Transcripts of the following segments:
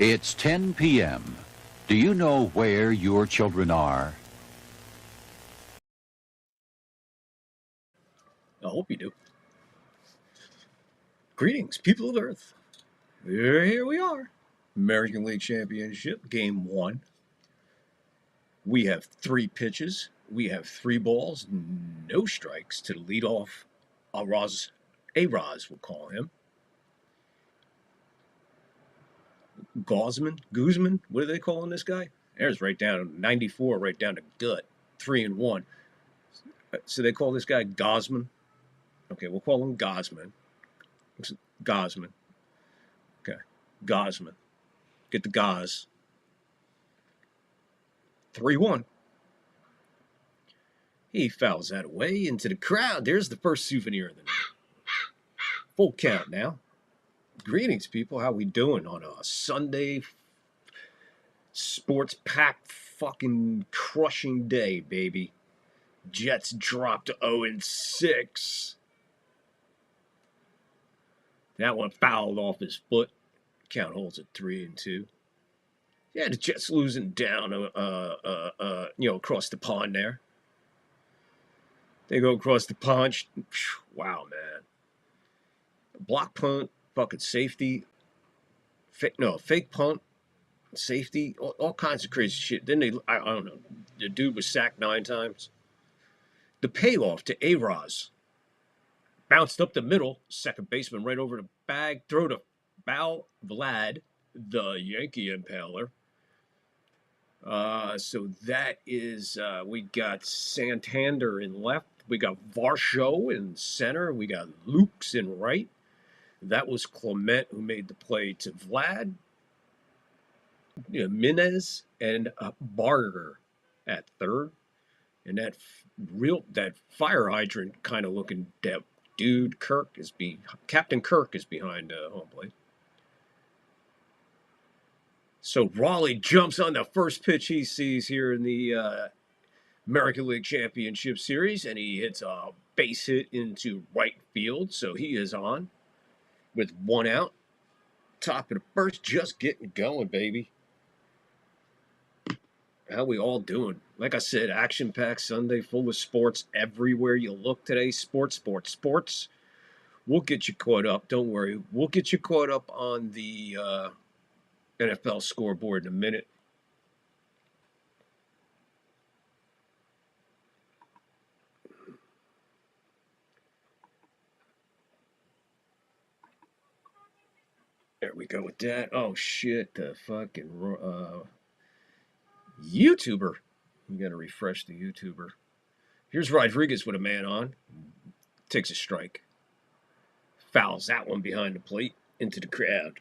It's 10 p.m. Do you know where your children are? I hope you do. Greetings, people of Earth. Here we are. American League Championship, Game 1. We have 3 pitches. We have 3 balls, no strikes to the leadoff. A-Roz, we'll call him. Guzman, what are they calling this guy? There's right down 94, right down to gut. 3-1. So they call this guy Gosman. Okay, we'll call him Gosman. Okay, Gosman. Get the Gauze. 3-1. He fouls that away into the crowd. There's the first souvenir of the night. Full count now. Greetings, people. How we doing on a Sunday sports packed fucking crushing day, baby? Jets dropped to 0-6. That one fouled off his foot. Count holds at 3-2. Yeah, the Jets losing down, across the pond there. They go across the pond. Wow, man. Block punt, fucking safety. Fake punt, safety, all kinds of crazy shit. Then I don't know. The dude was sacked 9 times. The payoff to A-Roz. Bounced up the middle, second baseman right over the bag, throw to Val Vlad, the Yankee Impaler. So that is, we got Santander in left. We got Varsho in center. We got Lukes in right. That was Clement who made the play to Vlad. Minez and Barger at third. And that fire hydrant kind of looking dude, Captain Kirk is behind home plate. So Raleigh jumps on the first pitch he sees here in the American League Championship Series, and he hits a base hit into right field. So he is on with 1 out. Top of the first, just getting going, baby. How we all doing? Like I said, action-packed Sunday, full of sports everywhere you look today. Sports. We'll get you caught up. Don't worry. We'll get you caught up on the NFL scoreboard in a minute. There we go with that. Oh, shit. The fucking YouTuber. You got to refresh the YouTuber. Here's Rodriguez with a man on. Takes a strike. Fouls that one behind the plate into the crowd.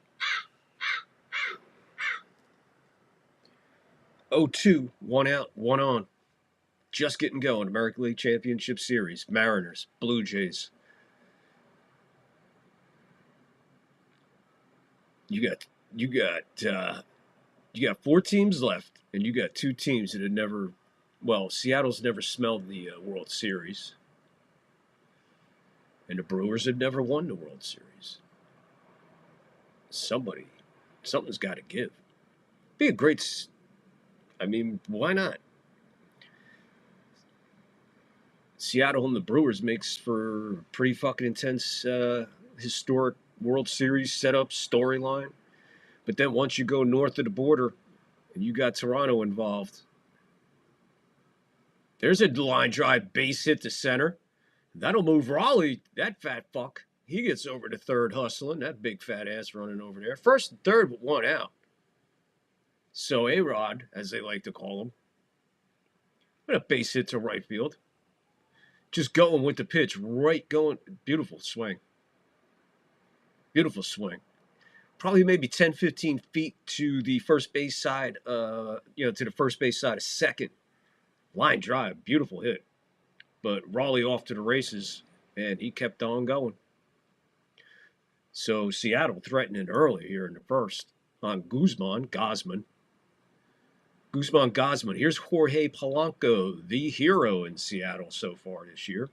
0-2, 1 out, 1 on. Just getting going. American League Championship Series. Mariners, Blue Jays. You got 4 teams left, and you got 2 teams that had never. Well, Seattle's never smelled the World Series, and the Brewers had never won the World Series. Something's got to give. Be a great. I mean, why not? Seattle and the Brewers makes for pretty fucking intense, historic World Series setup storyline. But then once you go north of the border and you got Toronto involved, there's a line drive base hit to center. That'll move Raleigh, that fat fuck. He gets over to third hustling, that big fat ass running over there. First and third with 1 out. So A-Rod, as they like to call him, with a base hit to right field. Just going with the pitch, right going. Beautiful swing. Beautiful swing. Probably maybe 10, 15 feet to the first base side, to the first base side of second. Line drive, beautiful hit. But Raleigh off to the races, and he kept on going. So Seattle threatening early here in the first on Guzman. Here's Jorge Polanco, the hero in Seattle so far this year,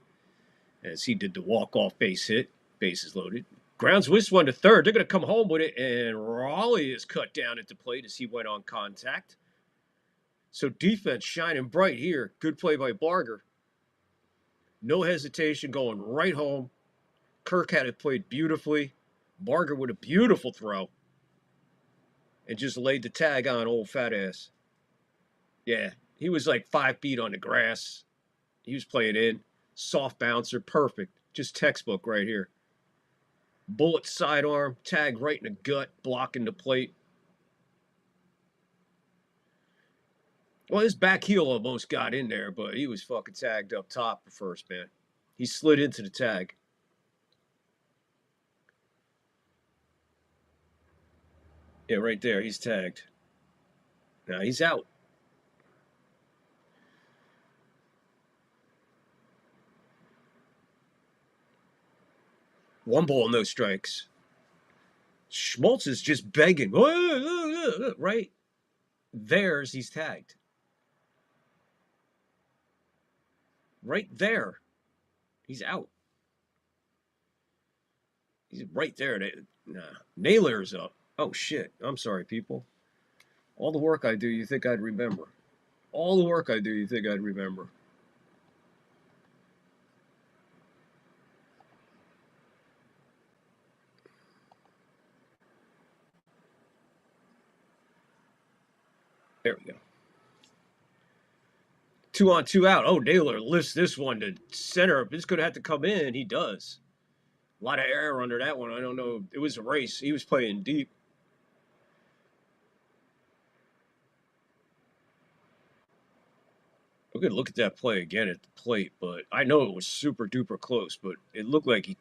as he did the walk-off base hit, bases loaded. Grounds whist one to third. They're going to come home with it, and Raleigh is cut down at the plate as he went on contact. So defense shining bright here. Good play by Barger. No hesitation, going right home. Kirk had it played beautifully. Barger with a beautiful throw. And just laid the tag on old fat ass. Yeah, he was like 5 feet on the grass. He was playing in. Soft bouncer, perfect. Just textbook right here. Bullet sidearm, tag right in the gut, blocking the plate. Well, his back heel almost got in there, but he was fucking tagged up top for first, man. He slid into the tag. Yeah, right there. He's tagged. Now he's out. One ball, no strikes. Schmaltz is just begging. Right? There's he's tagged. Right there. He's out. He's right there. Nah. Naylor's up. Oh, shit. I'm sorry, people. All the work I do, you think I'd remember. All the work I do, you think I'd remember. There we go. 2 on 2 out. Oh, Naylor lifts this one to center. It's going to have to come in. He does. A lot of air under that one. I don't know. It was a race. He was playing deep. We could look at that play again at the plate, but I know it was super duper close, but it looked like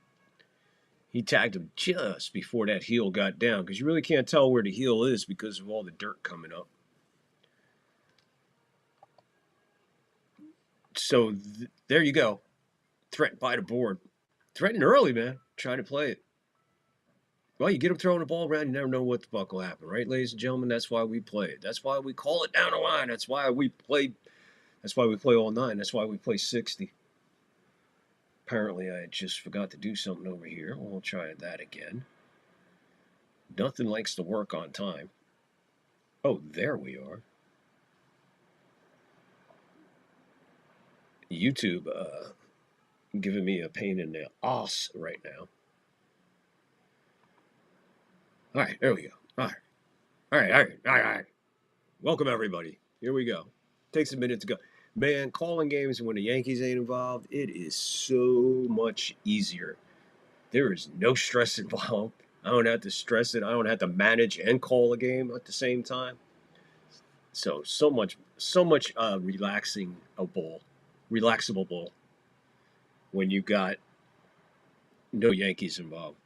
he tagged him just before that heel got down, because you really can't tell where the heel is because of all the dirt coming up. So there you go. Threatened by the board. Threatened early, man. Trying to play it. Well, you get him throwing the ball around, you never know what the fuck will happen, right, ladies and gentlemen? That's why we play it. That's why we call it down the line. That's why we play all 9. That's why we play 60. Apparently, I just forgot to do something over here. We'll try that again. Nothing likes to work on time. Oh, there we are. YouTube giving me a pain in the ass right now. All right, there we go. All right. Welcome, everybody. Here we go. Takes a minute to go. Man, calling games when the Yankees ain't involved, it is so much easier. There is no stress involved. I don't have to stress it. I don't have to manage and call a game at the same time. So much relaxable bowl when you got no Yankees involved.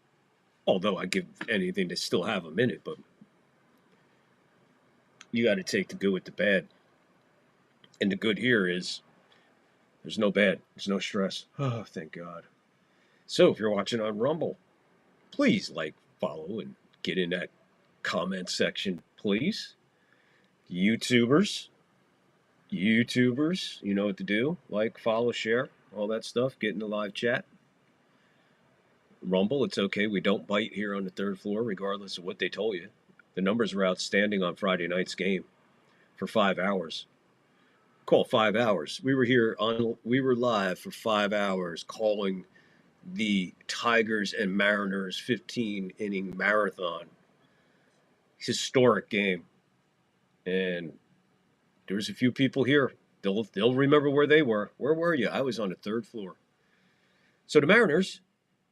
Although I give anything to still have them in it, but you got to take the good with the bad. And the good here is there's no bad. There's no stress. Oh, thank God. So if you're watching on Rumble, please like, follow, and get in that comment section, please. YouTubers, you know what to do. Like, follow, share, all that stuff. Get in the live chat. Rumble, it's okay. We don't bite here on the 3rd floor, regardless of what they told you. The numbers were outstanding on Friday night's game for 5 hours. Call 5 hours. We were live for 5 hours calling the Tigers and Mariners 15-inning marathon. Historic game. And there was a few people here. They'll remember where they were. Where were you? I was on the 3rd floor. So the Mariners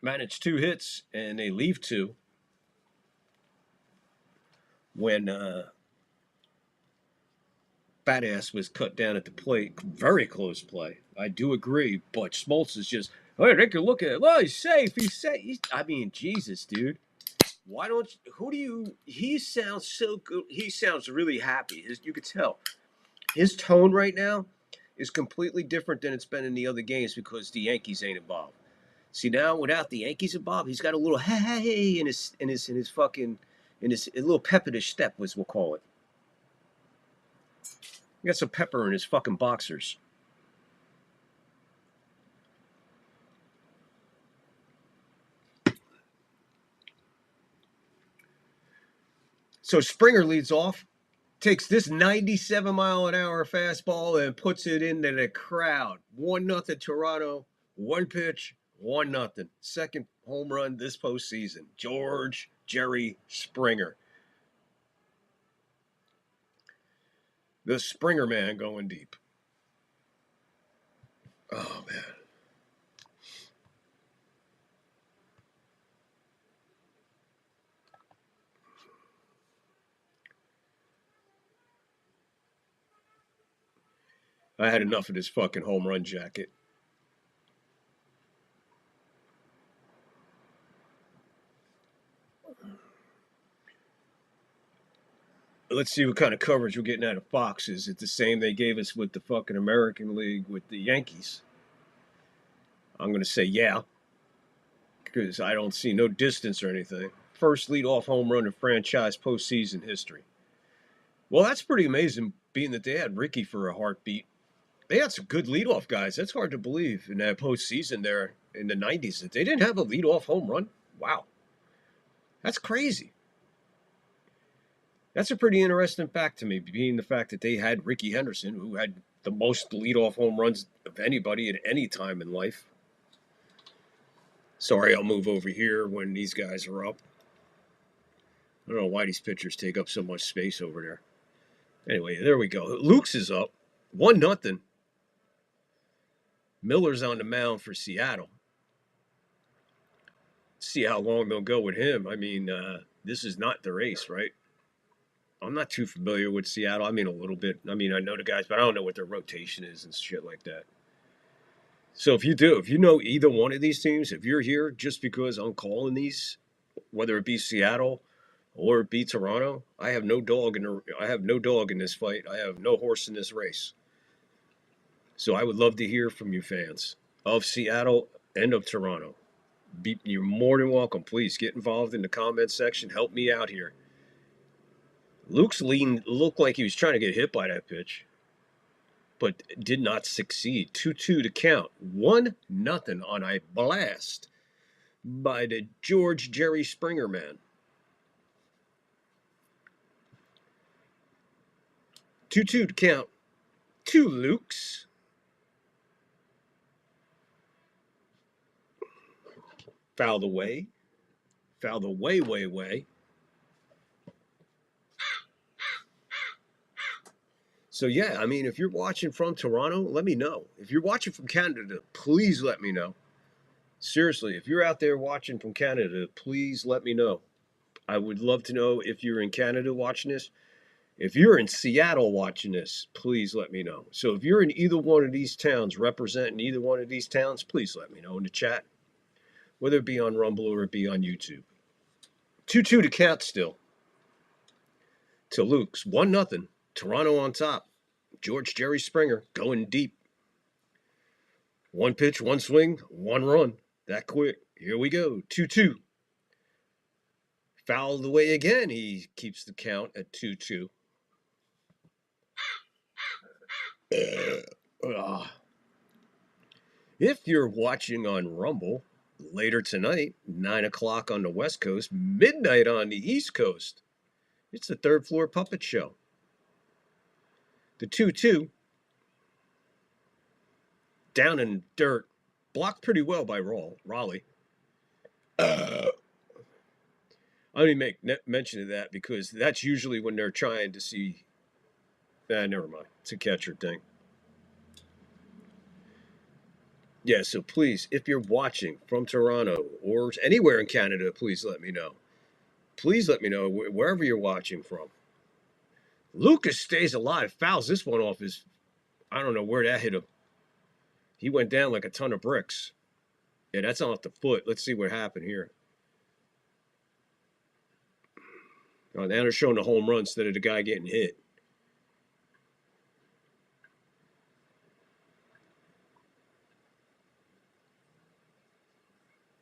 managed 2 hits, and they leave 2 when Badass was cut down at the plate. Very close play. I do agree, but Schmaltz is just, hey, take a look at it. Well, he's safe. I mean, Jesus, dude. Why don't you, he sounds so good. He sounds really happy. You could tell. His tone right now is completely different than it's been in the other games because the Yankees ain't involved. See, now without the Yankees involved, he's got a little hey in his little pepperish step, as we'll call it. He got some pepper in his fucking boxers. So Springer leads off, takes this 97-mile-an-hour fastball and puts it into the crowd. 1-0 Toronto. One pitch, 1-0. Second home run this postseason. George Jerry Springer. The Springer man going deep. Oh, man. I had enough of this fucking home run jacket. Let's see what kind of coverage we're getting out of Fox. Is it the same they gave us with the fucking American League with the Yankees? I'm going to say yeah, because I don't see no distance or anything. First leadoff home run in franchise postseason history. Well, that's pretty amazing, being that they had Ricky for a heartbeat. They had some good leadoff guys. That's hard to believe in that postseason there in the 90s that they didn't have a leadoff home run. Wow. That's crazy. That's a pretty interesting fact to me, being the fact that they had Ricky Henderson, who had the most leadoff home runs of anybody at any time in life. Sorry, I'll move over here when these guys are up. I don't know why these pitchers take up so much space over there. Anyway, there we go. Luke's is up. 1-0. Miller's on the mound for Seattle. See how long they'll go with him. I mean, this is not their ace, right? I'm not too familiar with Seattle. I mean, a little bit. I mean, I know the guys, but I don't know what their rotation is and shit like that. So if you know either one of these teams, if you're here just because I'm calling these, whether it be Seattle or it be Toronto, I have no dog in this fight. I have no horse in this race. So I would love to hear from you fans of Seattle and of Toronto. You're more than welcome. Please get involved in the comment section. Help me out here. Luke's lean looked like he was trying to get hit by that pitch, but did not succeed. 2-2 to count. 1-0 on a blast by the George Jerry Springer man. 2-2 to count. 2 Lukes. Fouled away. Fouled away, way. So, yeah, I mean, if you're watching from Toronto, let me know. If you're watching from Canada, please let me know. Seriously, if you're out there watching from Canada, please let me know. I would love to know if you're in Canada watching this. If you're in Seattle watching this, please let me know. So if you're in either one of these towns, representing either one of these towns, please let me know in the chat, whether it be on Rumble or it be on YouTube. 2-2 to count still. To Luke's. 1-0. Toronto on top. George Jerry Springer going deep. 1 pitch, 1 swing, 1 run. That quick. Here we go. 2-2. Fouled away again. He keeps the count at 2-2. If you're watching on Rumble later tonight, 9 o'clock on the West Coast, midnight on the East Coast, it's the Third Floor Puppet Show. The 2-2, down in dirt, blocked pretty well by Raleigh. I only make mention of that because that's usually when they're trying to see. Never mind. It's a catcher thing. Yeah, so please, if you're watching from Toronto or anywhere in Canada, please let me know. Please let me know wherever you're watching from. Lucas stays alive, fouls this one off his. I don't know where that hit him. He went down like a ton of bricks. Yeah, that's off the foot. Let's see what happened here. Oh, now they're showing the home run instead of the guy getting hit.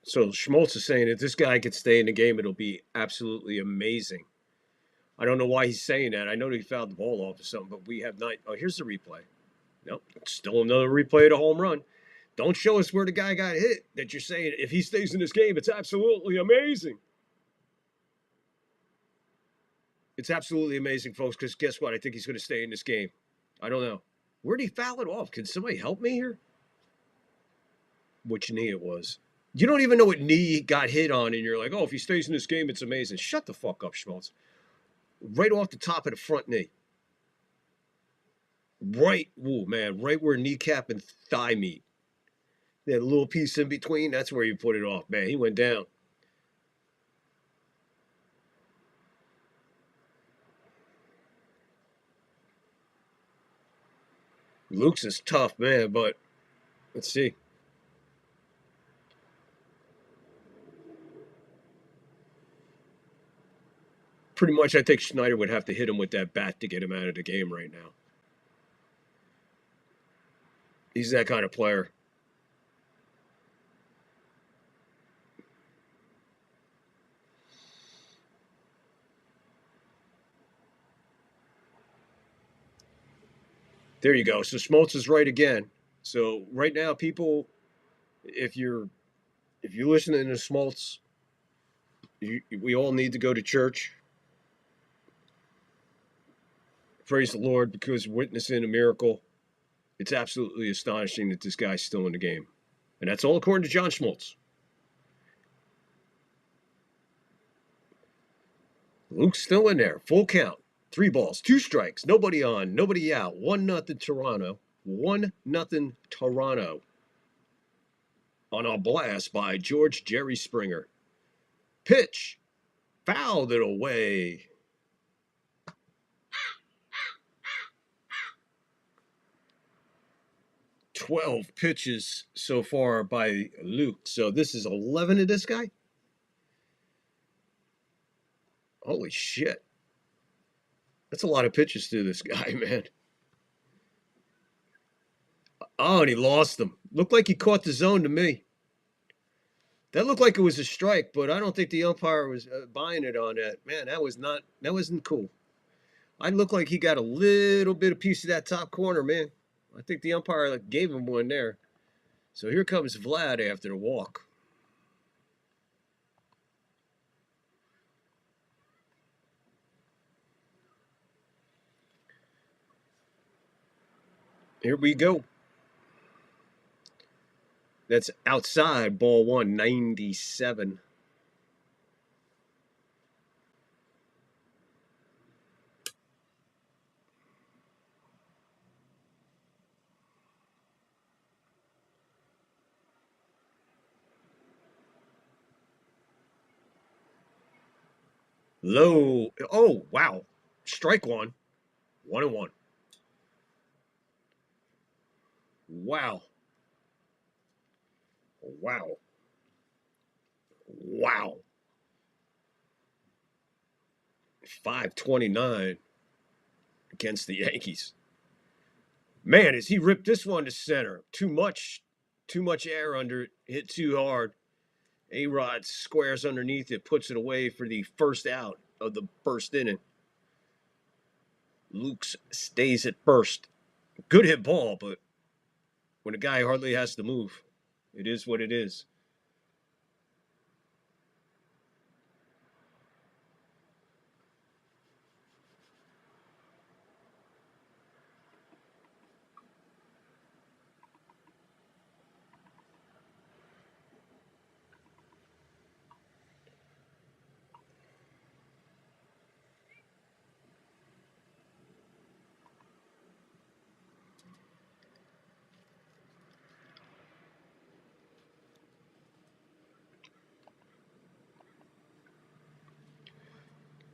So Schmaltz is saying if this guy could stay in the game, it'll be absolutely amazing. I don't know why he's saying that. I know that he fouled the ball off or something, but we have not. Oh, here's the replay. Nope, still another replay of the home run. Don't show us where the guy got hit. That you're saying if he stays in this game, it's absolutely amazing. It's absolutely amazing, folks, because guess what? I think he's going to stay in this game. I don't know. Where'd he foul it off? Can somebody help me here? Which knee it was. You don't even know what knee he got hit on, and you're like, oh, if he stays in this game, it's amazing. Shut the fuck up, Schmaltz. Right off the top of the front knee. Right, ooh, man, right where kneecap and thigh meet. That little piece in between, that's where you put it off. Man, he went down. Luke's is tough, man, but let's see. Pretty much, I think Schneider would have to hit him with that bat to get him out of the game right now. He's that kind of player. There you go. So Schmaltz is right again. So right now, people, if you're listening to Schmaltz, we all need to go to church. Praise the Lord, because witnessing a miracle. It's absolutely astonishing that this guy's still in the game. And that's all according to John Schmaltz. Luke's still in there. Full count. 3 balls, 2 strikes. Nobody on, nobody out. 1-0 Toronto. 1-0 Toronto. On a blast by George Jerry Springer. Pitch. Fouled it away. "12 pitches so far by Luke. So this is 11 of this guy? Holy shit. That's a lot of pitches to this guy, man. Oh, and he lost them. Looked like he caught the zone to me. That looked like it was a strike, but I don't think the umpire was buying it on that. Man, that wasn't cool. I looked like he got a little bit of piece of that top corner, man. I think the umpire gave him one there. So here comes Vlad after the walk. Here we go. That's outside, ball 1, 97. Low. Oh, wow. Strike 1. 1-1. Wow. Wow. Wow. 529 against the Yankees. Man, as he ripped this one to center. Too much air under it. Hit too hard. A-Rod squares underneath it, puts it away for the first out of the first inning. Luke's stays at first. Good hit ball, but when a guy hardly has to move, it is what it is.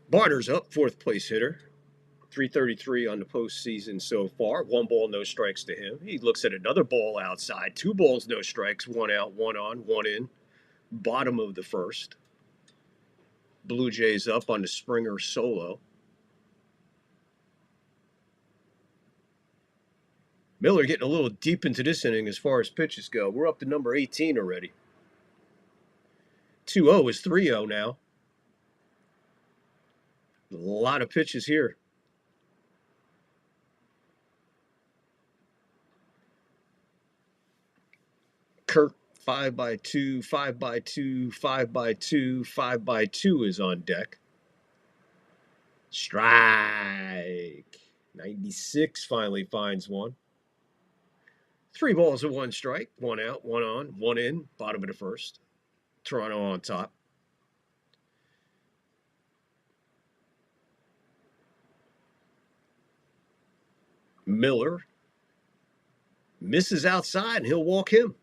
Barter's up, 4th place hitter. 333 on the postseason so far. 1 ball, no strikes to him. He looks at another ball outside. 2 balls, no strikes. 1 out, 1 on, 1 in. Bottom of the first. Blue Jays up on the Springer solo. Miller getting a little deep into this inning as far as pitches go. We're up to number 18 already. 2-0 is 3-0 now. A lot of pitches here. Kirk, 5x2, 5x2, 5x2, 5x2 is on deck. Strike. 96 finally finds one. 3 balls and 1 strike. 1 out, 1 on, 1 in. Bottom of the first. Toronto on top. Miller misses outside, and he'll walk him.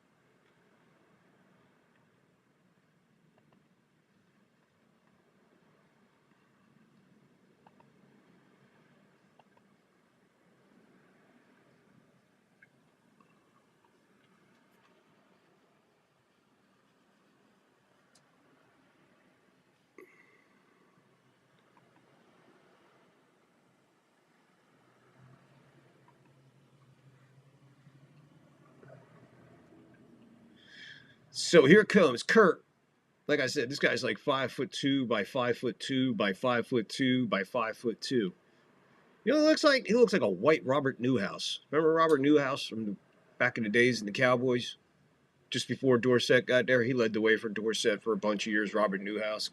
So here comes Kurt. Like I said, this guy's like 5'2" by 5'2" by 5'2" by 5'2". You know, he looks like a white Robert Newhouse. Remember Robert Newhouse from back in the days in the Cowboys? Just before Dorsett got there, he led the way for Dorsett for a bunch of years. Robert Newhouse,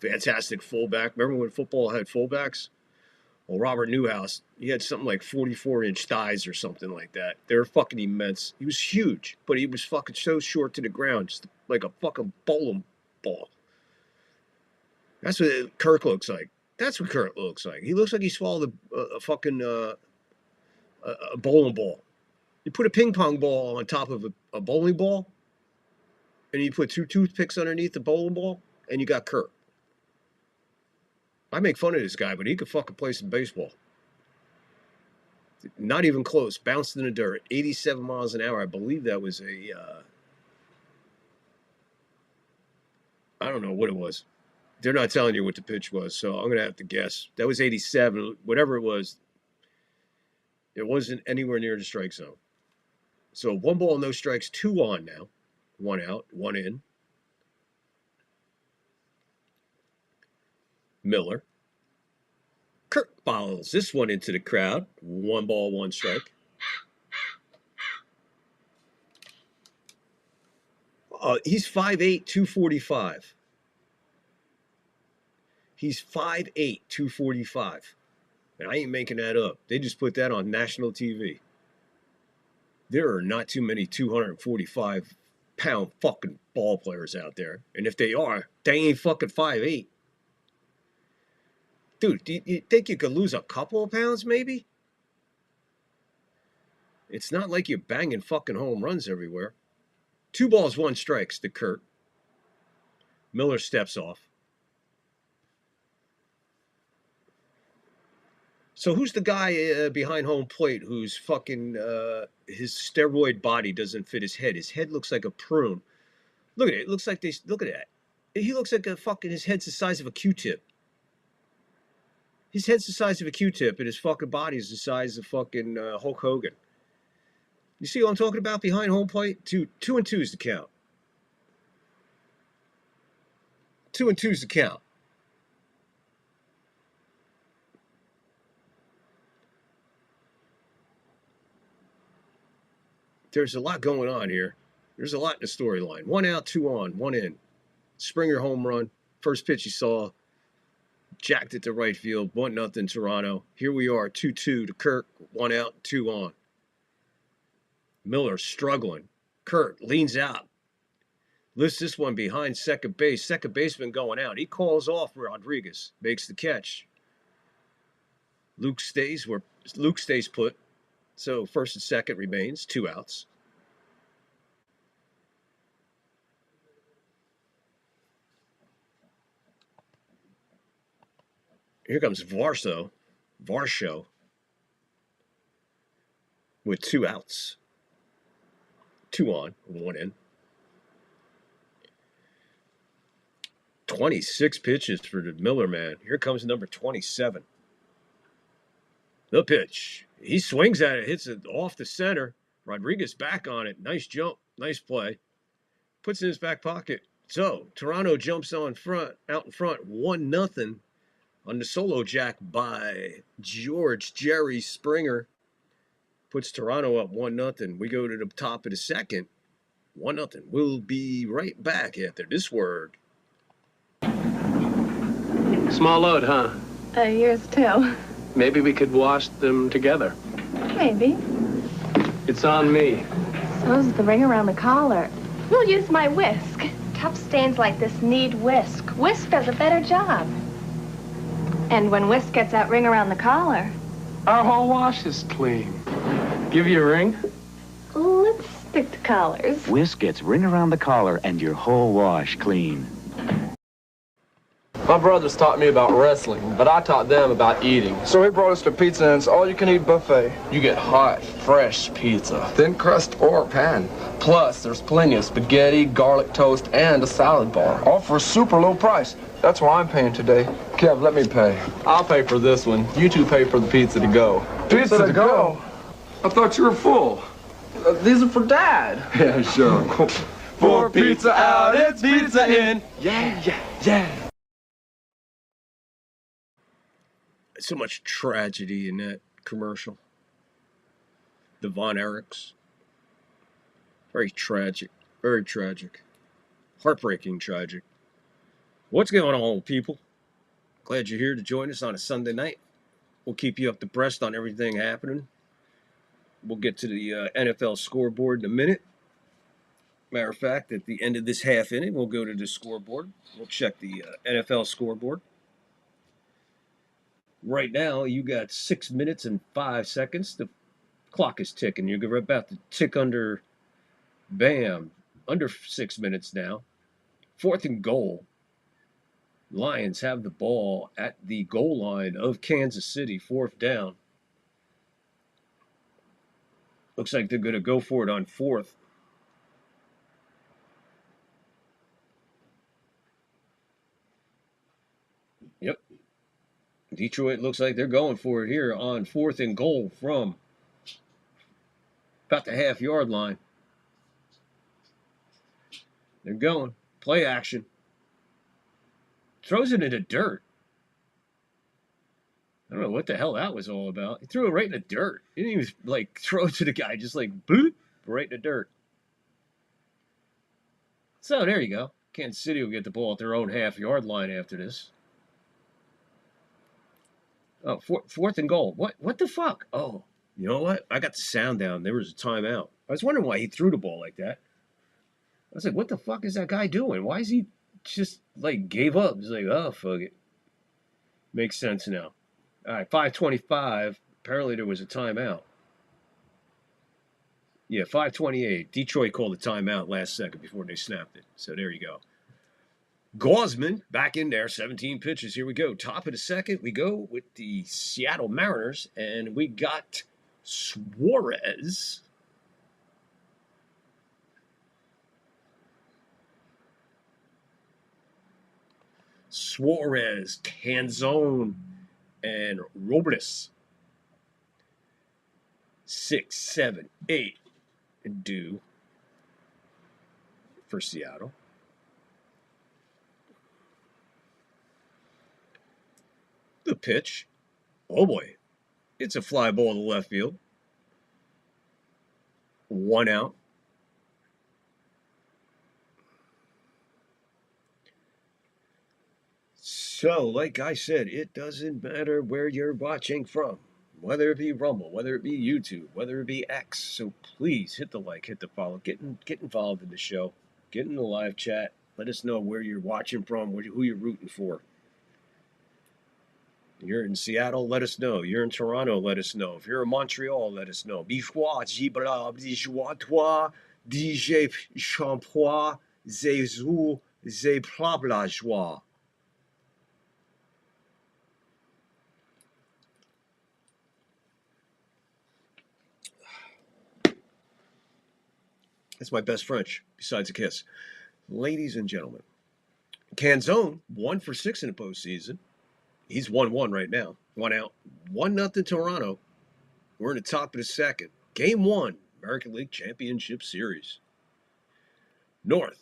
fantastic fullback. Remember when football had fullbacks? Well, Robert Newhouse, he had something like 44-inch thighs or something like that. They were fucking immense. He was huge, but he was fucking so short to the ground, just like a fucking bowling ball. That's what Kirk looks like. That's what Kurt looks like. He looks like he swallowed a fucking a bowling ball. You put a ping pong ball on top of a bowling ball, and you put 2 toothpicks underneath the bowling ball, and you got Kurt. I make fun of this guy, but he could fucking play some baseball. Not even close. Bounced in the dirt. 87 miles an hour. I believe that was a... I don't know what it was. They're not telling you what the pitch was, so I'm going to have to guess. That was 87. Whatever it was, it wasn't anywhere near the strike zone. So 1 ball, no strikes, 2 on now. 1 out, 1 in. Miller. Kirk fouls this one into the crowd. 1 ball, 1 strike. He's 5'8", 245. He's 5'8", 245. And I ain't making that up. They just put that on national TV. There are not too many 245-pound fucking ball players out there. And if they are, they ain't fucking 5'8". Dude, do you think you could lose a couple of pounds maybe? It's not like you're banging fucking home runs everywhere. 2 balls, 1 strikes to Kurt. Miller steps off. So who's the guy behind home plate who's fucking, his steroid body doesn't fit his head? His head looks like a prune. Look at it. It looks like look at that. He looks like his head's the size of a Q-tip. His head's the size of a Q-tip, and his fucking body is the size of fucking Hulk Hogan. You see what I'm talking about behind home plate? 2 and 2 is the count. 2 and 2 is the count. There's a lot going on here. There's a lot in the storyline. 1 out, 2 on, 1 in. Springer home run. First pitch you saw. Jacked it to right field. 1-0 Toronto. Here we are, 2-2 to Kirk. 1 out, 2 on. Miller struggling. Kurt leans out. Lifts this one behind second base. Second baseman going out. He calls off Rodriguez. Makes the catch. Luke stays put. So first and second remains. 2 outs. Here comes Varsho with 2 outs. 2 on, 1 in. 26 pitches for the Miller man. Here comes number 27. The pitch. He swings at it, hits it off the center. Rodriguez back on it. Nice jump, nice play. Puts it in his back pocket. So Toronto jumps out in front, 1-0 on the solo jack by George Jerry Springer. Puts Toronto up 1-0. We go to the top of the second. 1-0. We'll be right back after this word. Small load, huh? Yours too. Maybe we could wash them together. Maybe. It's on me. So's the ring around the collar. We'll use my whisk. Tough stains like this need whisk. Whisk does a better job. And when whisk gets that ring around the collar... Our whole wash is clean. Give you a ring? Let's stick to collars. Whisk gets ring around the collar and your whole wash clean. My brothers taught me about wrestling, but I taught them about eating. So he brought us to pizza, and it's all-you-can-eat buffet. You get hot, fresh pizza. Thin crust or pan. Plus, there's plenty of spaghetti, garlic toast, and a salad bar. All for a super low price. That's why I'm paying today. Kev, let me pay. I'll pay for this one. You two pay for the pizza to go. Pizza to go? I thought you were full. These are for Dad. Yeah, sure. For pizza out, it's pizza in. Yeah, yeah, yeah. So much tragedy in that commercial. The Von Erichs. Very tragic. Very tragic. Heartbreaking tragic. What's going on, people? Glad you're here to join us on a Sunday night. We'll keep you up to breast on everything happening. We'll get to the NFL scoreboard in a minute. Matter of fact, at the end of this half inning, we'll go to the scoreboard. We'll check the NFL scoreboard. Right now, you got 6 minutes and 5 seconds. The clock is ticking. You're about to tick under, bam, under 6 minutes now. 4th and goal. Lions have the ball at the goal line of Kansas City, 4th down. Looks like they're going to go for it on 4th. Yep. Detroit looks like they're going for it here on 4th and goal from about the half-yard line. They're going. Play action. Throws it in the dirt. I don't know what the hell that was all about. He threw it right in the dirt. He didn't even, like, throw it to the guy. Just, like, bloop, right in the dirt. So, there you go. Kansas City will get the ball at their own half-yard line after this. Oh, 4th and goal. What the fuck? Oh, you know what? I got the sound down. There was a timeout. I was wondering why he threw the ball like that. I was like, what the fuck is that guy doing? Why is he just, like, gave up? He's like, oh, fuck it. Makes sense now. All right, 5:25. Apparently there was a timeout. Yeah, 5:28. Detroit called a timeout last second before they snapped it. So there you go. Gaussman back in there, 17 pitches. Here we go. Top of the second, we go with the Seattle Mariners, and we got Suarez. Suarez, Canzone, and Robles. 6, 7, 8, and due for Seattle. The pitch. Oh boy. It's a fly ball to left field. 1 out. So, like I said, it doesn't matter where you're watching from. Whether it be Rumble, whether it be YouTube, whether it be X. So please hit the like, hit the follow. Get involved in the show. Get in the live chat. Let us know where you're watching from, who you're rooting for. You're in Seattle, let us know. You're in Toronto, let us know. If you're in Montreal, let us know. Bichois, Gibra, Bichois, toi, DJ Champois, Zezou, Zeplabla joie. That's my best French, besides a kiss. Ladies and gentlemen, Canzone, 1 for 6 in the postseason. He's 1-1 right now. 1 out. 1-0 Toronto. We're in the top of the second. Game 1, American League Championship Series. North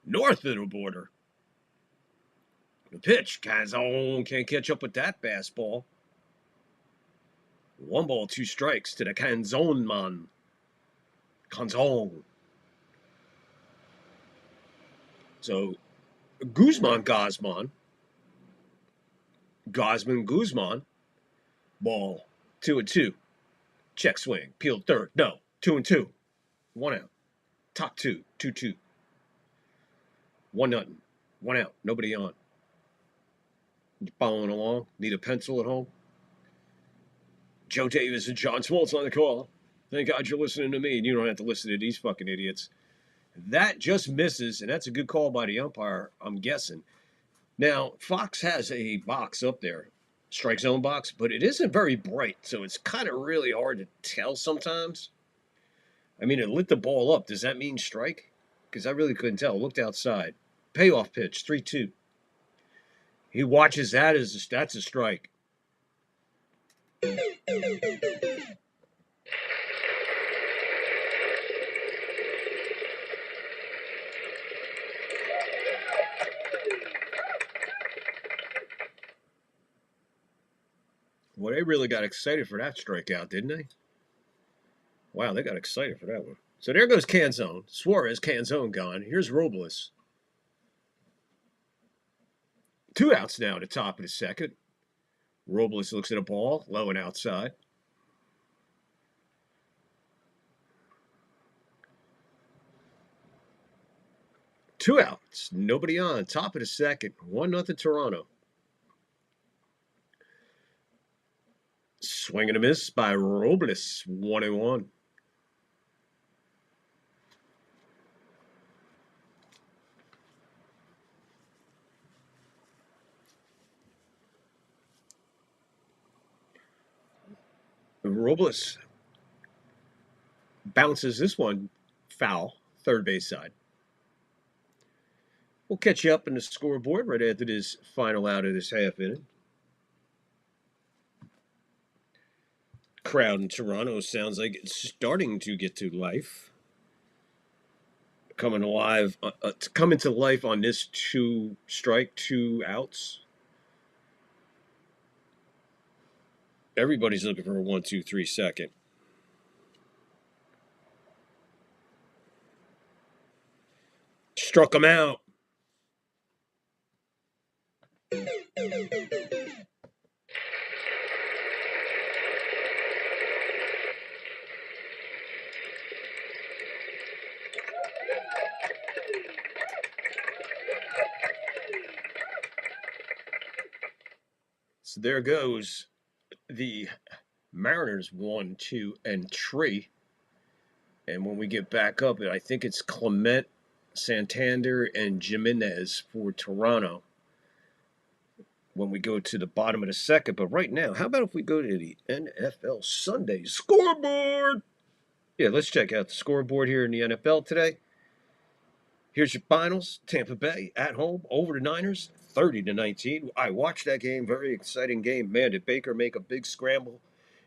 of the border. The pitch. Canzone can't catch up with that fastball. 1 ball, 2 strikes to the Canzone man. Canzone. So, Guzman Gosman Guzman. Ball 2-2. Check swing. Peeled third. No. 2-2. 1 out. Top 2. 2-2. 1-0. 1 out. Nobody on. You following along? Need a pencil at home? Joe Davis and John Smoltz on the call. Thank God you're listening to me and you don't have to listen to these fucking idiots. That just misses, and that's a good call by the umpire, I'm guessing. Now, Fox has a box up there, strike zone box, but it isn't very bright, so it's kind of really hard to tell sometimes. I mean, it lit the ball up. Does that mean strike? Because I really couldn't tell. Looked outside. Payoff pitch, 3-2. He watches that as that's a strike. Well, they really got excited for that strikeout, didn't they? Wow, they got excited for that one. So there goes Canzone. Suarez, Canzone gone. Here's Robles. 2 outs now at the top of the second. Robles looks at a ball, low and outside. Two outs, nobody on. Top of the second, 1-0 Toronto. Swing and a miss by Robles, 1-1. Robles bounces this one foul, third base side. We'll catch you up in the scoreboard right after this final out of this half inning. Crowd in Toronto sounds like it's starting to get to life. Coming to life on this 2 strike, 2 outs. Everybody's looking for a 1-2-3 second. Struck him out. So there goes the Mariners 1, 2, and 3. And when we get back up, I think it's Clement, Santander, and Jimenez for Toronto when we go to the bottom of the second. But right now, how about if we go to the NFL Sunday scoreboard? Yeah, let's check out the scoreboard here in the NFL today. Here's your finals. Tampa Bay at home over the Niners, 30-19. I watched that game. Very exciting game. Man, did Baker make a big scramble.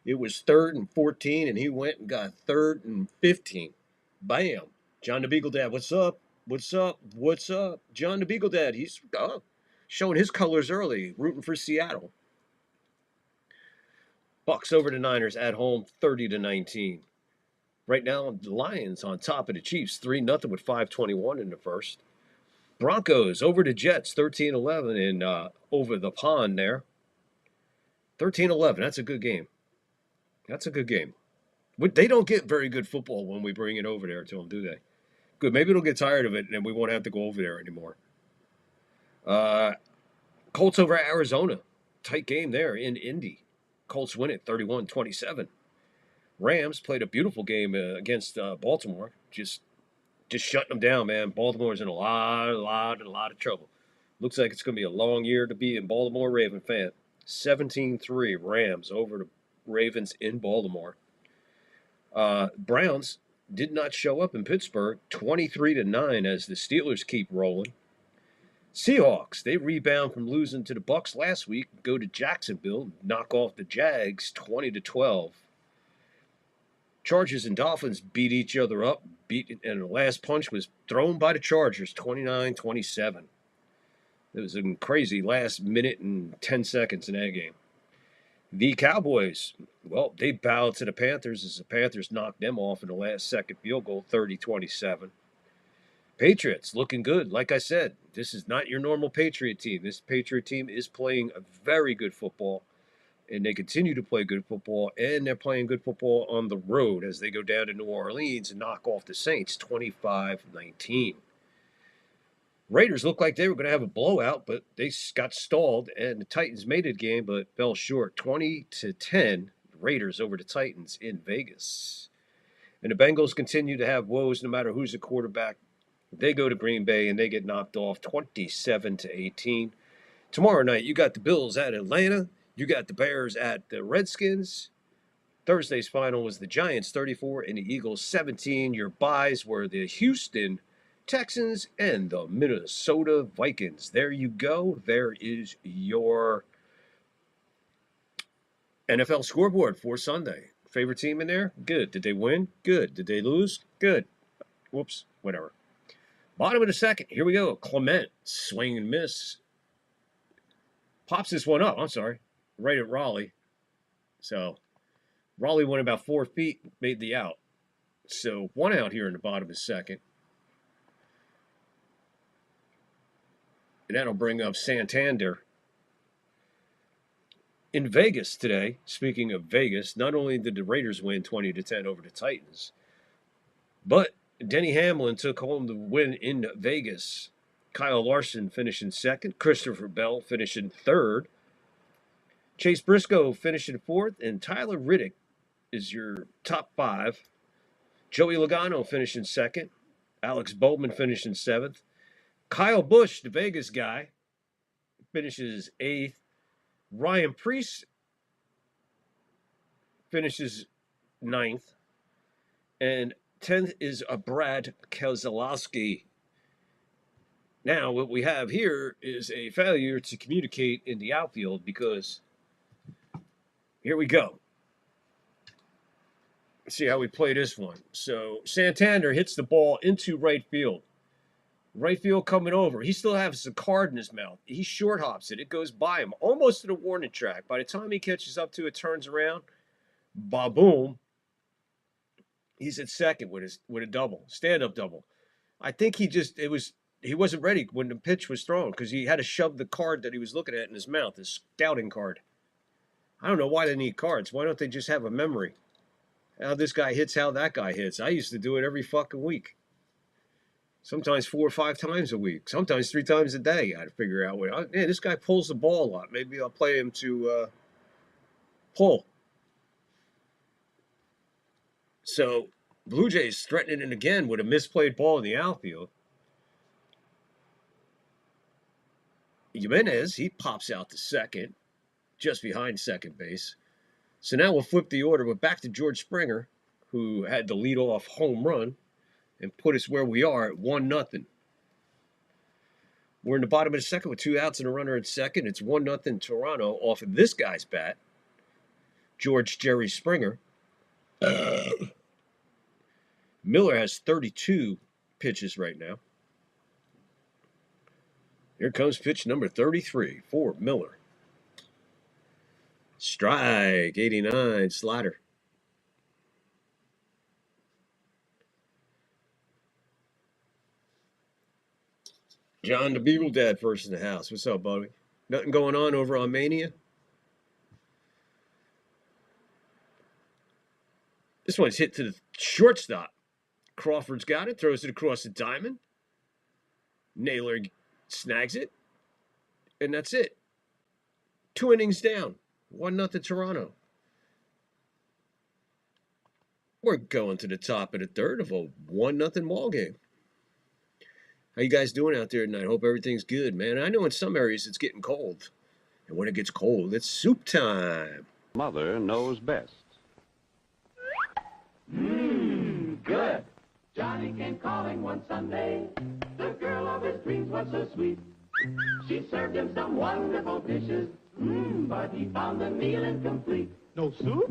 It was 3rd and 14, and he went and got 3rd and 15. Bam. John the Beagle Dad, what's up? What's up? What's up? John the Beagle Dad, he's showing his colors early, rooting for Seattle. Bucks over the Niners at home, 30-19. Right now, the Lions on top of the Chiefs, 3-0 with 5:21 in the first. Broncos over the Jets, 13-11, and over the pond there. 13-11, that's a good game. That's a good game. They don't get very good football when we bring it over there to them, do they? Good, maybe they'll get tired of it, and then we won't have to go over there anymore. Colts over Arizona. Tight game there in Indy. Colts win it, 31-27. Rams played a beautiful game against Baltimore. Just shutting them down, man. Baltimore's in a lot of trouble. Looks like it's going to be a long year to be a Baltimore Raven fan. 17-3 Rams over the Ravens in Baltimore. Browns did not show up in Pittsburgh. 23-9 as the Steelers keep rolling. Seahawks, they rebound from losing to the Bucs last week. Go to Jacksonville, knock off the Jags 20-12. Chargers and Dolphins beat each other up. And the last punch was thrown by the Chargers, 29-27. It was a crazy last minute and 10 seconds in that game. The Cowboys, well, they bowed to the Panthers as the Panthers knocked them off in the last second field goal, 30-27. Patriots looking good. Like I said, this is not your normal Patriot team. This Patriot team is playing a very good football, and they continue to play good football, and they're playing good football on the road as they go down to New Orleans and knock off the Saints 25-19. Raiders looked like they were going to have a blowout, but they got stalled, and the Titans made it a game, but fell short. 20-10, Raiders over the Titans in Vegas. And the Bengals continue to have woes no matter who's the quarterback. They go to Green Bay, and they get knocked off 27-18. Tomorrow night, you got the Bills at Atlanta. You got the Bears at the Redskins. Thursday's final was the Giants 34 and the Eagles 17. Your byes were the Houston Texans and the Minnesota Vikings. There you go. There is your NFL scoreboard for Sunday. Favorite team in there? Good. Did they win? Good. Did they lose? Good. Whoops. Whatever. Bottom of the second. Here we go. Clement. Swing and miss. Pops this one up. I'm sorry. Right at Raleigh. So Raleigh went about 4 feet, made the out. So one out here in the bottom of the second. And that'll bring up Santander. In Vegas today, speaking of Vegas, not only did the Raiders win 20-10 over the Titans, but Denny Hamlin took home the win in Vegas. Kyle Larson finishing second. Christopher Bell finishing third. Chase Briscoe finishing fourth. And Tyler Riddick is your top five. Joey Logano finishing second. Alex Bowman finishing seventh. Kyle Busch, the Vegas guy, finishes eighth. Ryan Preece finishes ninth. And 10th is Brad Keselowski. Now, what we have here is a failure to communicate in the outfield because here we go. Let's see how we play this one. So Santander hits the ball into right field. Right field coming over. He still has a card in his mouth. He short hops it. It goes by him almost to the warning track. By the time he catches up to it, turns around, ba-boom. He's at second with a double, stand-up double. I think he wasn't ready when the pitch was thrown because he had to shove the card that he was looking at in his mouth, his scouting card. I don't know why they need cards. Why don't they just have a memory? How this guy hits, how that guy hits. I used to do it every fucking week. Sometimes 4 or 5 times a week. Sometimes 3 times a day. I had to figure out this guy pulls the ball a lot. Maybe I'll play him to pull. So Blue Jays threatening it again with a misplayed ball in the outfield. Jimenez, he pops out to second, just behind second base. So now we'll flip the order. We're back to George Springer, who had the leadoff home run and put us where we are at 1-0. We're in the bottom of the second with 2 outs and a runner at second. It's 1-0 Toronto off of this guy's bat, George Jerry Springer. Miller has 32 pitches right now. Here comes pitch number 33 for Miller. Strike, 89, slider. John the Beagle Dad first in the house. What's up, buddy? Nothing going on over on Mania? This one's hit to the shortstop. Crawford's got it, throws it across the diamond. Naylor snags it, and that's it. 2 innings down. 1-0 Toronto. We're going to the top of the third of a 1-0 ball game. How you guys doing out there tonight? Hope everything's good, man. I know in some areas it's getting cold. And when it gets cold, it's soup time. Mother knows best. Good. Johnny came calling one Sunday. The girl of his dreams was so sweet. She served him some wonderful dishes. But he found the meal incomplete. No soup?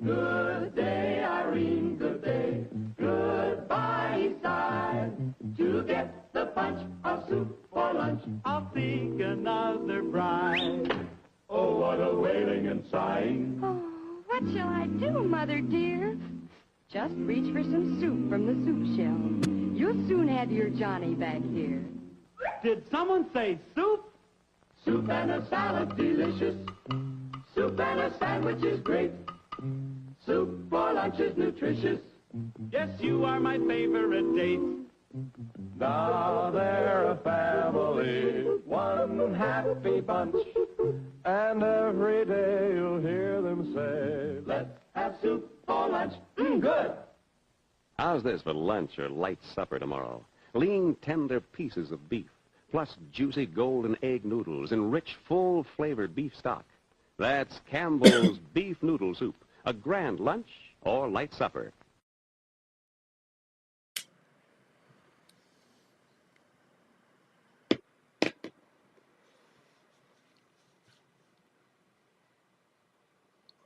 Good day, Irene, good day. Goodbye, he sighed. To get the punch of soup for lunch, I'll seek another bride. Oh, what a wailing and sighing. Oh, what shall I do, Mother dear? Just reach for some soup from the soup shelf. You'll soon have your Johnny back here. Did someone say soup? Soup and a salad delicious. Soup and a sandwich is great. Soup for lunch is nutritious. Yes, you are my favorite date. Now they're a family, one happy bunch. And every day you'll hear them say, let's have soup for lunch. Good. How's this for lunch or light supper tomorrow? Lean, tender pieces of beef, plus juicy golden egg noodles and rich, full-flavored beef stock. That's Campbell's Beef Noodle Soup, a grand lunch or light supper.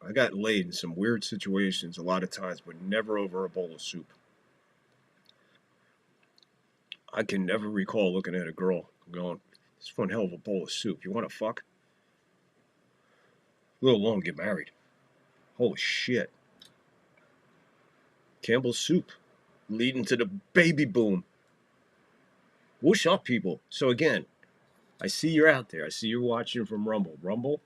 I got laid in some weird situations a lot of times, but never over a bowl of soup. I can never recall looking at a girl going, "This is one hell of a bowl of soup. You want to fuck?" Let alone get married. Holy shit. Campbell's soup, leading to the baby boom. Whoosh up, people. So again, I see you're out there. I see you're watching from Rumble. Rumble,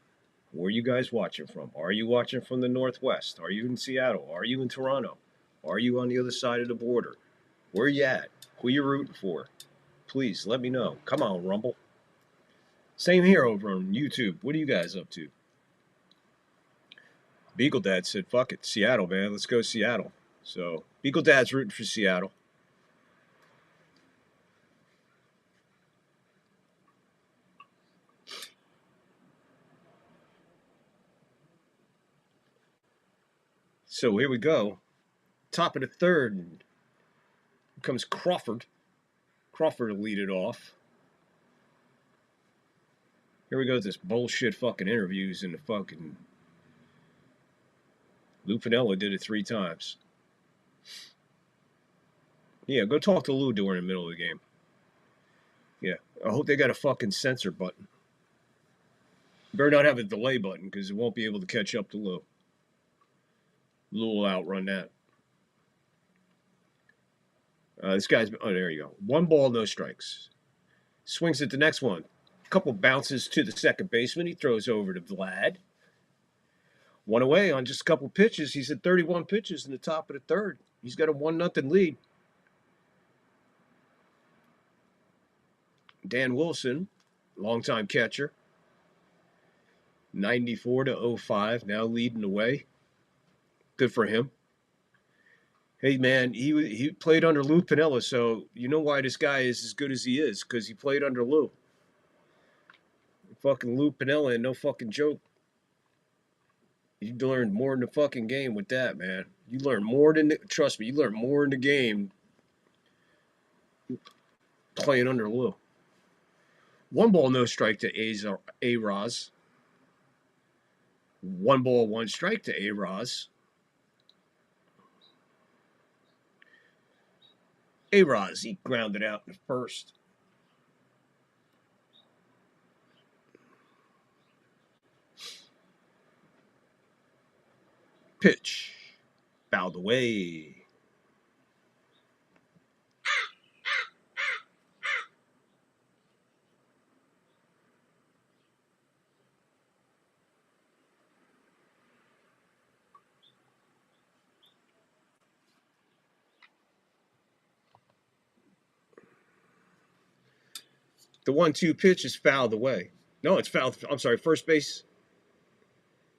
where are you guys watching from? Are you watching from the Northwest? Are you in Seattle? Are you in Toronto? Are you on the other side of the border? Where you at? Who you rooting for? Please let me know. Come on, Rumble. Same here over on YouTube. What are you guys up to? Beagle Dad said, fuck it, Seattle, man. Let's go Seattle. So Beagle Dad's rooting for Seattle. So here we go. Top of the third. Here comes Crawford. Crawford will lead it off. Here we go with this bullshit fucking interviews in the fucking... Lou Piniella did it 3 times. Yeah, go talk to Lou during the middle of the game. Yeah, I hope they got a fucking censor button. Better not have a delay button because it won't be able to catch up to Lou. Lou will outrun that. This guy's... Oh, there you go. 1 ball, no strikes. Swings at the next one. A couple bounces to the second baseman. He throws over to Vlad. 1 away on just a couple pitches. He's at 31 pitches in the top of the third. He's got a 1-0 lead. Dan Wilson, longtime catcher. 94 to 05, now leading the way. Good for him. Hey, man, he played under Lou Piniella, so you know why this guy is as good as he is, because he played under Lou. Fucking Lou Piniella, and no fucking joke. You learned more in the fucking game with that, man. You learn more than... Trust me, you learn more in the game playing under Lou. 1 ball, no strike to A-Roz. 1 ball, 1 strike to A-Roz. A-Roz, he grounded out in the first. Pitch. Fouled away. The 1-2 pitch is fouled away. No, it's fouled. I'm sorry, first base.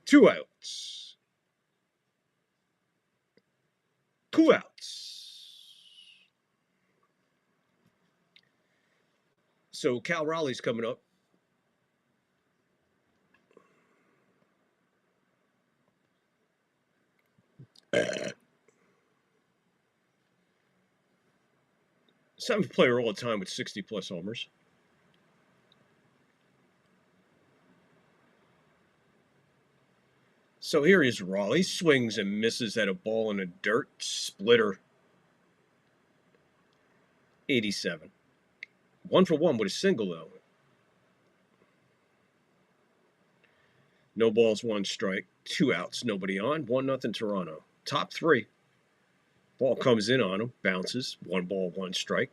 2 outs. 2 outs. So Cal Raleigh's coming up. Seventh player all the time with 60-plus homers. So here is Raleigh. Swings and misses at a ball in the dirt. Splitter. 87. 1 for 1 with a single, though. No balls, 1 strike. 2 outs, nobody on. 1-0 Toronto. Top 3. Ball comes in on him, bounces, 1 ball, 1 strike.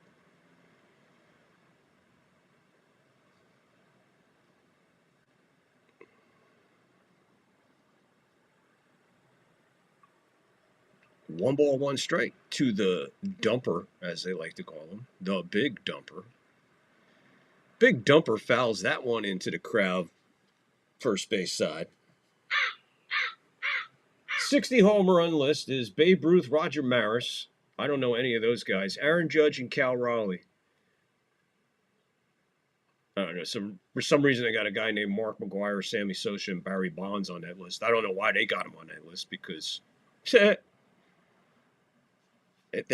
One ball, 1 strike to the dumper, as they like to call him, the big dumper. Big dumper fouls that one into the crowd, first base side. 60 home run list is Babe Ruth, Roger Maris. I don't know any of those guys. Aaron Judge and Cal Raleigh. I don't know. For some reason, they got a guy named Mark McGuire, Sammy Sosa, and Barry Bonds on that list. I don't know why they got him on that list because they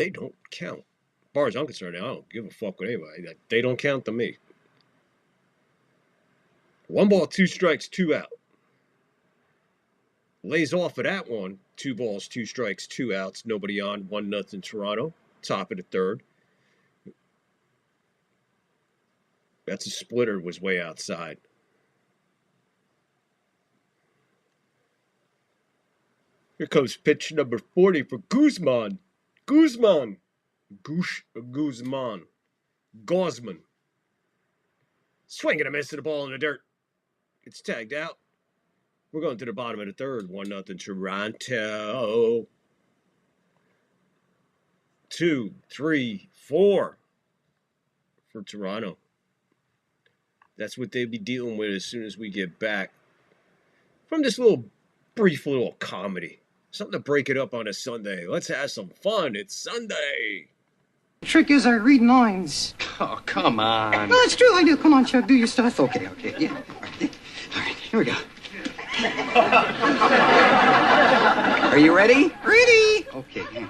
don't count. As far as I'm concerned, I don't give a fuck with anybody. They don't count to me. 1 ball, 2 strikes, 2 out. Lays off of that one. 2 balls, 2 strikes, 2 outs. Nobody on. 1-0 Toronto. Top of the third. That's a splitter. Was way outside. Here comes pitch number 40 for Guzman. Guzman. Swing and a miss to the ball in the dirt. It's tagged out. We're going to the bottom of the third. 1-0 Toronto. 2, 3, 4 for Toronto. That's what they'll be dealing with as soon as we get back from this brief little comedy. Something to break it up on a Sunday. Let's have some fun. It's Sunday. Trick is I read minds. Oh, come on. No, it's true. I do. Come on, Chuck. Do your stuff. Okay. Yeah. All right. Here we go. Are you ready? Ready. Okay. Here.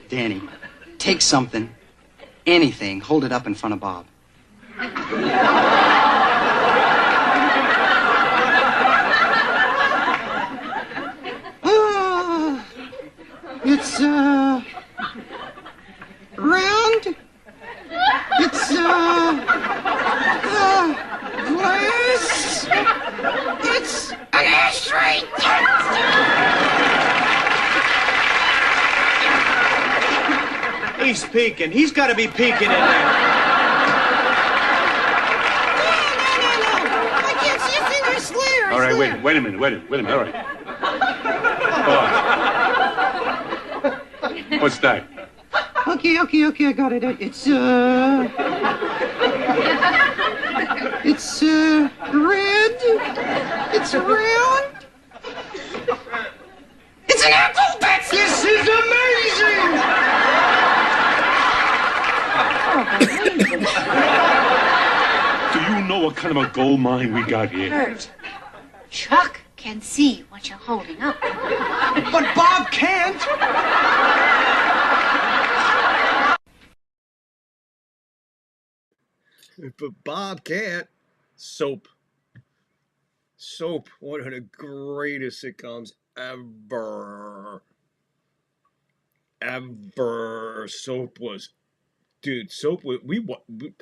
Danny, take something, anything, hold it up in front of Bob. It's, round. It's, glass. It's an ashtray. He's peeking. He's got to be peeking in there. I can't see a thing. I swear. All right, wait a minute. All right. Pause. What's that? Okay, I got it. It's red. It's round. It's an apple. This is amazing. Do you know what kind of a gold mine we got here? Kurt, Chuck can see what you're holding up. But Bob can't. But Bob can't. Soap, one of the greatest sitcoms ever. Soap was, dude. Soap. We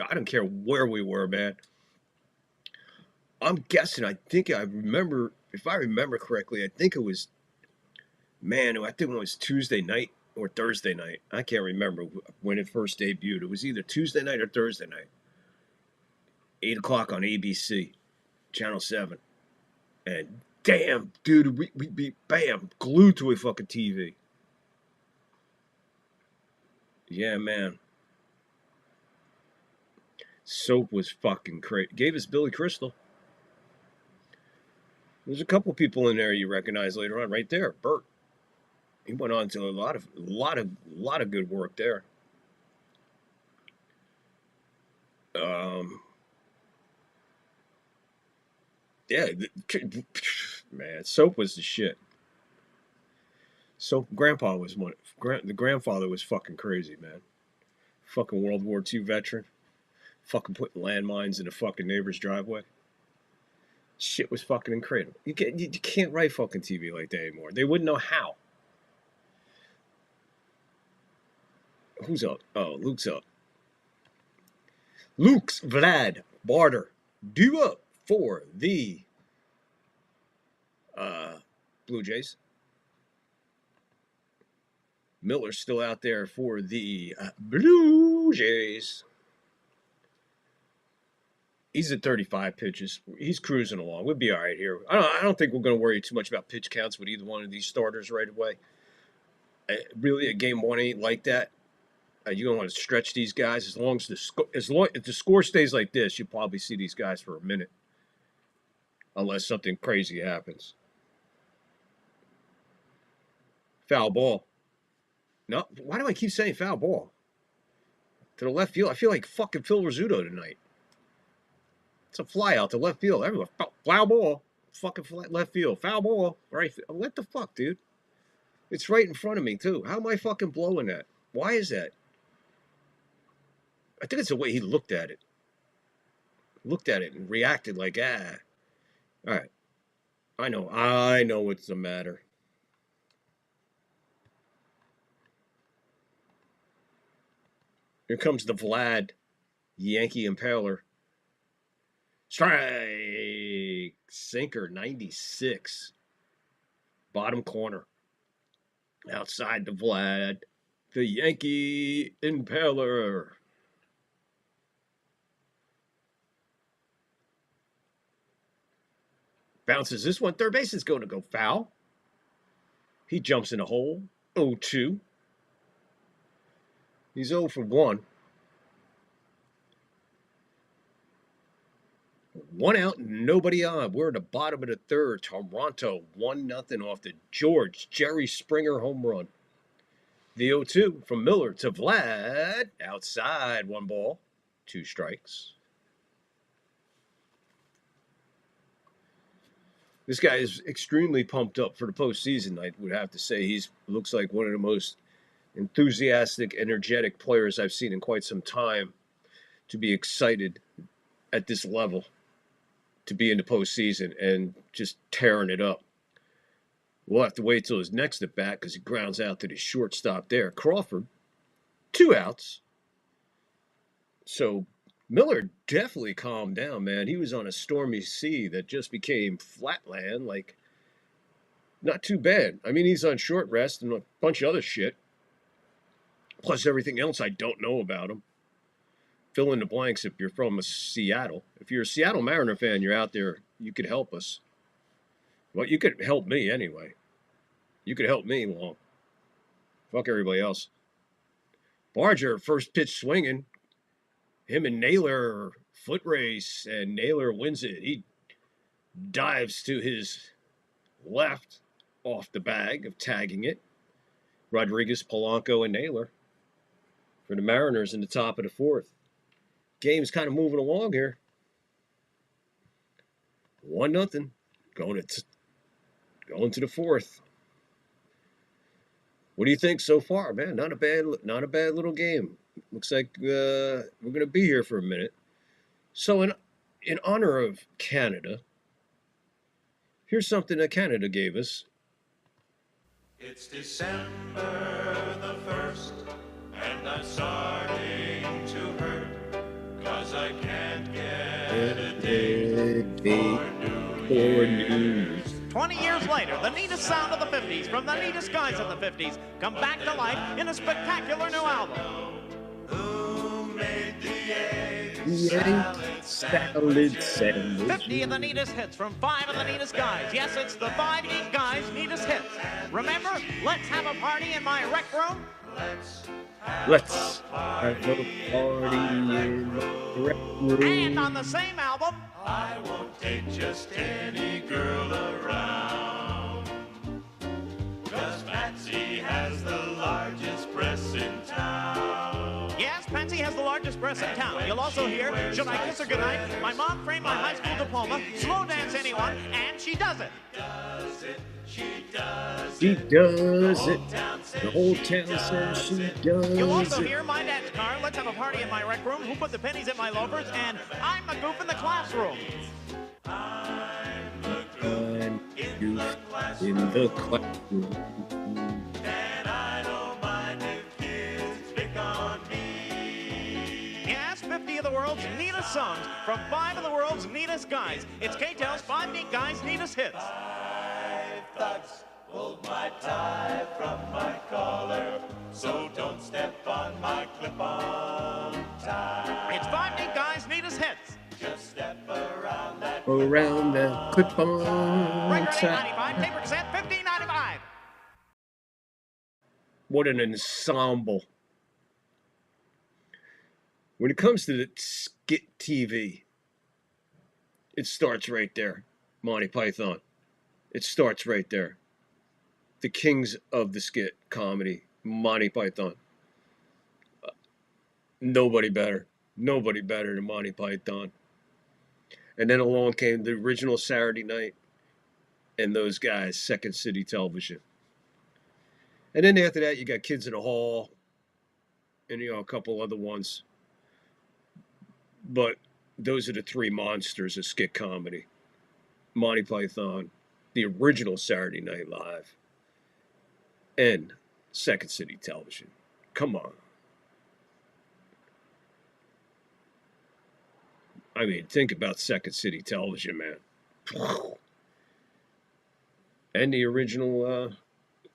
I don't care where we were, man. I'm guessing. I think I remember. If I remember correctly, I think it was. Man, I think it was Tuesday night or Thursday night. I can't remember when it first debuted. It was either Tuesday night or Thursday night. 8 o'clock on ABC, Channel 7. And damn, dude, we'd be, bam, glued to a fucking TV. Yeah, man. Soap was fucking crazy. Gave us Billy Crystal. There's a couple people in there you recognize later on, right there. Bert. He went on to a lot of good work there. Yeah, man, Soap was the shit. Soap, Grandpa was one. The grandfather was fucking crazy, man. Fucking World War II veteran. Fucking putting landmines in the fucking neighbor's driveway. Shit was fucking incredible. You can't write fucking TV like that anymore. They wouldn't know how. Who's up? Oh, Luke's up. Luke's Vlad Barter due up for the Blue Jays. Miller's still out there for the Blue Jays. He's at 35 pitches. He's cruising along. We'll be all right here. I don't think we're going to worry too much about pitch counts with either one of these starters right away. Really, a game one ain't like that. You're going to want to stretch these guys as long as if the score stays like this. You'll probably see these guys for a minute, unless something crazy happens. Foul ball. No, why do I keep saying foul ball? To the left field. I feel like fucking Phil Rizzuto tonight. It's a fly out to left field. Everyone, foul ball. Fucking left field. Foul ball. Right. What the fuck, dude? It's right in front of me, too. How am I fucking blowing that? Why is that? I think it's the way he looked at it. Looked at it and reacted like, ah. All right. I know what's the matter. Here comes the Vlad, Yankee Impaler. Strike. Sinker, 96. Bottom corner. Outside the Vlad, the Yankee Impaler. Bounces this one. Third base is going to go foul. He jumps in a hole. 0-2. He's 0 for 1. 1 out, nobody on. We're at the bottom of the third. Toronto 1-0 off the Jerry Springer home run. The 0-2 from Miller to Vlad. Outside, 1 ball, 2 strikes. This guy is extremely pumped up for the postseason. I would have to say he looks like one of the most enthusiastic, energetic players I've seen in quite some time to be excited at this level, to be in the postseason and just tearing it up. We'll have to wait till his next at bat because he grounds out to the shortstop there. Crawford, 2 outs. So Miller definitely calmed down, man. He was on a stormy sea that just became flatland. Like, not too bad. I mean, he's on short rest and a bunch of other shit. Plus everything else I don't know about him. Fill in the blanks if you're from Seattle. If you're a Seattle Mariner fan, you're out there, you could help us. Well, you could help me anyway. You could help me, well, fuck everybody else. Barger, first pitch swinging. Him and Naylor, foot race, and Naylor wins it. He dives to his left off the bag of tagging it. Rodriguez, Polanco, and Naylor for the Mariners in the top of the 4th. Game's kind of moving along here. 1-0. Going to the 4th. What do you think so far, man? Not a bad little game. Looks like we're going to be here for a minute. So in honor of Canada, here's something that Canada gave us. It's December the 1st, and I'm starting to hurt, 'cause I can't get a date for news. 20 years later, the neatest sound of the 50s from the neatest guys of the 50s come back to life in a spectacular new album. Who made the egg salad sandwich? 50 of the neatest hits from 5 of the neatest guys. Yes, it's the 5 neat guys' neatest hits. Remember, let's have a party in my rec room. Let's have a party in the rec room. And on the same album, I won't take just any girl around, 'cause Patsy has the largest breasts in town. yes, Patsy has the largest breasts in town. You'll also hear, should I kiss her goodnight? My mom framed my high school diploma, slow dance anyone, and she does it. She does it. The whole town says she does You'll also it. hear my dad's car, let's have a party in my rec room, who put the pennies in my loafers, and I'm the goof in the classroom. I'm the And goof in the classroom. and I don't mind if kids pick on me. Yes, 50 of the world's neatest songs from 5 of the world's neatest guys. It's K-Tel's 5 Neat Guys' Neatest Hits. 5 thugs Pulled my tie from my collar, so don't step on my clip-on tie. It's 5 neat guys, neat as heads. Just step around that Around the clip-on Regular tie. $8.95, paper cassette $15.95. What an ensemble. When it comes to the skit TV, it starts right there. Monty Python. It starts right there. The kings of the skit comedy, Monty Python. Nobody better. Nobody better than Monty Python. And then along came the original Saturday Night and those guys, Second City Television. And then after that, you got Kids in the Hall and, a couple other ones. But those are the three monsters of skit comedy. Monty Python, the original Saturday Night Live, and Second City Television. Come on. I mean, think about Second City Television, man. And the original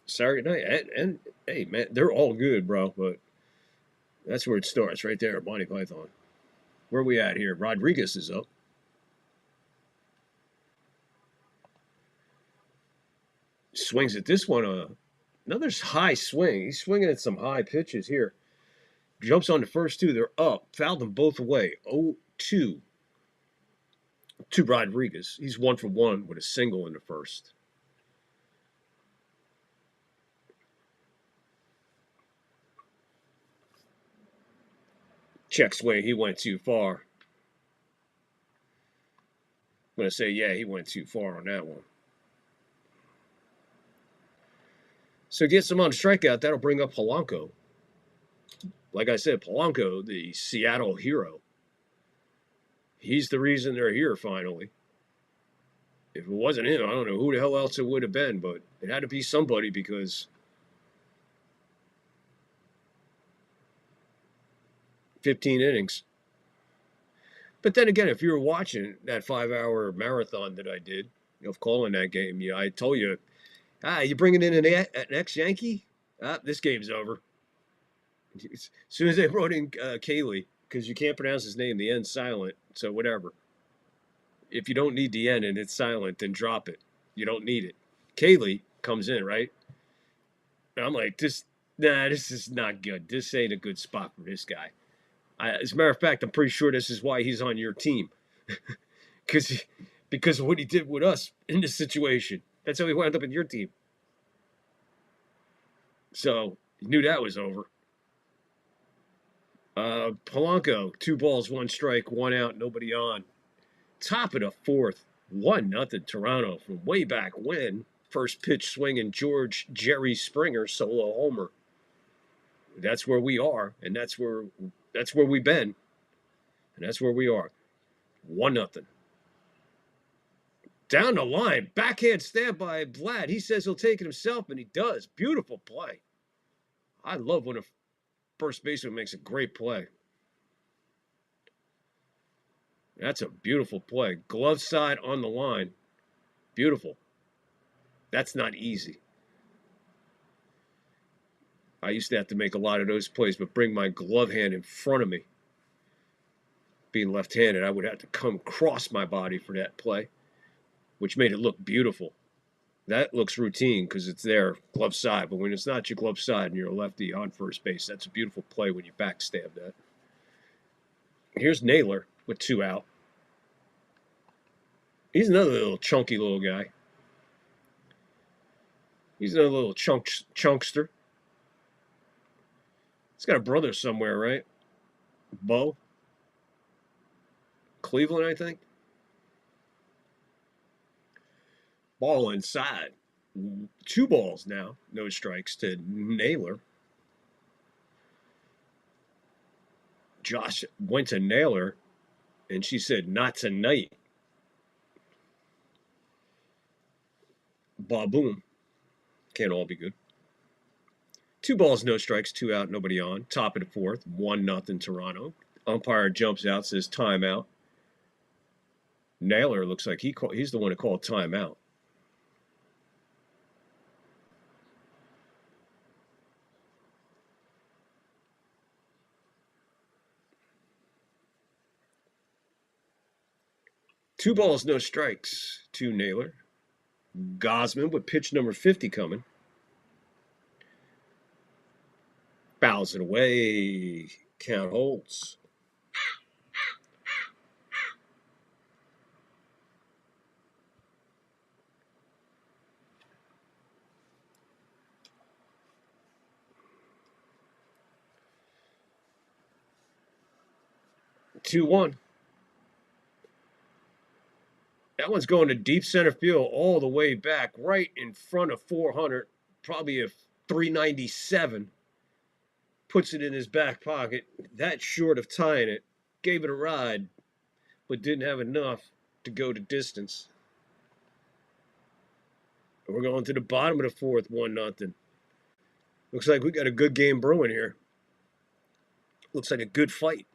Saturday Night. And hey, man, they're all good, bro. But that's where it starts, right there, Monty Python. Where are we at here? Rodriguez is up. Swings at this one. Another high swing. He's swinging at some high pitches here. Jumps on the first two. They're up. Fouled them both away. 0-2 to Rodriguez. He's 1 for 1 with a single in the first. Check swing. He went too far. I'm going to say, yeah, he went too far on that one. So gets him on strikeout. That'll bring up Polanco. Like I said, Polanco, the Seattle hero. He's the reason they're here finally. If it wasn't him, I don't know who the hell else it would have been, but it had to be somebody because 15 innings. But then again, if you were watching that 5-hour marathon that I did of calling that game, I told you, you bringing in an ex-Yankee? This game's over. As soon as they brought in Cayley, because you can't pronounce his name, the N's silent, so whatever. If you don't need the N and it's silent, then drop it. You don't need it. Cayley comes in, right? And I'm like, this is not good. This ain't a good spot for this guy. As a matter of fact, I'm pretty sure this is why he's on your team. Because of what he did with us in this situation. That's how he wound up in your team. So, you knew that was over. Polanco, 2 balls, 1 strike, 1 out, nobody on. Top of the fourth, 1-0 Toronto from way back when. First pitch swinging George Jerry Springer solo homer. That's where we are, and that's where we've been, and that's where we are. 1-0. Down the line, backhand stab by Vlad. He says he'll take it himself, and he does. Beautiful play. I love when a first baseman makes a great play. That's a beautiful play. Glove side on the line. Beautiful. That's not easy. I used to have to make a lot of those plays, but bring my glove hand in front of me. Being left-handed, I would have to come across my body for that play, which made it look beautiful. That looks routine because it's there, glove side. But when it's not your glove side and you're a lefty on first base, that's a beautiful play when you backstab that. Here's Naylor with 2 out. He's another little chunky little guy. He's another little chunkster. He's got a brother somewhere, right? Bo? Cleveland, I think. Ball inside. 2 balls now. No strikes to Naylor. Josh went to Naylor, and she said, not tonight. Ba-boom. Can't all be good. 2 balls, no strikes, 2 out, nobody on. Top of the fourth, 1-0 Toronto. Umpire jumps out, says timeout. Naylor looks like he's the one who called timeout. 2 balls, no strikes to Naylor. Gosman with pitch number 50 coming. Fouls it away. Count holds. Two one. That one's going to deep center field all the way back, right in front of 400, probably a 397. Puts it in his back pocket. That short of tying it. Gave it a ride, but didn't have enough to go to distance. We're going to the bottom of the fourth, 1-0. Looks like we got a good game brewing here. Looks like a good fight.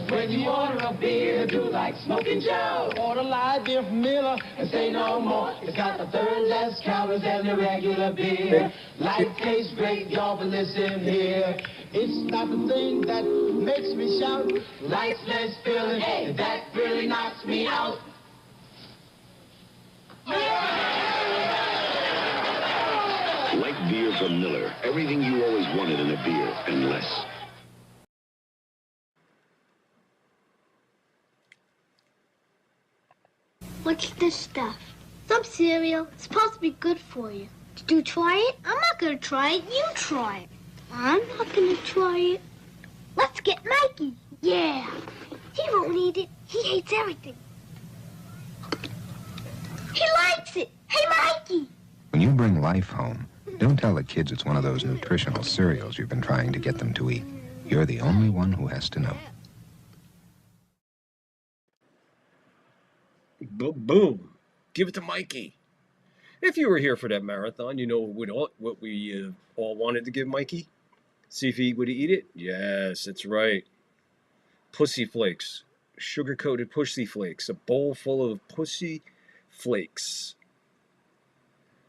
When you order a beer, do like Smoking Joe. Order light beer from Miller and say no more. It's got the third less calories than the regular beer. Light tastes great, y'all, but listen here. It's not the thing that makes me shout. Light's less filling, hey, that really knocks me out. Light beer from Miller. Everything you always wanted in a beer and less. What's this stuff? Some cereal. It's supposed to be good for you. Did you try it? I'm not gonna try it. You try it. I'm not gonna try it. Let's get Mikey. Yeah. He won't eat it. He hates everything. He likes it. Hey, Mikey. When you bring Life home, don't tell the kids it's one of those nutritional cereals you've been trying to get them to eat. You're the only one who has to know. Boom. Give it to Mikey. If you were here for that marathon, you know what we all wanted to give Mikey. See if he would eat it. Yes, that's right. Pussy Flakes. Sugar-coated Pussy Flakes. A bowl full of Pussy Flakes.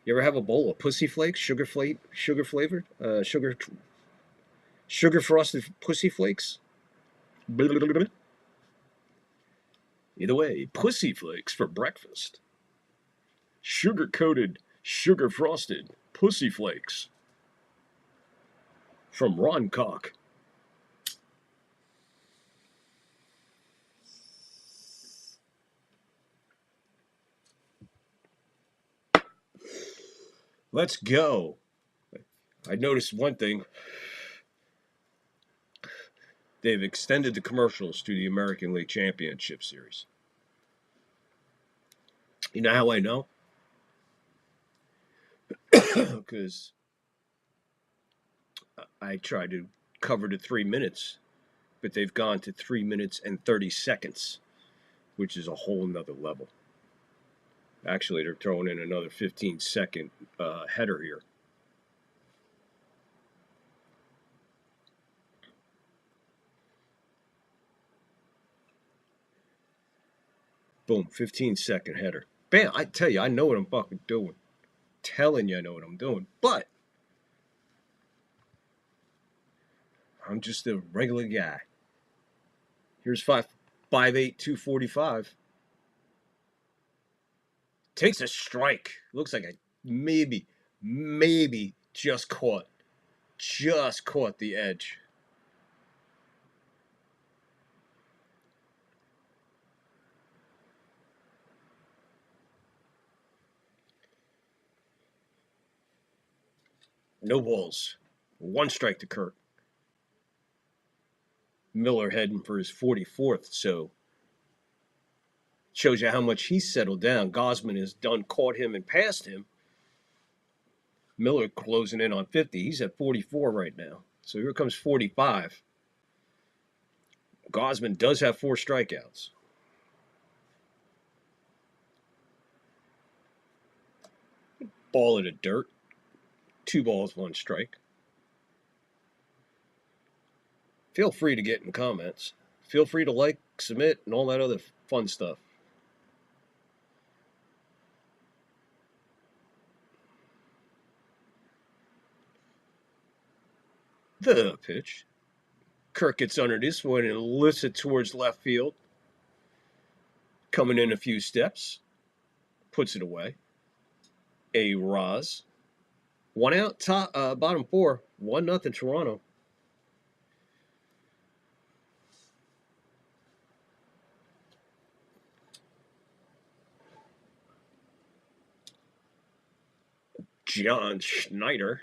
You ever have a bowl of Pussy Flakes? Sugar flavored? Sugar frosted Pussy Flakes? Blah, blah, blah, blah. Either way, Pussy Flakes for breakfast. Sugar-coated, sugar-frosted Pussy Flakes. From Ron Koch. Let's go. I noticed one thing. They've extended the commercials to the American League Championship Series. You know how I know? Because I tried to cover the 3 minutes, but they've gone to 3 minutes and 30 seconds, which is a whole nother level. Actually, they're throwing in another 15-second header here. Boom, 15-second header. Bam, I tell you, I know what I'm fucking doing. Telling you I know what I'm doing. But I'm just a regular guy. Here's 5'8", 245. Takes a strike. Looks like I maybe just caught the edge. No balls. 1 strike to Kirk. Miller heading for his 44th, so shows you how much he's settled down. Gosman has caught him and passed him. Miller closing in on 50. He's at 44 right now. So here comes 45. Gosman does have 4 strikeouts. Ball in the dirt. 2 balls, 1 strike. Feel free to get in comments. Feel free to like, submit, and all that other fun stuff. The pitch. Kirk gets under this one and lifts it towards left field. coming in a few steps, puts it away. A Roz. 1 out, top, bottom 4. 1-0 Toronto. John Schneider.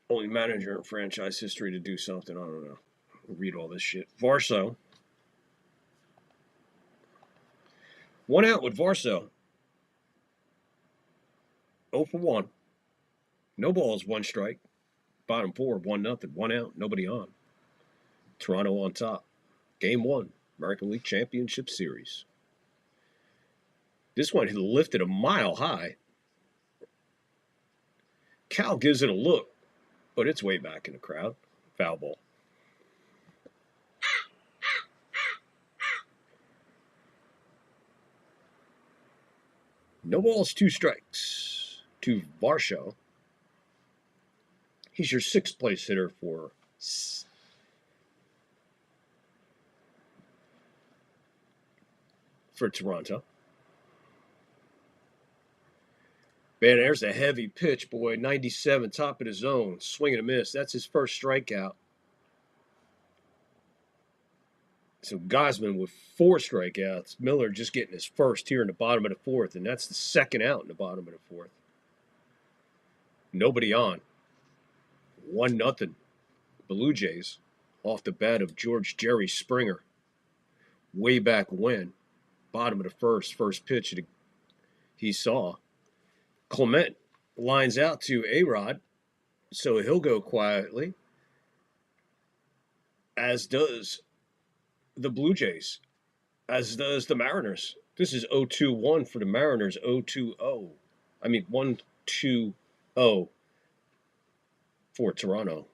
Only manager in franchise history to do something. I don't know. I'll read all this shit. Varso. 1 out with Varso. 0 for 1. No balls, 1 strike. Bottom 4, 1-0. 1 out, nobody on. Toronto on top. Game 1, American League Championship Series. This one he lifted a mile high. Cal gives it a look, but it's way back in the crowd. Foul ball. No balls, 2 strikes to Varsho. He's your 6th place hitter for Toronto. Man, there's a heavy pitch, boy. 97, top of the zone. Swing and a miss. That's his first strikeout. So Gosman with 4 strikeouts. Miller just getting his first here in the bottom of the 4th, and that's the 2nd out in the bottom of the 4th. Nobody on. 1-0. Blue Jays off the bat of George Jerry Springer. Way back when. Bottom of the 1st, first pitch he saw. Clement lines out to A-Rod, so he'll go quietly, as does the Blue Jays, as does the Mariners. This is 0-2-1 for the Mariners, 0-2-0. I mean, 1-2-0 for Toronto.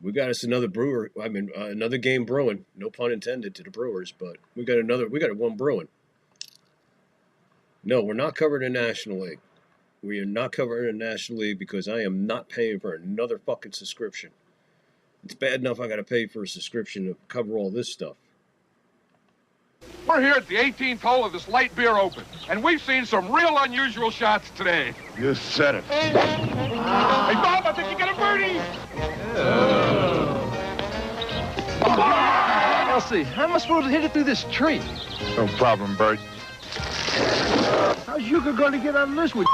We got us another another game brewing. No pun intended to the Brewers, but we got one brewing. No, we're not covered in National League. We are not covered in National League because I am not paying for another fucking subscription. It's bad enough I got to pay for a subscription to cover all this stuff. We're here at the 18th hole of this light beer open, and we've seen some real unusual shots today. You said it. Hey, Bob, I think you got a birdie! Elsie, how am I supposed to hit it through this tree? No problem, Bert. How's Yuka going to get out of this one?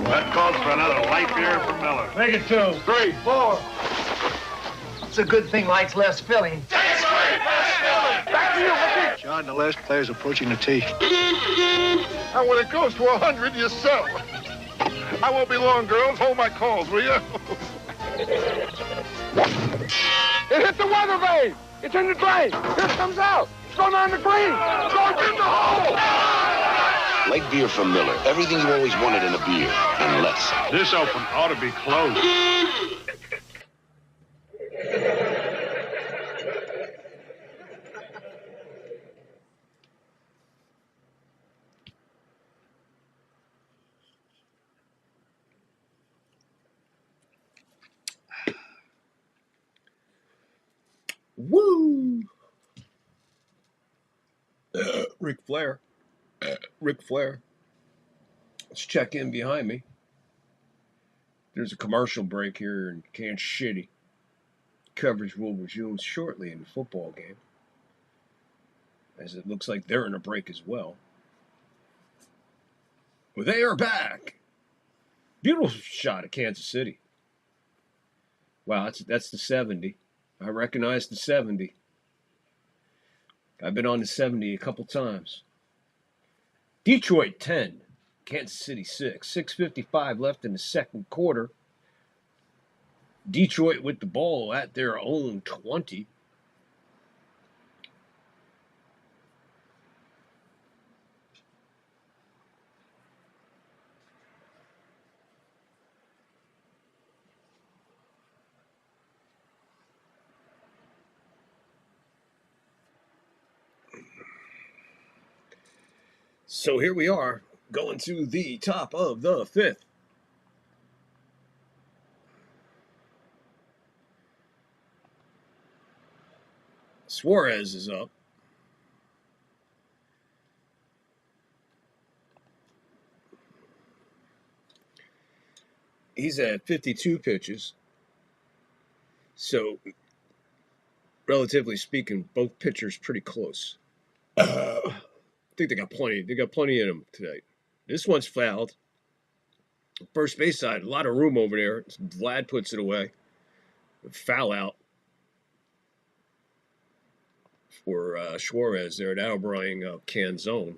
That calls for another light beer for Miller. Make it 2, 3, 4. It's a good thing lights less filling. Back to you, Mickey. John, the last player's approaching the tee. And when it goes to 100, you sell. I won't be long, girls. Hold my calls, will you? It hit the weather vane. It's in the drain. Here it comes out. It's going on the green. It's going in the hole. Light beer from Miller. Everything you always wanted in a beer, and less. This open ought to be closed. Woo! Ric Flair. Ric Flair. Let's check in behind me. There's a commercial break here in Kansas City. Coverage will resume shortly in the football game, as it looks like they're in a break as well. Well, they are back. Beautiful shot of Kansas City. Wow, that's the 70. I recognize the 70. I've been on the 70 a couple times. Detroit 10, Kansas City 6. 6:55 left in the second quarter. Detroit with the ball at their own 20. So here we are, going to the top of the 5th. Suarez is up. He's at 52 pitches. So, relatively speaking, both pitchers pretty close. I think they got plenty. They got plenty in them today. This one's fouled. First base side, a lot of room over there. Vlad puts it away. Foul out for Suarez there. That'll bring Canzone.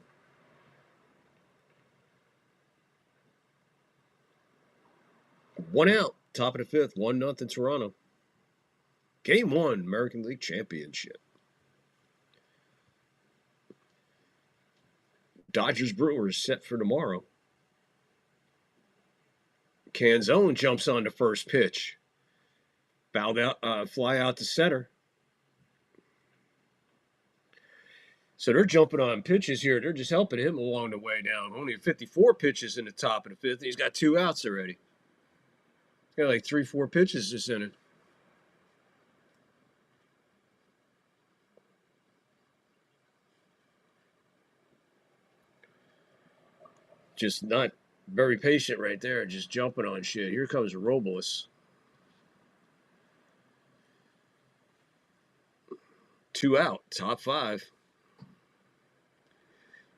One out, top of the fifth, 1-0 Toronto. Game 1, American League Championship. Dodgers Brewers set for tomorrow. Canzone jumps on the first pitch. Fouled out, fly out to center. So they're jumping on pitches here. They're just helping him along the way down. Only 54 pitches in the top of the fifth. And he's got 2 outs already. He's got like 3-4 pitches this inning. Just not very patient right there. Just jumping on shit. Here comes Robles. 2 out. Top 5.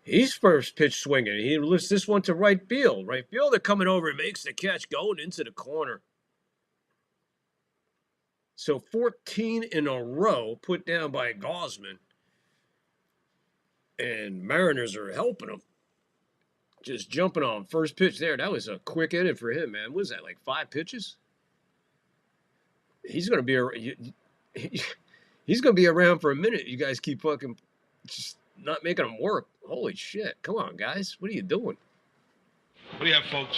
He's first pitch swinging. He lifts this one to right field. Right fielder coming over and makes the catch going into the corner. So 14 in a row put down by Gausman. And Mariners are helping him. Just jumping on first pitch there. That was a quick inning for him, man. What was that, like 5 pitches? He's going to be he's going to be around for a minute. You guys keep fucking just not making him work. Holy shit. Come on, guys. What are you doing? What do you have, folks?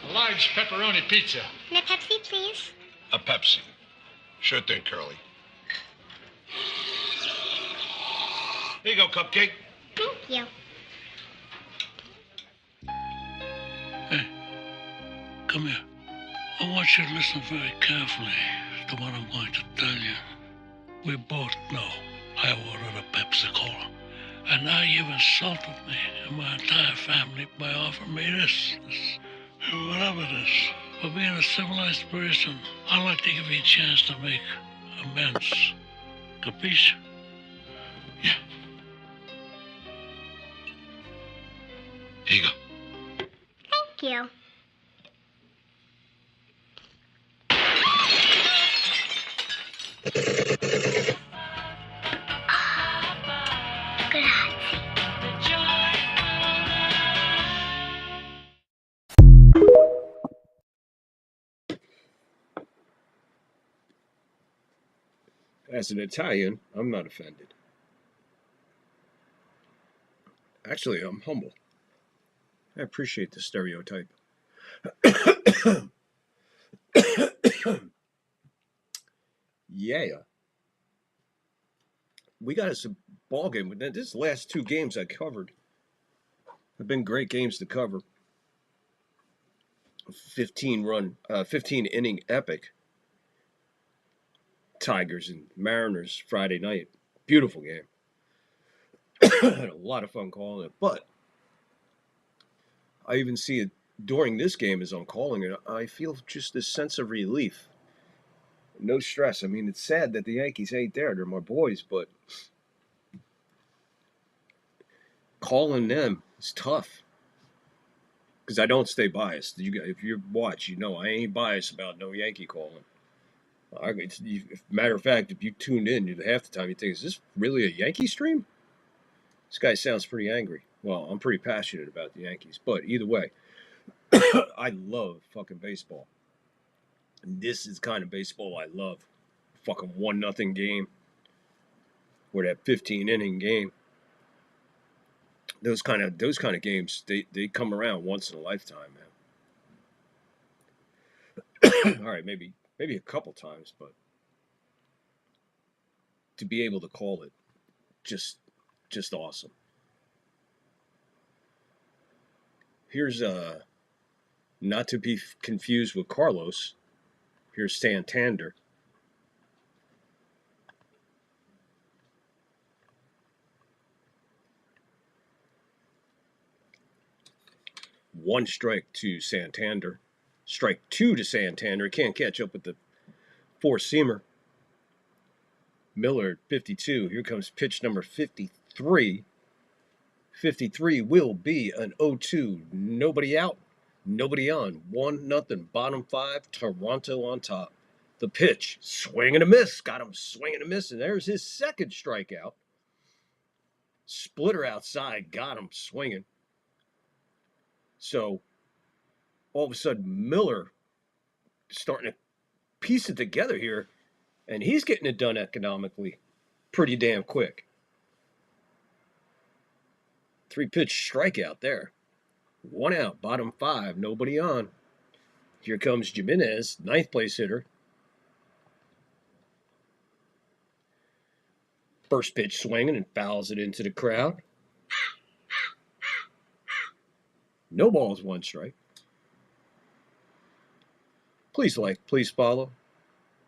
A large pepperoni pizza. And a Pepsi, please. A Pepsi. Sure thing, Curly. Here you go, Cupcake. Thank you. Hey, come here. I want you to listen very carefully to what I'm going to tell you. We both know I ordered a Pepsi-Cola. And now you've insulted me and my entire family by offering me this, whatever it is. For being a civilized person, I'd like to give you a chance to make amends. Capiche? Yeah. Here you go. Thank you. As an Italian, I'm not offended. Actually, I'm humble. I appreciate the stereotype. Yeah. We got us a ball game. This last 2 games I covered have been great games to cover. 15 inning epic. Tigers and Mariners Friday night. Beautiful game. Had a lot of fun calling it, but I even see it during this game as I'm calling it. I feel just this sense of relief. No stress. I mean, it's sad that the Yankees ain't there. They're my boys, but calling them is tough because I don't stay biased. If you watch, you know I ain't biased about no Yankee calling. Matter of fact, if you tuned in, half the time you think, is this really a Yankee stream? This guy sounds pretty angry. Well, I'm pretty passionate about the Yankees. But either way, I love fucking baseball. And this is the kind of baseball I love. Fucking 1-0 game. Or that 15-inning game. Those kind of games, they come around once in a lifetime, man. All right, maybe a couple times, but to be able to call it, just awesome. Here's not to be confused with Carlos. Here's Santander. 1 strike to Santander. Strike 2 to Santander. Can't catch up with the 4-seamer. Miller, 52. Here comes pitch number 53. 53 will be an 0-2. Nobody out, nobody on. 1-0. Bottom 5. Toronto on top. The pitch. Swing and a miss. Got him swinging and a miss. And there's his second strikeout. Splitter outside. Got him swinging. So, all of a sudden, Miller starting to piece it together here. And he's getting it done economically pretty damn quick. 3-pitch strikeout there. 1 out, bottom 5, nobody on. Here comes Jimenez, 9th place hitter. First pitch swinging and fouls it into the crowd. No balls, 1 strike. Please like, please follow.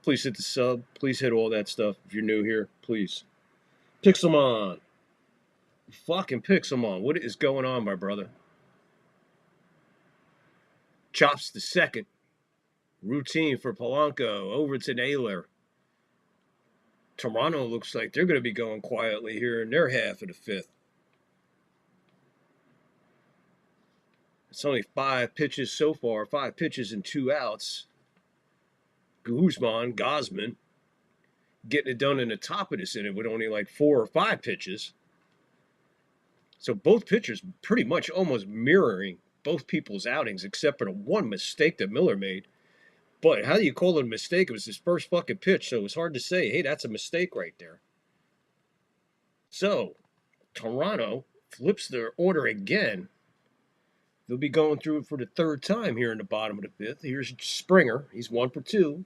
Please hit the sub. Please hit all that stuff. If you're new here, please. Pixelmon. Fucking Pixelmon. What is going on, my brother? Chops the second. Routine for Polanco. Over to Naylor. Toronto looks like they're going to be going quietly here in their half of the 5th. It's only 5 pitches so far. 5 pitches and 2 outs. Guzman, getting it done in the top of this inning with only like 4 or 5 pitches. So both pitchers pretty much almost mirroring both people's outings, except for the 1 mistake that Miller made. But how do you call it a mistake? It was his first fucking pitch, so it was hard to say, hey, that's a mistake right there. So, Toronto flips their order again. They'll be going through it for the 3rd time here in the bottom of the 5th. Here's Springer. He's 1 for 2.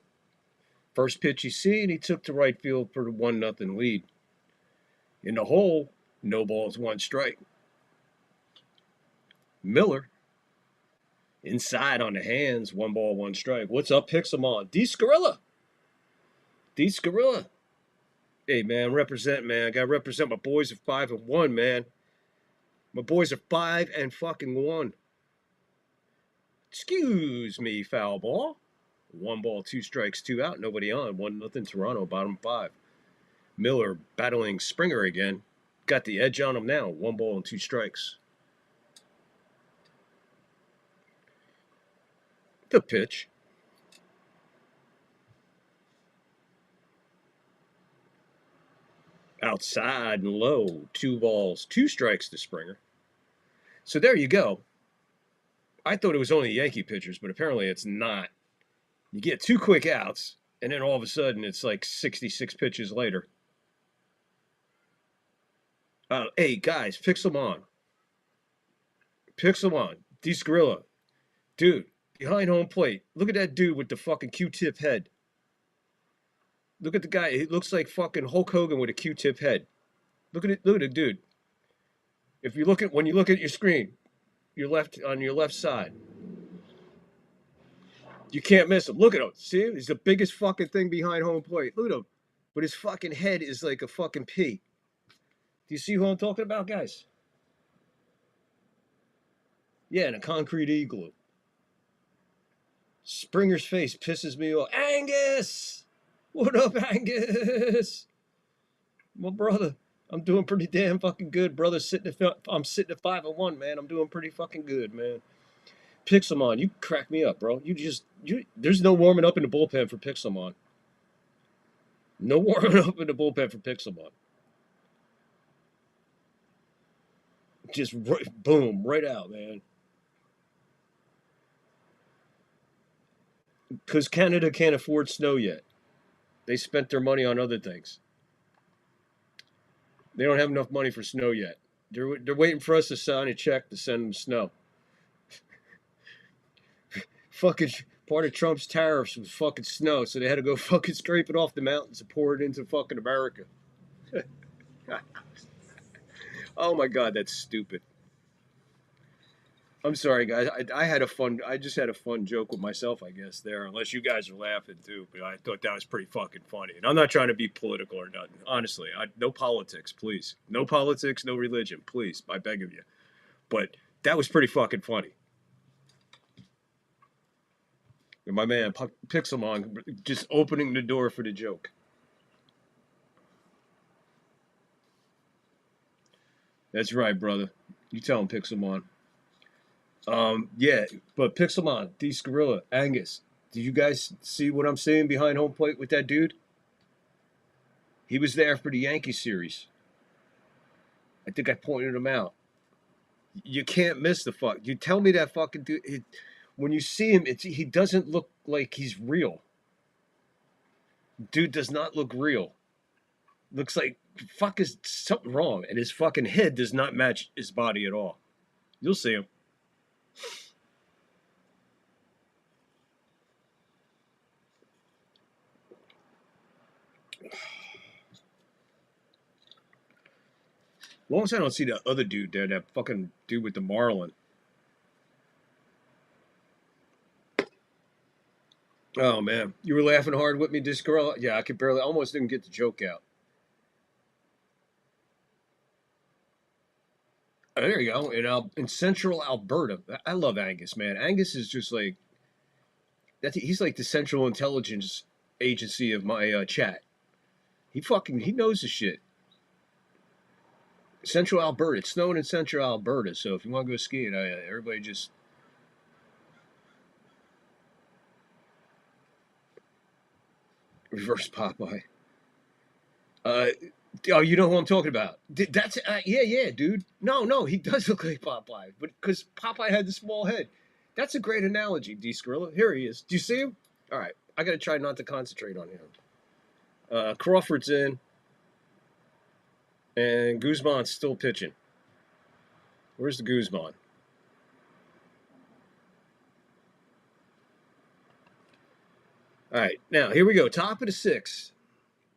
First pitch you see, and he took to right field for the 1-0 lead. In the hole, no balls, 1 strike. Miller, inside on the hands, 1 ball, 1 strike. What's up, Pixelmon? D Scarilla. Hey, man, represent, man. I got to represent my boys at 5-1, man. My boys are 5-1. Excuse me, foul ball. 1 ball, 2 strikes, 2 out, nobody on. 1-0 Toronto, bottom 5. Miller battling Springer again. Got the edge on him now. 1 ball and 2 strikes. The pitch. Outside and low. 2 balls, 2 strikes to Springer. So there you go. I thought it was only Yankee pitchers, but apparently it's not. You get 2 quick outs, and then all of a sudden it's like 66 pitches later. Hey, guys, Pixelmon. D Scarilla. Dude, behind home plate. Look at that dude with the fucking Q-tip head. Look at the guy. He looks like fucking Hulk Hogan with a Q-tip head. Look at it. Look at it, dude. If you look at, when you look at your screen, on your left side, you can't miss him. Look at him. See him? He's the biggest fucking thing behind home plate. Look at him. But his fucking head is like a fucking pea. Do you see who I'm talking about, guys? Yeah, in a concrete igloo. Springer's face pisses me off. Angus! What up, Angus? My brother. I'm doing pretty damn fucking good, brother. I'm sitting at 5-1, man. I'm doing pretty fucking good, man. Pixelmon, you crack me up, bro. There's no warming up in the bullpen for Pixelmon. No warming up in the bullpen for Pixelmon. Just boom, right out, man. Because Canada can't afford snow yet. They spent their money on other things. They don't have enough money for snow yet. They're waiting for us to sign a check to send them snow. Fucking part of Trump's tariffs was fucking snow, so they had to go fucking scrape it off the mountains and pour it into fucking America. Oh my God, that's stupid. I'm sorry, guys. I just had a fun joke with myself, I guess, there. Unless you guys are laughing too, but I thought that was pretty fucking funny. And I'm not trying to be political or nothing. Honestly, no politics, please. No politics, no religion, please. I beg of you. But that was pretty fucking funny. And my man Pixelmon just opening the door for the joke. That's right, brother. You tell him, Pixelmon. Yeah, but Pixelmon, D Gorilla, Angus, did you guys see what I'm seeing behind home plate with that dude? He was there for the Yankee series. I think I pointed him out. You can't miss the fuck. You tell me that fucking dude. When you see him, he doesn't look like he's real. Dude does not look real. Looks like fuck is something wrong, and his fucking head does not match his body at all. You'll see him. As long as I don't see that other dude there, that fucking dude with the Marlin. Oh, man. You were laughing hard with me, Discorella? Yeah, I could barely, almost didn't get the joke out. Oh, there you go. In Central Alberta. I love Angus, man. Angus is just like, he's like the Central Intelligence Agency of my chat. He knows the shit. Central Alberta. It's snowing in Central Alberta, so if you want to go skiing, everybody just... Reverse Popeye. Oh, you know who I'm talking about? That's yeah, dude. No, he does look like Popeye, but because Popeye had the small head. That's a great analogy, D Skrilla. Here he is. Do you see him? All right, I got to try not to concentrate on him. Crawford's in. And Guzman's still pitching. Where's the Guzman? All right, now here we go. Top of the six.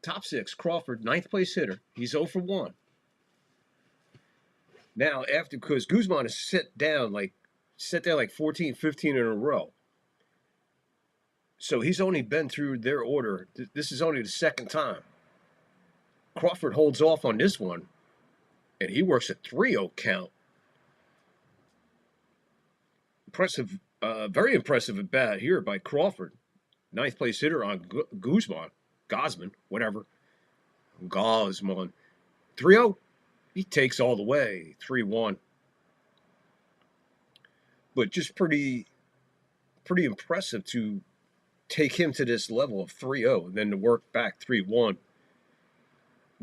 Top six. Crawford, ninth place hitter. He's 0 for 1. Now, because Guzman is set down like 14, 15 in a row. So he's only been through their order. This is only the second time. Crawford holds off on this one, and he works a 3-0 count. Impressive, very impressive at bat here by Crawford. Ninth place hitter on Guzman, whatever. Guzman. 3-0. He takes all the way. 3-1. But just pretty impressive to take him to this level of 3-0 and then to work back 3-1.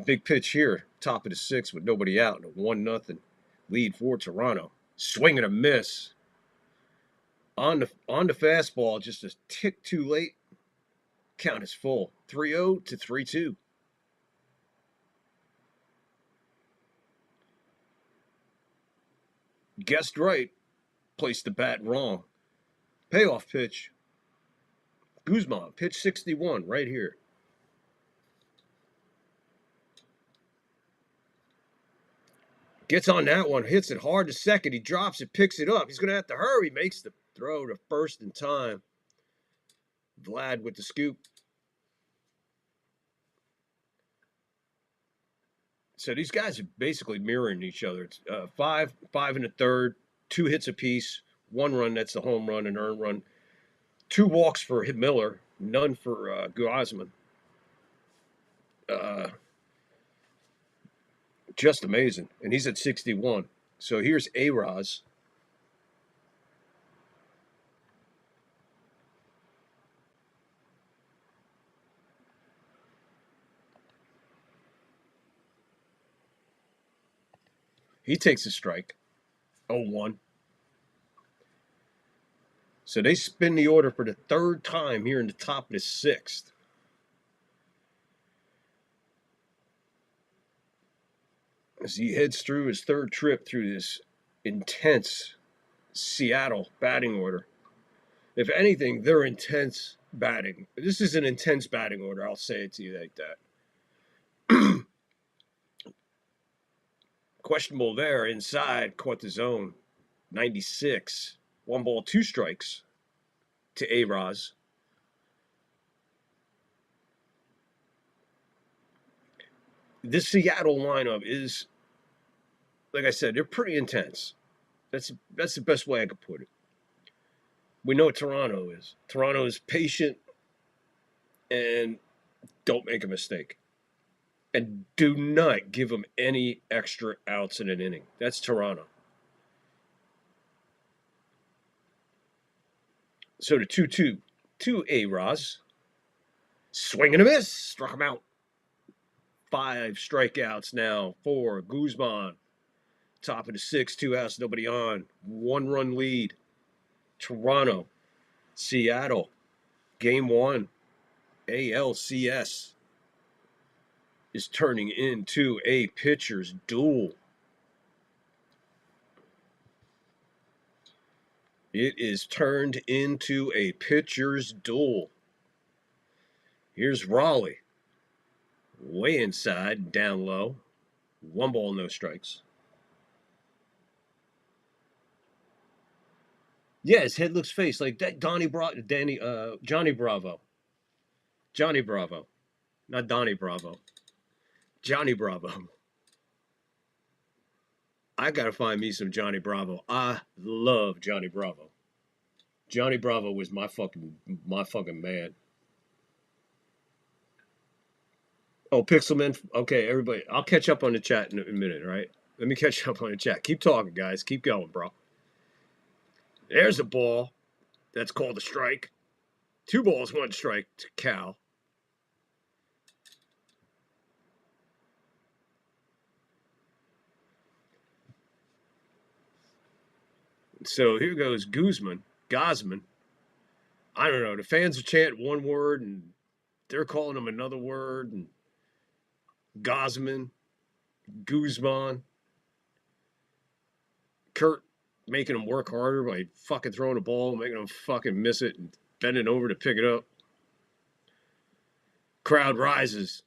Big pitch here, top of the sixth with nobody out, and a 1-0 lead for Toronto. Swing and a miss. On the fastball, just a tick too late. Count is full. 3-0 to 3-2. Guessed right. Placed the bat wrong. Payoff pitch. Guzman, pitch 61 right here. Gets on that one, hits it hard to second. He drops it, picks it up. He's going to have to hurry. Makes the throw to first in time. Vlad with the scoop. So these guys are basically mirroring each other. It's 5 and a third, 2 hits apiece, 1 run, that's the home run, an earned run. 2 walks for Miller, none for Guzman. Just amazing. And he's at 61. So here's A-Raz. He takes a strike. 0-1. So they spin the order for the third time here in the top of the sixth. As he heads through his third trip through this intense Seattle batting order. If anything, they're intense batting. This is an intense batting order. I'll say it to you like that. Questionable there inside, caught the zone. 96. 1 ball, 2 strikes to A-Raz. This Seattle lineup is, like I said, they're pretty intense. That's the best way I could put it. We know what Toronto is. Toronto is patient and don't make a mistake. And do not give them any extra outs in an inning. That's Toronto. So the 2-2 to A-Roz. Swing and a miss. Struck him out. 5 strikeouts now for Guzman. Top of the 6, 2 outs, nobody on. 1-run lead. Toronto. Seattle. Game 1. ALCS is turning into a pitcher's duel. It is turned into a pitcher's duel. Here's Raleigh. Way inside, down low. 1 ball, no strikes. Yeah, his head looks face like that. Johnny Bravo. Johnny Bravo. Not Donnie Bravo. Johnny Bravo. I gotta find me some Johnny Bravo. I love Johnny Bravo. Johnny Bravo was my fucking man. Oh, Pixelman. Okay, everybody. I'll catch up on the chat in a minute, all right? Let me catch up on the chat. Keep talking, guys. Keep going, bro. There's a ball. That's called a strike. 2 balls, 1 strike to Cal. So here goes Guzman. I don't know. The fans are chanting one word, and they're calling him another word. And Guzman. Kurt making him work harder by fucking throwing the ball, making him fucking miss it, and bending over to pick it up. Crowd rises.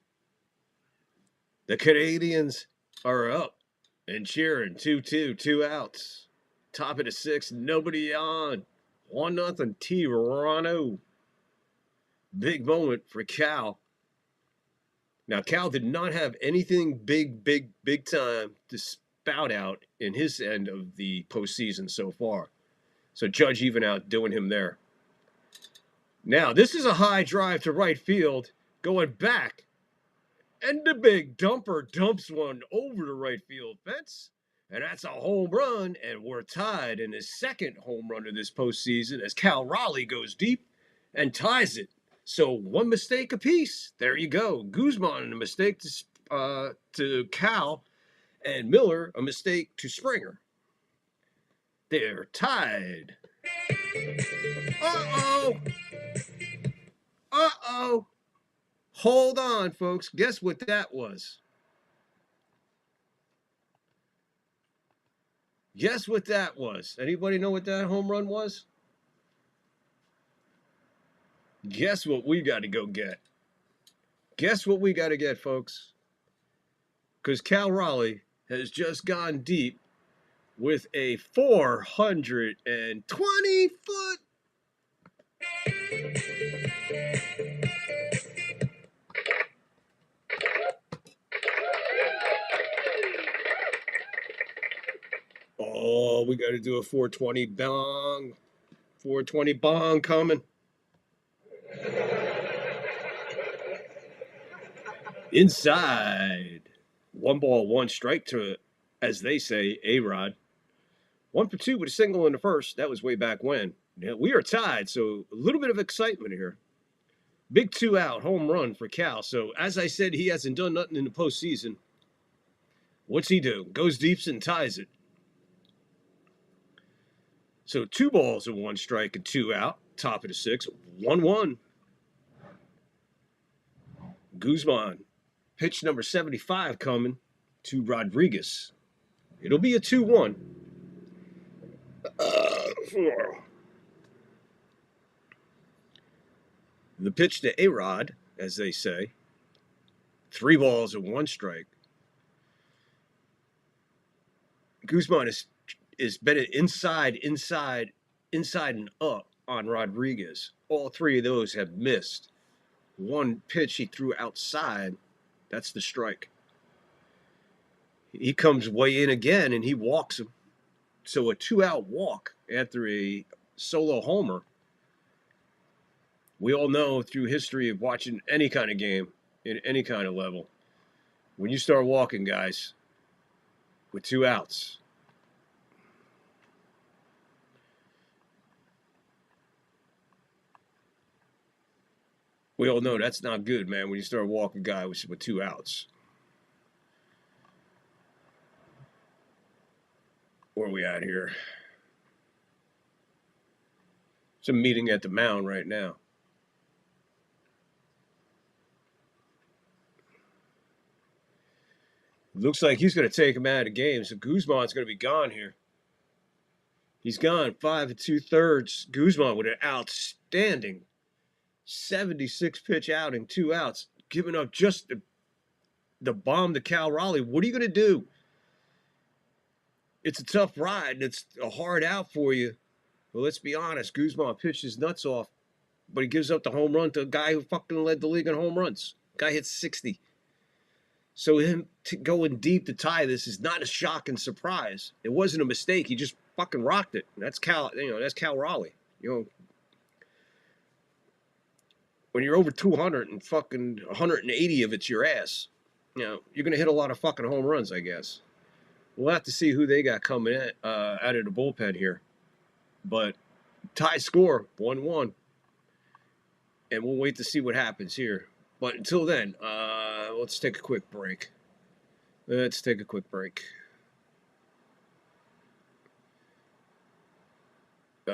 The Canadians are up and cheering. 2-2, 2 outs. Top of the 6, nobody on. 1-0 Toronto. Big moment for Cal. Now, Cal did not have anything big time to spout out in his end of the postseason so far. So Judge even out doing him there. Now, this is a high drive to right field going back. And the big dumper dumps one over the right field fence. And that's a home run, and we're tied in his 2nd home run of this postseason as Cal Raleigh goes deep and ties it. So 1 mistake apiece. There you go. Guzman, a mistake to Cal, and Miller, a mistake to Springer. They're tied. Uh-oh. Hold on, folks. Guess what that was? Guess what that was? Anybody know what that home run was? Guess what we got to go get? Guess what we got to get, folks? Because Cal Raleigh has just gone deep with a 420-foot. Oh, we got to do a 420 bong. 420 bong coming. Inside. 1 ball, 1 strike to, as they say, A-Rod. 1 for 2 with a single in the first. That was way back when. Now, we are tied, so a little bit of excitement here. Big 2-out home run for Cal. So, as I said, he hasn't done nothing in the postseason. What's he do? Goes deep and ties it. So 2 balls and 1 strike and 2 out. Top of the 6. 1-1. Guzman. Pitch number 75 coming to Rodriguez. It'll be a 2-1. The pitch to A-Rod, as they say. 3 balls and 1 strike. Guzman is been inside and up on Rodriguez. All 3 of those have missed. 1 pitch he threw outside. That's the strike. He comes way in again and he walks him. So a 2-out walk after a solo homer. We all know through history of watching any kind of game in any kind of level, when you start walking guys with 2 outs, we all know that's not good, man, when you start walking a guy with 2 outs. Where are we at here? It's a meeting at the mound right now. Looks like he's going to take him out of the game, so Guzman's going to be gone here. He's gone 5 2/3. Guzman with an outstanding 76-pitch outing, 2 outs, giving up just the bomb to Cal Raleigh. What are you going to do? It's a tough ride. It's a hard out for you. Well, let's be honest. Guzman pitched his nuts off, but he gives up the home run to a guy who fucking led the league in home runs. Guy hit 60. So him going deep to tie this is not a shocking surprise. It wasn't a mistake. He just fucking rocked it. That's Cal. That's Cal Raleigh. When you're over 200 and fucking 180 of it's your ass, you're gonna hit a lot of fucking home runs, I guess. We'll have to see who they got coming in, out of the bullpen here. But tie score, 1-1. And we'll wait to see what happens here. But until then, let's take a quick break. Yeah.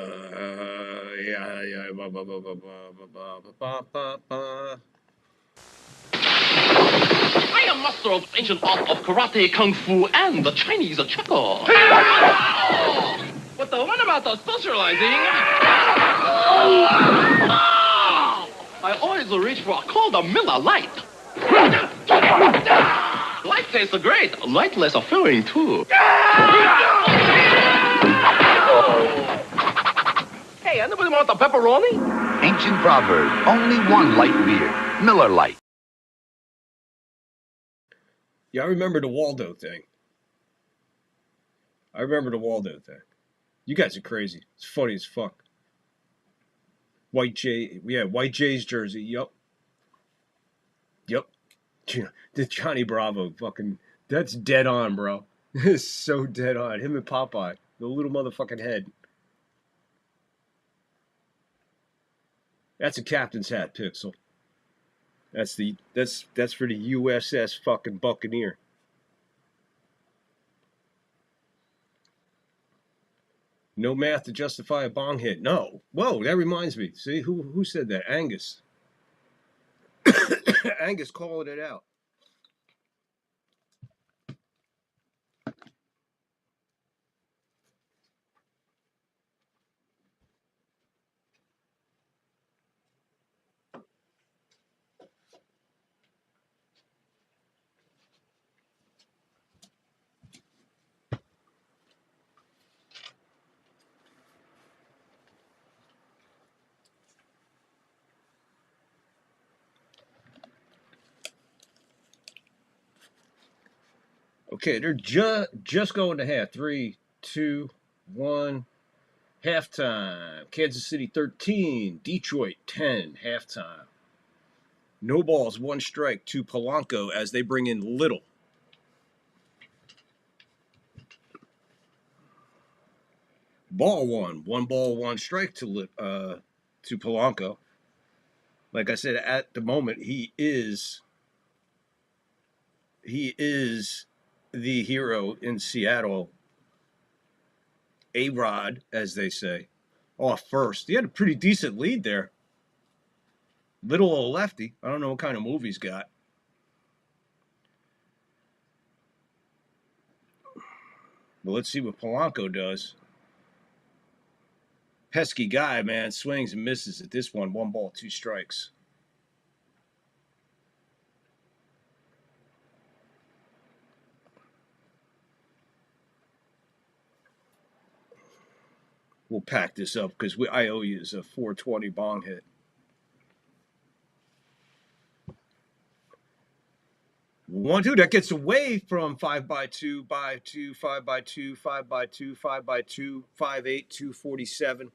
I am master of ancient art of karate, kung fu, and the Chinese chuckle. But what about the socializing? I always reach for a cold Miller Lite. Light tastes great. Lightless are filling too. Hey, anybody want the pepperoni? Ancient proverb. Only one light beer. Miller Lite. Yeah, I remember the Waldo thing. You guys are crazy. It's funny as fuck. White Jay's jersey. Yup. The Johnny Bravo fucking, that's dead on, bro. It's so dead on. Him and Popeye, the little motherfucking head. That's a captain's hat, Pixel. That's for the USS fucking Buccaneer. No math to justify a bong hit. No. Whoa, that reminds me. See, who said that? Angus. Angus calling it out. Okay, they're just going to half. 3, 2, 1. Halftime. Kansas City 13, Detroit 10. Halftime. No balls, 1 strike to Polanco as they bring in Little. Ball 1. 1 ball, 1 strike to Polanco. Like I said, at the moment, he is the hero in Seattle. A-Rod, as they say, off first. He had a pretty decent lead there. Little old lefty. I don't know what kind of move he's got. But let's see what Polanco does. Pesky guy, man. Swings and misses at this one. 1 ball, 2 strikes. We'll pack this up because I owe you a 420 bong hit. One, two, that gets away from 5x2, by 2, 5x2, 5x2, 5x2, 5'8", 247.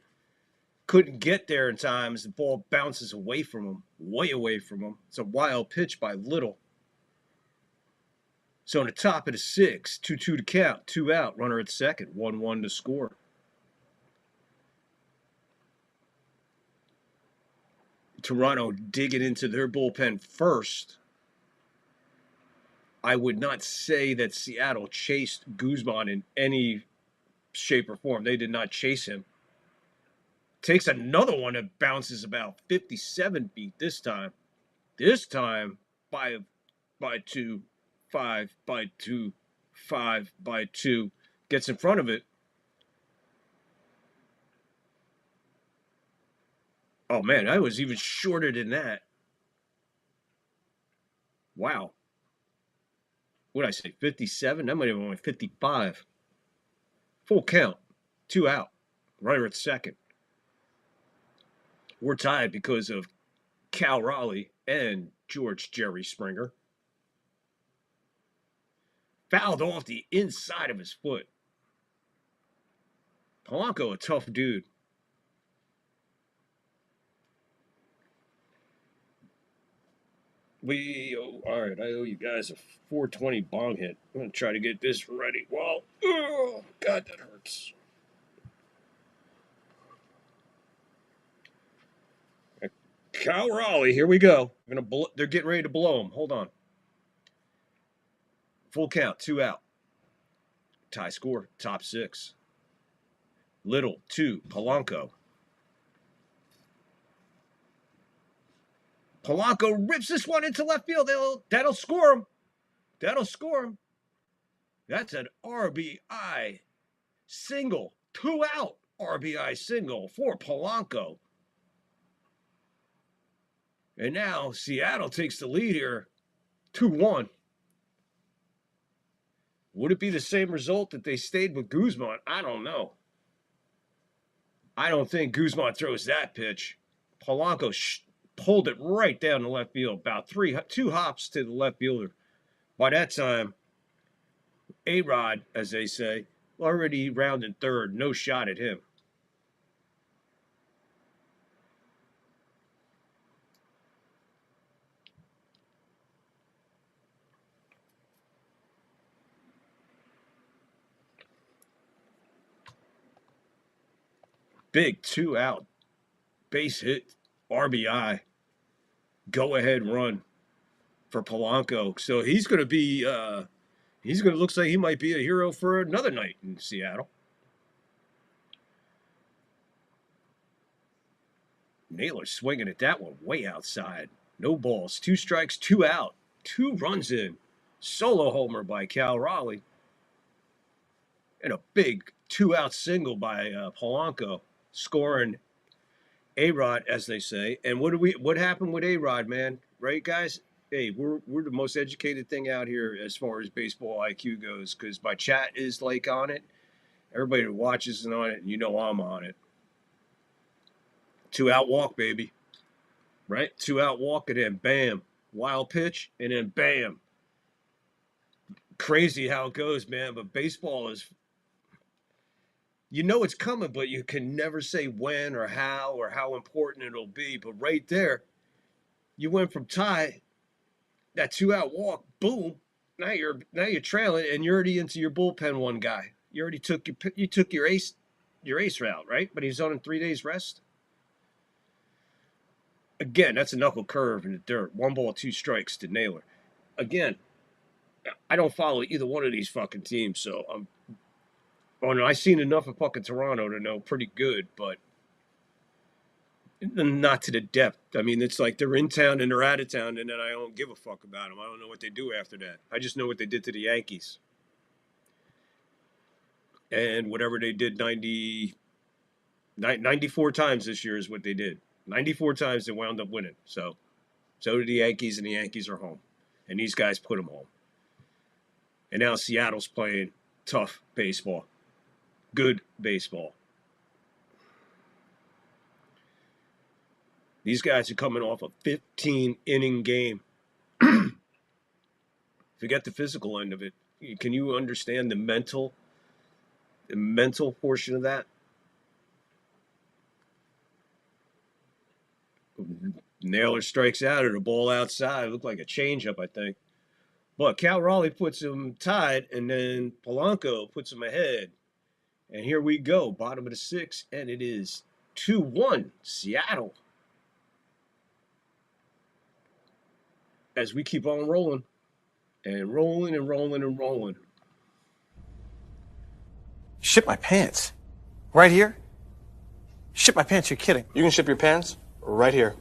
couldn't get there in time as the ball bounces away from him, way away from him. It's a wild pitch by Little. So on the top of the 6, 2-2 to count, 2 out, runner at second, 1-1 to score. Toronto digging into their bullpen first. I would not say that Seattle chased Guzman in any shape or form. They did not chase him. Takes another one that bounces about 57 feet this time. This time, 5 by 2, 5 by 2, 5 by 2. Gets in front of it. Oh, man, I was even shorter than that. Wow. What did I say, 57? That might have been only 55. Full count. 2 out. Runner at second. We're tied because of Cal Raleigh and George Jerry Springer. Fouled off the inside of his foot. Polanco, a tough dude. All right, I owe you guys a 420 bong hit. I'm going to try to get this ready. Well, oh, God, that hurts. Cal Raleigh, here we go. They're getting ready to blow him. Hold on. Full count, 2 out. Tie score, top 6. Little, 2, Polanco. Polanco rips this one into left field. That'll score him. That'll score him. That's an RBI single. 2 out RBI single for Polanco. And now Seattle takes the lead here, 2-1. Would it be the same result if they stayed with Guzman? I don't know. I don't think Guzman throws that pitch. Polanco pulled it right down the left field, about 2 hops to the left fielder. By that time, A-Rod, as they say, already rounded third. No shot at him. Big 2 out, base hit, RBI, go-ahead run for Polanco. So he's going to be, looks like he might be a hero for another night in Seattle. Naylor swinging at that one way outside. No balls, 2 strikes, 2 out, 2 runs in. Solo homer by Cal Raleigh. And a big 2-out single by Polanco. Scoring A-Rod, as they say. And what happened with A-Rod, man? Right, guys? Hey, we're the most educated thing out here as far as baseball IQ goes, because my chat is like on it. Everybody that watches is on it, and you know I'm on it. 2-out walk, baby. Right? 2-out walk, and then bam. Wild pitch, and then bam. Crazy how it goes, man. But baseball is... You know it's coming, but you can never say when or how important it'll be. But right there, you went from tie, that 2-out walk, boom. Now you're trailing, and you're already into your bullpen one guy. You already took your ace route, right? But he's on 3 days rest. Again, that's a knuckle curve in the dirt. 1 ball, 2 strikes to Naylor. Again, I don't follow either one of these fucking teams, so I'm. Oh, no, I've seen enough of fucking Toronto to know pretty good, but not to the depth. I mean, it's like they're in town and they're out of town, and then I don't give a fuck about them. I don't know what they do after that. I just know what they did to the Yankees. And whatever they did 94 times this year is what they did. 94 times they wound up winning. So did the Yankees, and the Yankees are home. And these guys put them home. And now Seattle's playing tough baseball. Good baseball. These guys are coming off a 15-inning game. Forget the physical end of it. Can you understand the mental portion of that? Naylor strikes out at a ball outside. It looked like a changeup, I think. But Cal Raleigh puts him tied, and then Polanco puts him ahead. And here we go, bottom of the sixth, and it is 2-1 Seattle. As we keep on rolling, and rolling and rolling and rolling. Ship my pants. Right here? Ship my pants, you're kidding. You can ship your pants right here.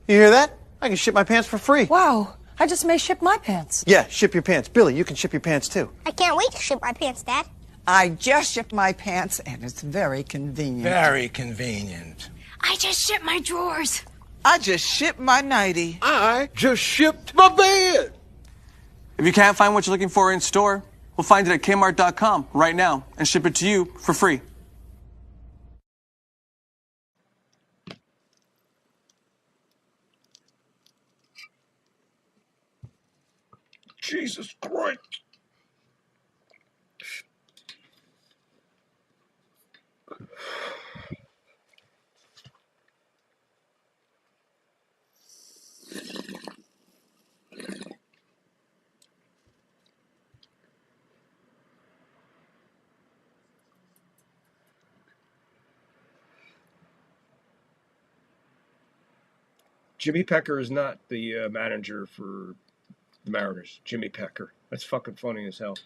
You hear that? I can ship my pants for free. Wow, I just may ship my pants. Yeah, ship your pants. Billy, you can ship your pants too. I can't wait to ship my pants, Dad. I just shipped my pants, and it's very convenient. Very convenient. I just shipped my drawers. I just shipped my nightie. I just shipped my bed. If you can't find what you're looking for in store, we'll find it at Kmart.com right now and ship it to you for free. Jesus Christ. Jimmy Pecker is not the manager for the Mariners. Jimmy Pecker. That's fucking funny as hell.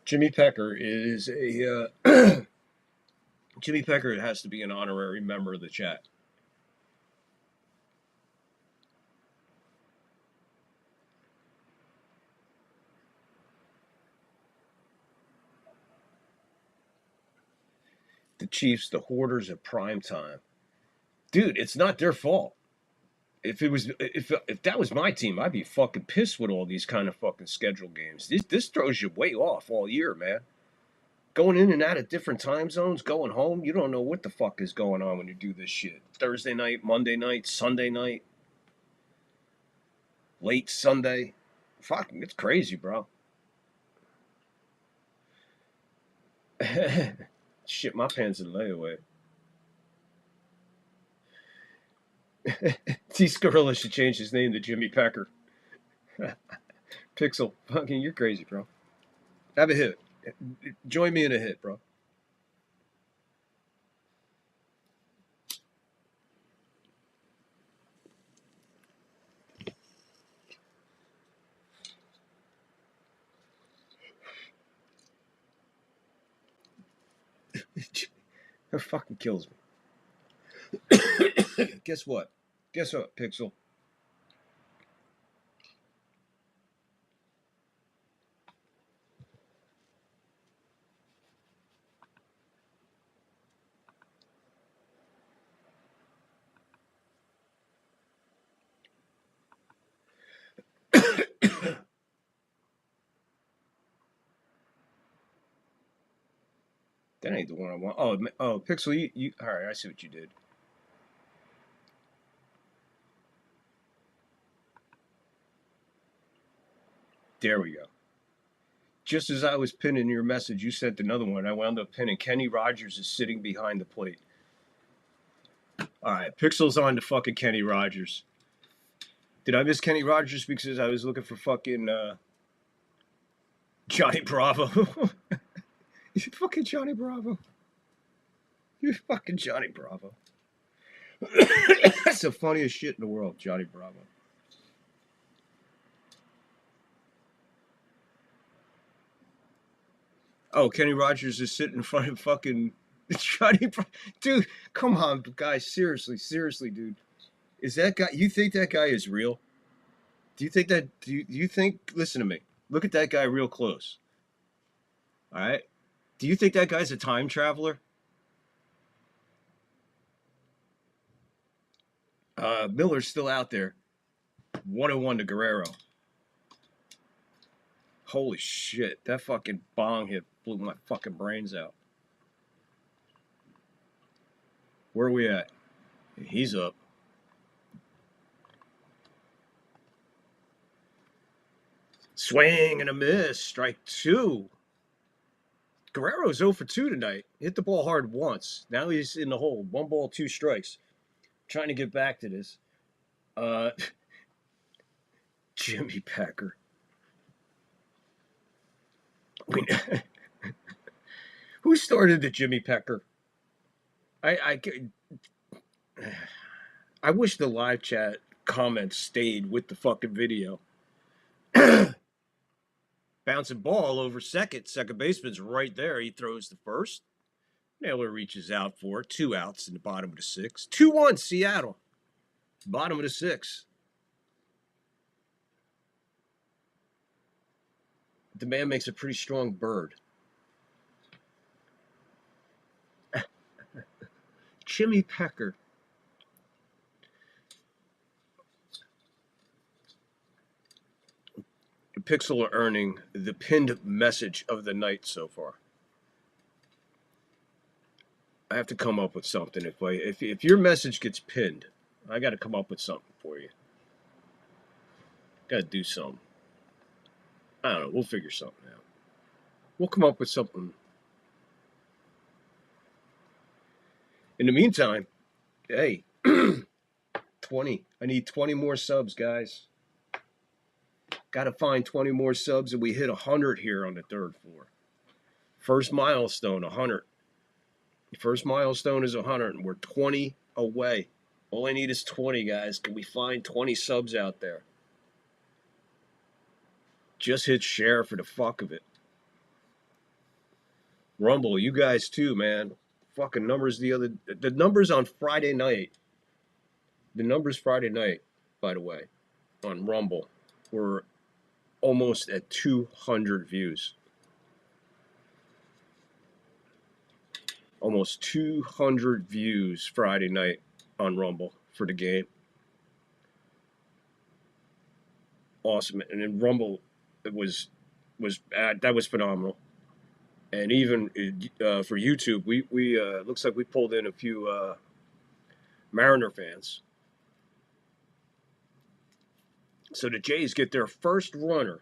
Jimmy Pecker is a... Jimmy Pecker has to be an honorary member of the chat. The Chiefs, the Hoarders at prime time. Dude, it's not their fault. If that was my team, I'd be fucking pissed with all these kind of fucking schedule games. This throws you way off all year, man. Going in and out of different time zones, going home, you don't know what the fuck is going on when you do this shit. Thursday night, Monday night, Sunday night, late Sunday. Fucking, it's crazy, bro. Shit, my pants in layaway. These gorillas should change his name to Jimmy Pecker. Pixel, fucking, you're crazy, bro. Have a hit. Join me in a hit, bro. That fucking kills me. Guess what? Guess what, Pixel? That ain't the one I want. Oh, Pixel, you. All right, I see what you did. There we go. Just as I was pinning your message, you sent another one. I wound up pinning Kenny Rogers is sitting behind the plate. All right, Pixel's on to fucking Kenny Rogers. Did I miss Kenny Rogers because I was looking for fucking Johnny Bravo? You fucking Johnny Bravo. You fucking Johnny Bravo. That's the funniest shit in the world, Johnny Bravo. Oh, Kenny Rogers is sitting in front of fucking Johnny Bravo. Dude, come on, guys. Seriously, dude. Is that guy, you think that guy is real? Do you think that, do you think, listen to me. Look at that guy real close. All right? Do you think that guy's a time traveler? Miller's still out there. 101 to Guerrero. Holy shit. That fucking bong hit blew my fucking brains out. Where are we at? He's up. Swing and a miss. Strike two. Guerrero's 0 for 2 tonight. Hit the ball hard once. Now he's in the hole. 1 ball, 2 strikes. Trying to get back to this. Jimmy Packer. Who started the Jimmy Pecker? I wish the live chat comments stayed with the fucking video. Bouncing ball over second. Second baseman's right there. He throws the first. Naylor reaches out for it. 2 outs in the bottom of the 6th. 2-1 Seattle. Bottom of the 6th. The man makes a pretty strong bird. Jimmy Pecker. Pixel are earning the pinned message of the night so far. I have to come up with something. If your message gets pinned, I got to come up with something for you. Got to do something. I don't know. We'll figure something out. We'll come up with something. In the meantime, hey, 20. I need 20 more subs, guys. Got to find 20 more subs, and we hit 100 here on the 3rd floor. First milestone, 100. The first milestone is 100, and we're 20 away. All I need is 20, guys. Can we find 20 subs out there? Just hit share for the fuck of it. Rumble, you guys too, man. Fucking numbers the numbers on Friday night. The numbers Friday night, by the way, on Rumble were almost at 200 views. Almost 200 views Friday night on Rumble for the game. Awesome. And then Rumble, that was phenomenal. And even for YouTube, we looks like we pulled in a few Mariner fans. So the Jays get their first runner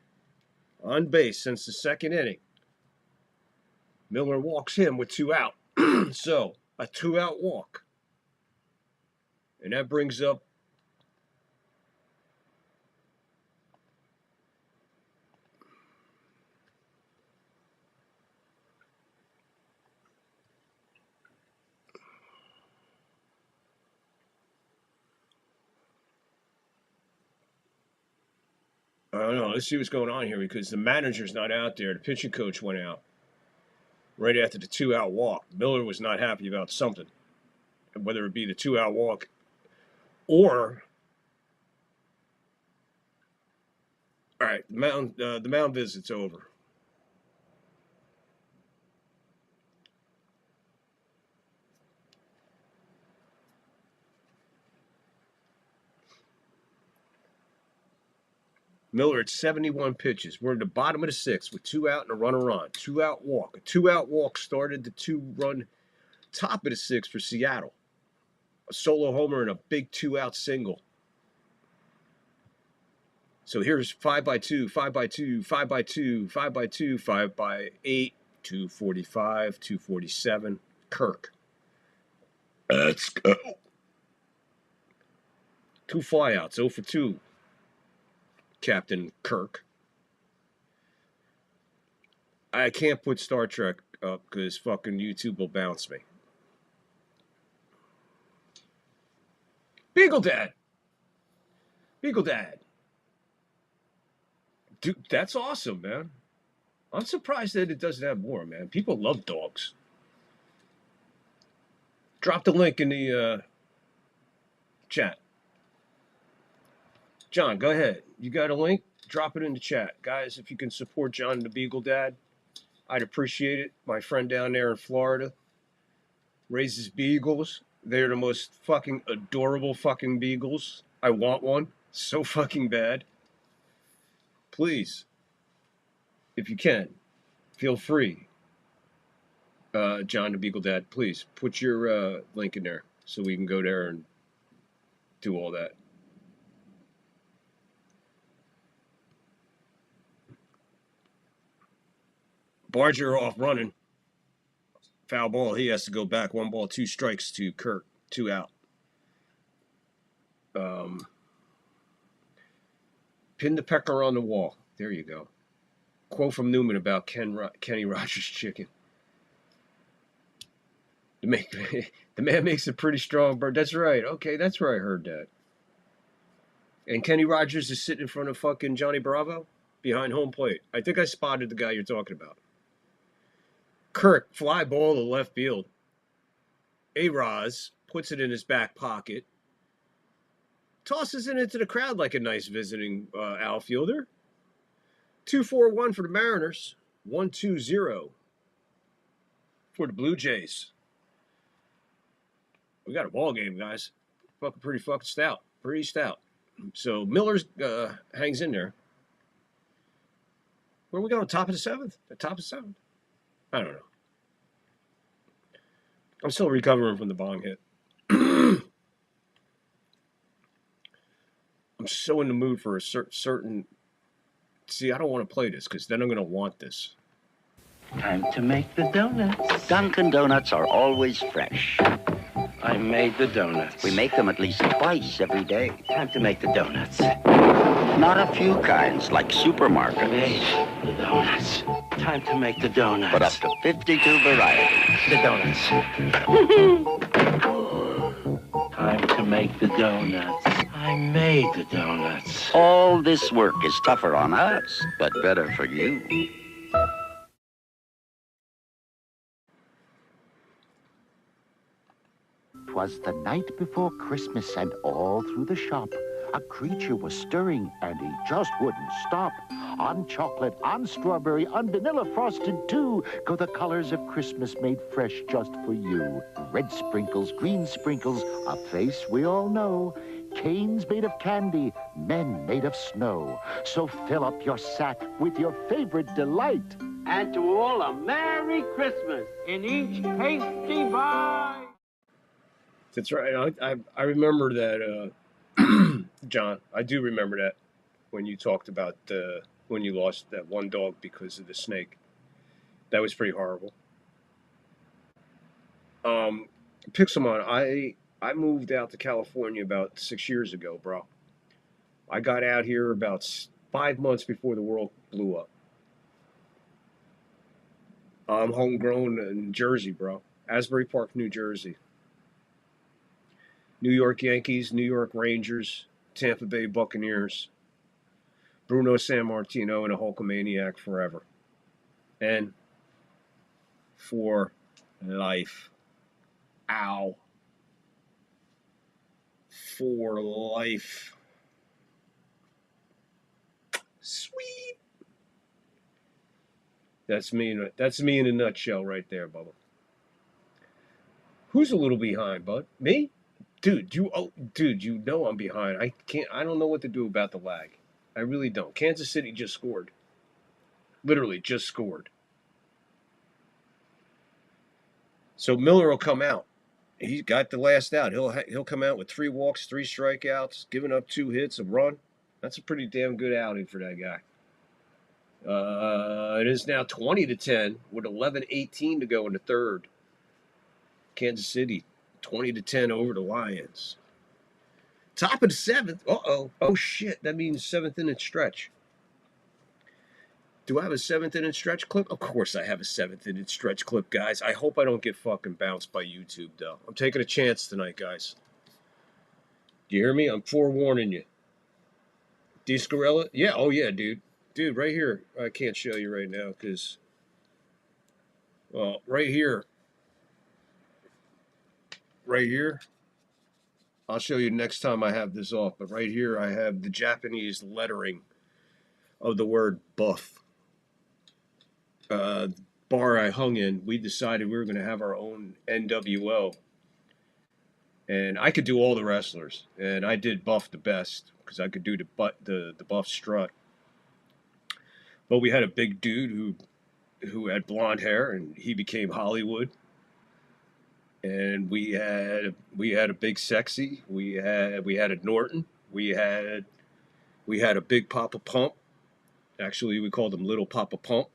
on base since the 2nd inning. Miller walks him with 2 out. So a 2-out walk. And that brings up I don't know. Let's see what's going on here because the manager's not out there. The pitching coach went out right after the 2-out walk. Miller was not happy about something, whether it be the 2-out walk or all right. The mound visit's over. Miller at 71 pitches. We're in the bottom of the 6th with 2 out and a runner on. 2-out walk. A 2-out walk started the 2-run top of the 6th for Seattle. A solo homer and a big 2-out single. So here's 5x2, 5x2, 5x2, 5x2, 5x8, 245, 247. Kirk. Let's go. 2 flyouts, 0 for 2. Captain Kirk. I can't put Star Trek up because fucking YouTube will bounce me. Beagle Dad. Beagle Dad. Dude, that's awesome, man. I'm surprised that it doesn't have more, man. People love dogs. Drop the link in the chat. John, go ahead. You got a link? Drop it in the chat. Guys, if you can support John the Beagle Dad, I'd appreciate it. My friend down there in Florida raises beagles. They're the most fucking adorable fucking beagles. I want one so fucking bad. Please, if you can, feel free. John the Beagle Dad, please put your link in there so we can go there and do all that. Barger off running. Foul ball. He has to go back. 1 ball, 2 strikes to Kirk. 2 out. Pin the pecker on the wall. There you go. Quote from Newman about Kenny Rogers' chicken. The man makes a pretty strong bird. That's right. Okay, that's where I heard that. And Kenny Rogers is sitting in front of fucking Johnny Bravo behind home plate. I think I spotted the guy you're talking about. Kirk, fly ball to left field. A-Roz puts it in his back pocket. Tosses it into the crowd like a nice visiting outfielder. 2-4-1 for the Mariners. 1-2-0 for the Blue Jays. We got a ball game, guys. Pretty fucking stout. Pretty stout. So Miller's hangs in there. Where are we going? Top of the 7th? The top of the 7th? I don't know. I'm still recovering from the bong hit. I'm so in the mood for a certain... See, I don't want to play this because then I'm going to want this. Time to make the donuts. Dunkin' Donuts are always fresh. I made the donuts. We make them at least twice every day. Time to make the donuts. Not a few kinds, like supermarket. Made the donuts. Time to make the donuts. But up to 52 varieties. The donuts. Time to make the donuts. I made the donuts. All this work is tougher on us, but better for you. 'Twas the night before Christmas, and all through the shop a creature was stirring, and he just wouldn't stop. On chocolate, on strawberry, on vanilla frosted too, go the colors of Christmas made fresh just for you. Red sprinkles, green sprinkles, a face we all know. Canes made of candy, men made of snow. So fill up your sack with your favorite delight. And to all a Merry Christmas in each tasty bite. That's right. I remember that, John. I do remember that when you talked about when you lost that one dog because of the snake. That was pretty horrible. Pixelmon, I moved out to California about 6 years ago, bro. I got out here about 5 months before the world blew up. I'm homegrown in Jersey, bro. Asbury Park, New Jersey. New York Yankees, New York Rangers, Tampa Bay Buccaneers, Bruno Sammartino, and a Hulkamaniac forever. And for life. Ow. For life. Sweet. That's me in a nutshell right there, Bubba. Who's a little behind, bud? Me? Dude, you know I'm behind. I don't know what to do about the lag. I really don't. Kansas City just scored. Literally just scored. So Miller will come out. He got the last out. He'll come out with 3 walks, 3 strikeouts, giving up 2 hits, a run. That's a pretty damn good outing for that guy. It is now 20-10 with 11:18 to go in the third. Kansas City 20-10 over the Lions. Top of the 7th. Uh-oh. Oh, shit. That means 7th inning stretch. Do I have a 7th inning stretch clip? Of course I have a 7th inning stretch clip, guys. I hope I don't get fucking bounced by YouTube, though. I'm taking a chance tonight, guys. Do you hear me? I'm forewarning you. Discarella? Yeah. Oh, yeah, dude. Dude, right here. I can't show you right now because, well, right here. Right here, I'll show you next time I have this off, but right here I have the Japanese lettering of the word buff. Bar I hung in, we decided we were going to have our own NWO. And I could do all the wrestlers, and I did Buff the best because I could do the Buff strut. But we had a big dude who had blonde hair, and he became Hollywood. And we had a big sexy. We had a Norton. We had a big Papa Pump. Actually, we called him Little Papa Pump.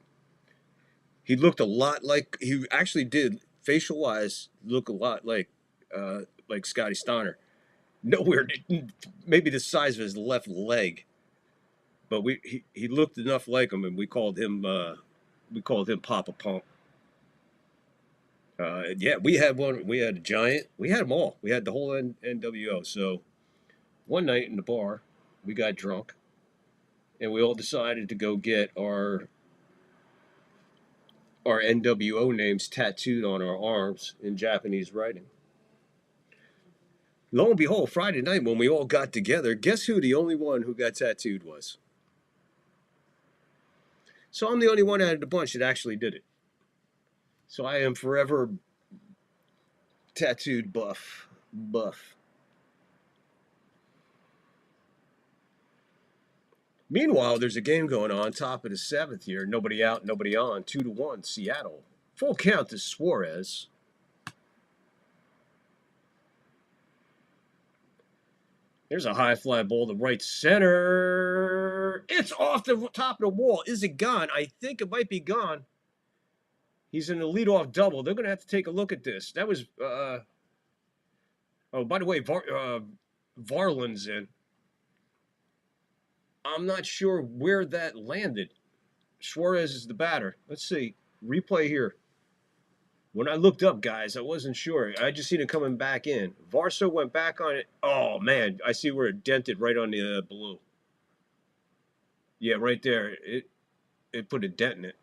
He looked a lot like he actually did facial wise, look a lot like Scotty Steiner. Nowhere, maybe the size of his left leg, but he looked enough like him, and we called him Papa Pump. Yeah, we had one. We had a giant. We had them all. We had the whole NWO. So one night in the bar, we got drunk, and we all decided to go get our NWO names tattooed on our arms in Japanese writing. Lo and behold, Friday night when we all got together, guess who the only one who got tattooed was? So I'm the only one out of the bunch that actually did it. So I am forever tattooed buff. Meanwhile, there's a game going on, top of the seventh here. Nobody out, nobody on. 2-1, Seattle. Full count to Suarez. There's a high fly ball to right center. It's off the top of the wall. Is it gone? I think it might be gone. He's in the leadoff double. They're going to have to take a look at this. That was, oh, by the way, Varland's in. I'm not sure where that landed. Suarez is the batter. Let's see. Replay here. When I looked up, guys, I wasn't sure. I just seen it coming back in. Varso went back on it. Oh, man. I see where it dented right on the blue. Yeah, right there. It put a dent in it.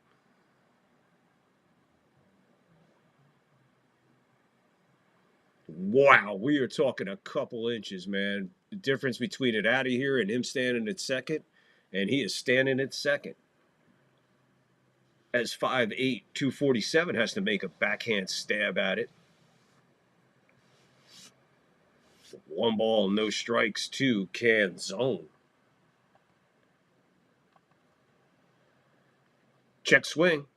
Wow, we are talking a couple inches, man. The difference between it out of here and him standing at second, and he is standing at second. As 5'8", 247 has to make a backhand stab at it. 1 ball, no strikes, 2, Canzone. Check swing.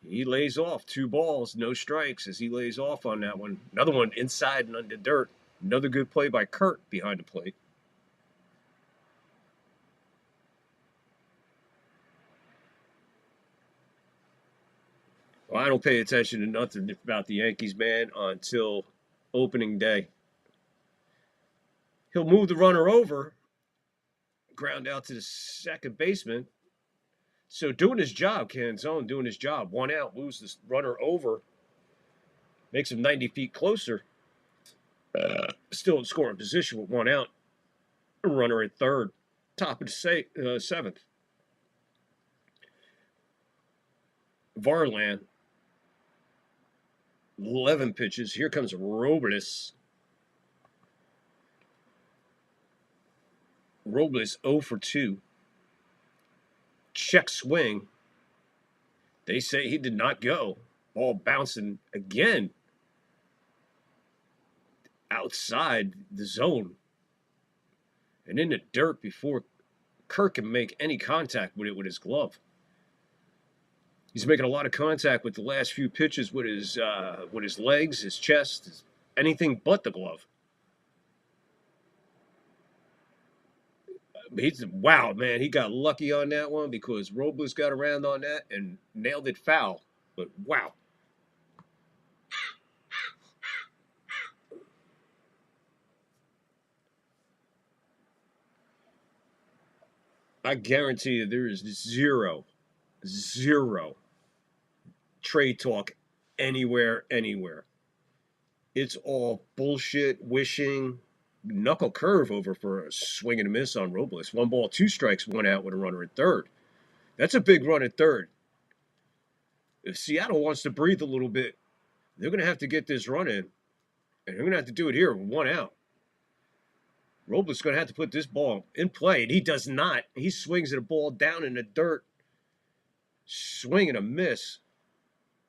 He lays off 2 balls, no strikes as he lays off on that one. Another one inside and under dirt. Another good play by Kurt behind the plate. Well, I don't pay attention to nothing about the Yankees, man, until opening day. He'll move the runner over, ground out to the second baseman. So doing his job, Canzone doing his job. 1 out, moves this runner over, makes him 90 feet closer. Still in scoring position with 1 out. A runner at third, top of the seventh. Varland, 11 pitches. Here comes Robles. Robles 0 for 2. Check swing. They say he did not go. Ball bouncing again outside the zone and in the dirt before Kirk can make any contact with it with his glove. He's making a lot of contact with the last few pitches with his legs, his chest, anything but the glove. Wow, man, he got lucky on that one because Robles got around on that and nailed it foul. But wow. I guarantee you there is zero trade talk anywhere. It's all bullshit, wishing. Knuckle curve over for a swing and a miss on Robles. 1 ball, 2 strikes, 1 out with a runner at third. That's a big run at third. If Seattle wants to breathe a little bit, they're going to have to get this run in. And they're going to have to do it here with 1 out. Robles is going to have to put this ball in play, and he does not. He swings at a ball down in the dirt. Swing and a miss.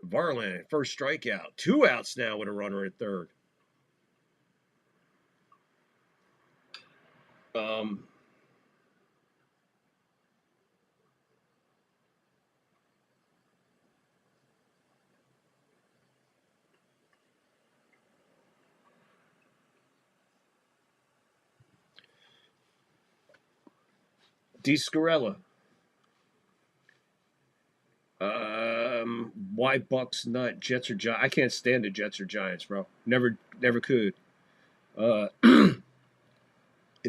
Varland, first strikeout. 2 outs now with a runner at third. DeScarella. Why Bucks not Jets or Giants? I can't stand the Jets or Giants, bro. Never could. In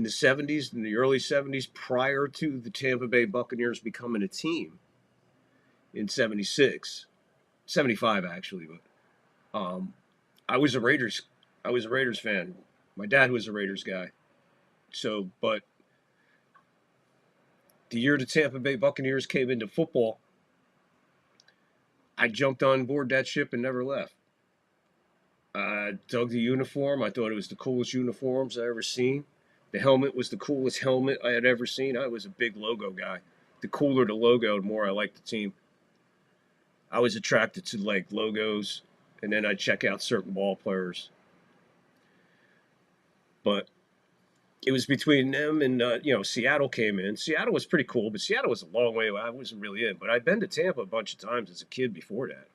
the 70s, in the early 70s, prior to the Tampa Bay Buccaneers becoming a team in 76, 75 actually, but I was a Raiders fan. My dad was a Raiders guy. So, but the year the Tampa Bay Buccaneers came into football, I jumped on board that ship and never left. I dug the uniform. I thought it was the coolest uniforms I ever seen. The helmet was the coolest helmet I had ever seen. I was a big logo guy. The cooler the logo, the more I liked the team. I was attracted to like logos, and then I'd check out certain ball players. But it was between them and, Seattle came in. Seattle was pretty cool, but Seattle was a long way away. I wasn't really in. But I'd been to Tampa a bunch of times as a kid before that.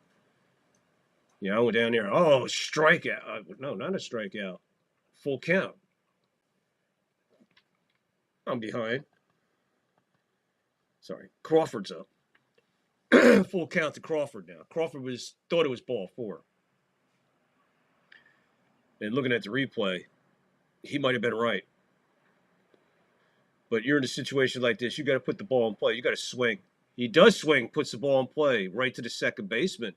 I went down there. Oh, strikeout. No, not a strikeout. Full count. I'm behind. Sorry. Crawford's up. Full count to Crawford now. Crawford thought it was ball 4. And looking at the replay, he might have been right. But you're in a situation like this, you got to put the ball in play. You got to swing. He does swing, puts the ball in play right to the second baseman.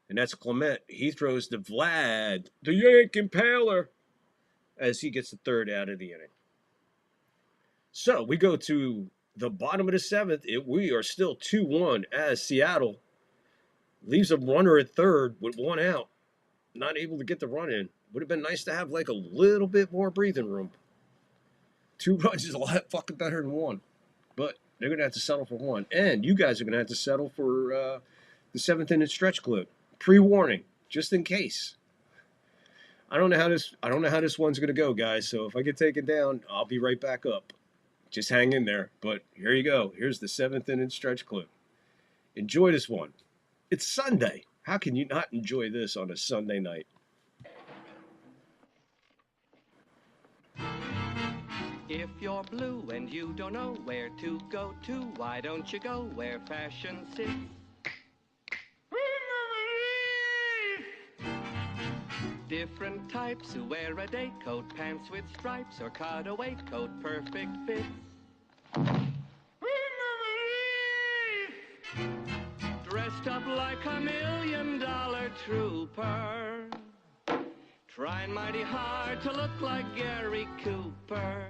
And that's Clement. He throws to Vlad, the Yank Impaler, as he gets the third out of the inning. So we go to the bottom of the 7th. We are still 2-1 as Seattle leaves a runner at third with 1 out. Not able to get the run in. Would have been nice to have like a little bit more breathing room. 2 runs is a lot fucking better than 1. But they're going to have to settle for 1. And you guys are going to have to settle for the 7th inning stretch clip. Pre-warning, just in case. I don't know how this one's going to go, guys. So if I get taken down, I'll be right back up. Just hang in there. But here you go. Here's the 7th inning stretch clip. Enjoy this one. It's Sunday. How can you not enjoy this on a Sunday night? If you're blue and you don't know where to go to, why don't you go where fashion sits? Different types who wear a day coat, pants with stripes, or cutaway coat, perfect fits. Dressed up like $1 million trooper, trying mighty hard to look like Gary Cooper.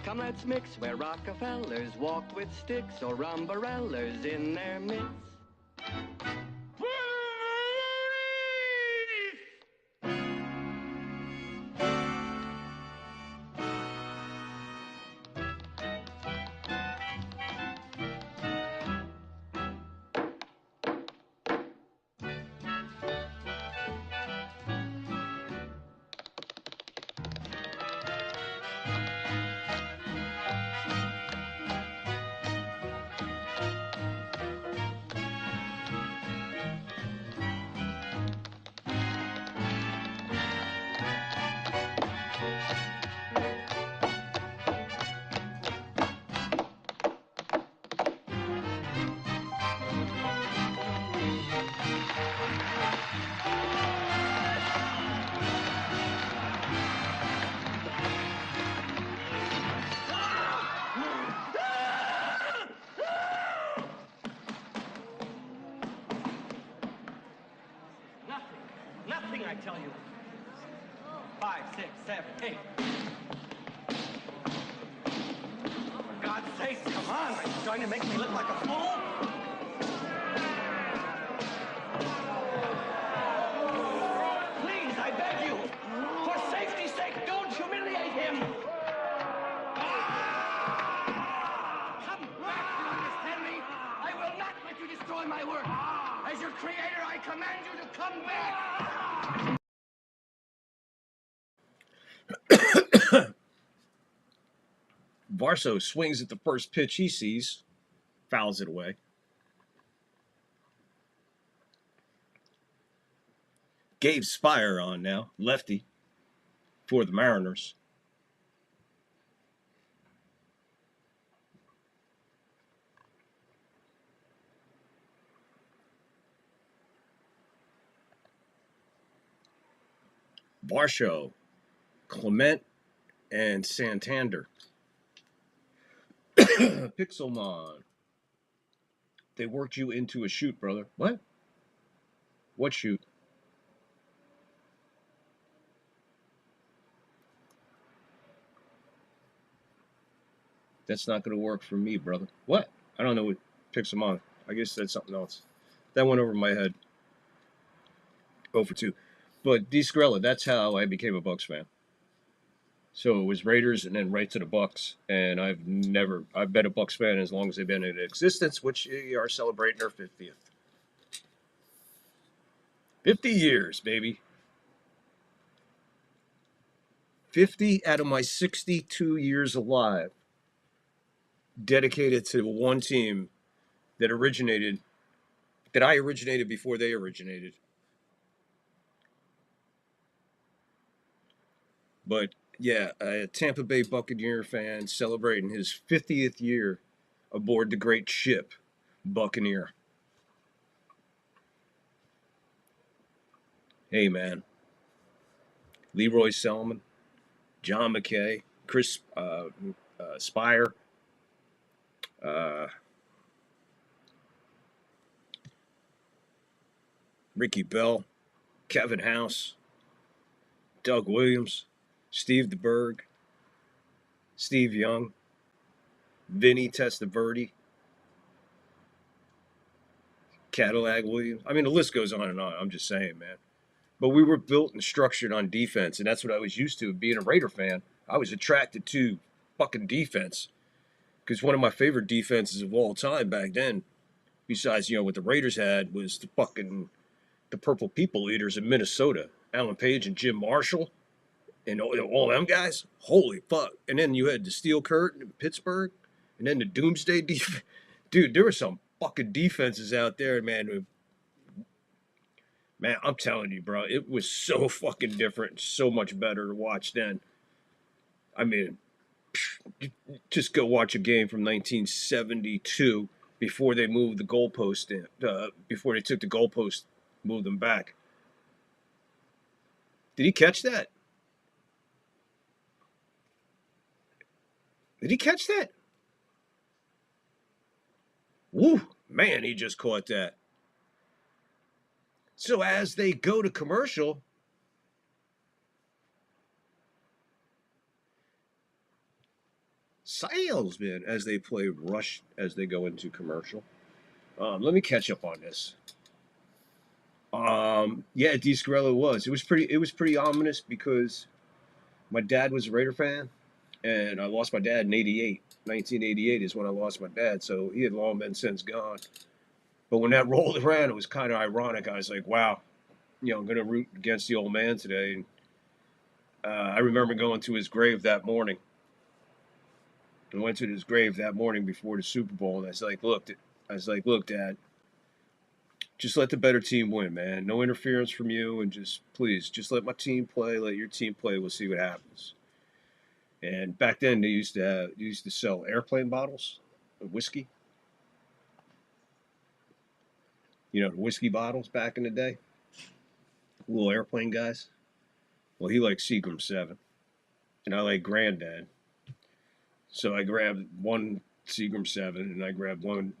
Come, let's mix where Rockefellers walk with sticks or umbrellas in their midst. Nothing, I tell you. 5, 6, 7, 8. For God's sake, come on. Are you trying to make me look like a fool? Please, I beg you. For safety's sake, don't humiliate him. Come back, you understand me? I will not let you destroy my work. As your creator, I command you to come back. Varso swings at the first pitch he sees, fouls it away. Gabe Spire on now, lefty, for the Mariners. Varsho, Clement, and Santander. Pixelmon. They worked you into a shoot, brother. What? What shoot? That's not going to work for me, brother. What? I don't know what Pixelmon. I guess that's something else. That went over my head. 0 for 2. But D. Skrella, that's how I became a Bucks fan. So it was Raiders and then right to the Bucks. And I've been a Bucks fan as long as they've been in existence, which are celebrating their 50th. 50 years, baby. 50 out of my 62 years alive dedicated to one team that I originated before they originated. But yeah, a Tampa Bay Buccaneer fan celebrating his 50th year aboard the great ship, Buccaneer. Hey, man. Leroy Selman, John McKay, Chris Spire, Ricky Bell, Kevin House, Doug Williams, Steve DeBerg, Steve Young, Vinny Testaverde, Cadillac Williams. I mean, the list goes on and on. I'm just saying, man. But we were built and structured on defense, and that's what I was used to. Being a Raider fan, I was attracted to fucking defense. Because one of my favorite defenses of all time back then, besides, what the Raiders had, was the Purple People Eaters in Minnesota. Alan Page and Jim Marshall. And all them guys, holy fuck. And then you had the Steel Curtain in Pittsburgh. And then the Doomsday defense. Dude, there were some fucking defenses out there, man. Man, I'm telling you, bro. It was so fucking different. So much better to watch then. I mean, just go watch a game from 1972 before they moved the goalpost in. Before they took the goalpost, moved them back. Did he catch that? Did he catch that? Woo, man, he just caught that. So as they go to commercial, salesmen, as they play Rush as they go into commercial. Let me catch up on this. Yeah, D. Skrella was. It was pretty ominous because my dad was a Raider fan. And I lost my dad in 88. 1988 is when I lost my dad, so he had long been since gone. But when that rolled around, it was kind of ironic. I was like, wow, I'm going to root against the old man today. And I remember going to his grave that morning. I went to his grave that morning before the Super Bowl, and I was like, look, Dad, just let the better team win, man. No interference from you, and please, let my team play. Let your team play. We'll see what happens. And back then, they used to sell airplane bottles of whiskey. The whiskey bottles back in the day. Little airplane guys. Well, he liked Seagram 7. And I like Granddad. So I grabbed one Seagram 7, and I grabbed one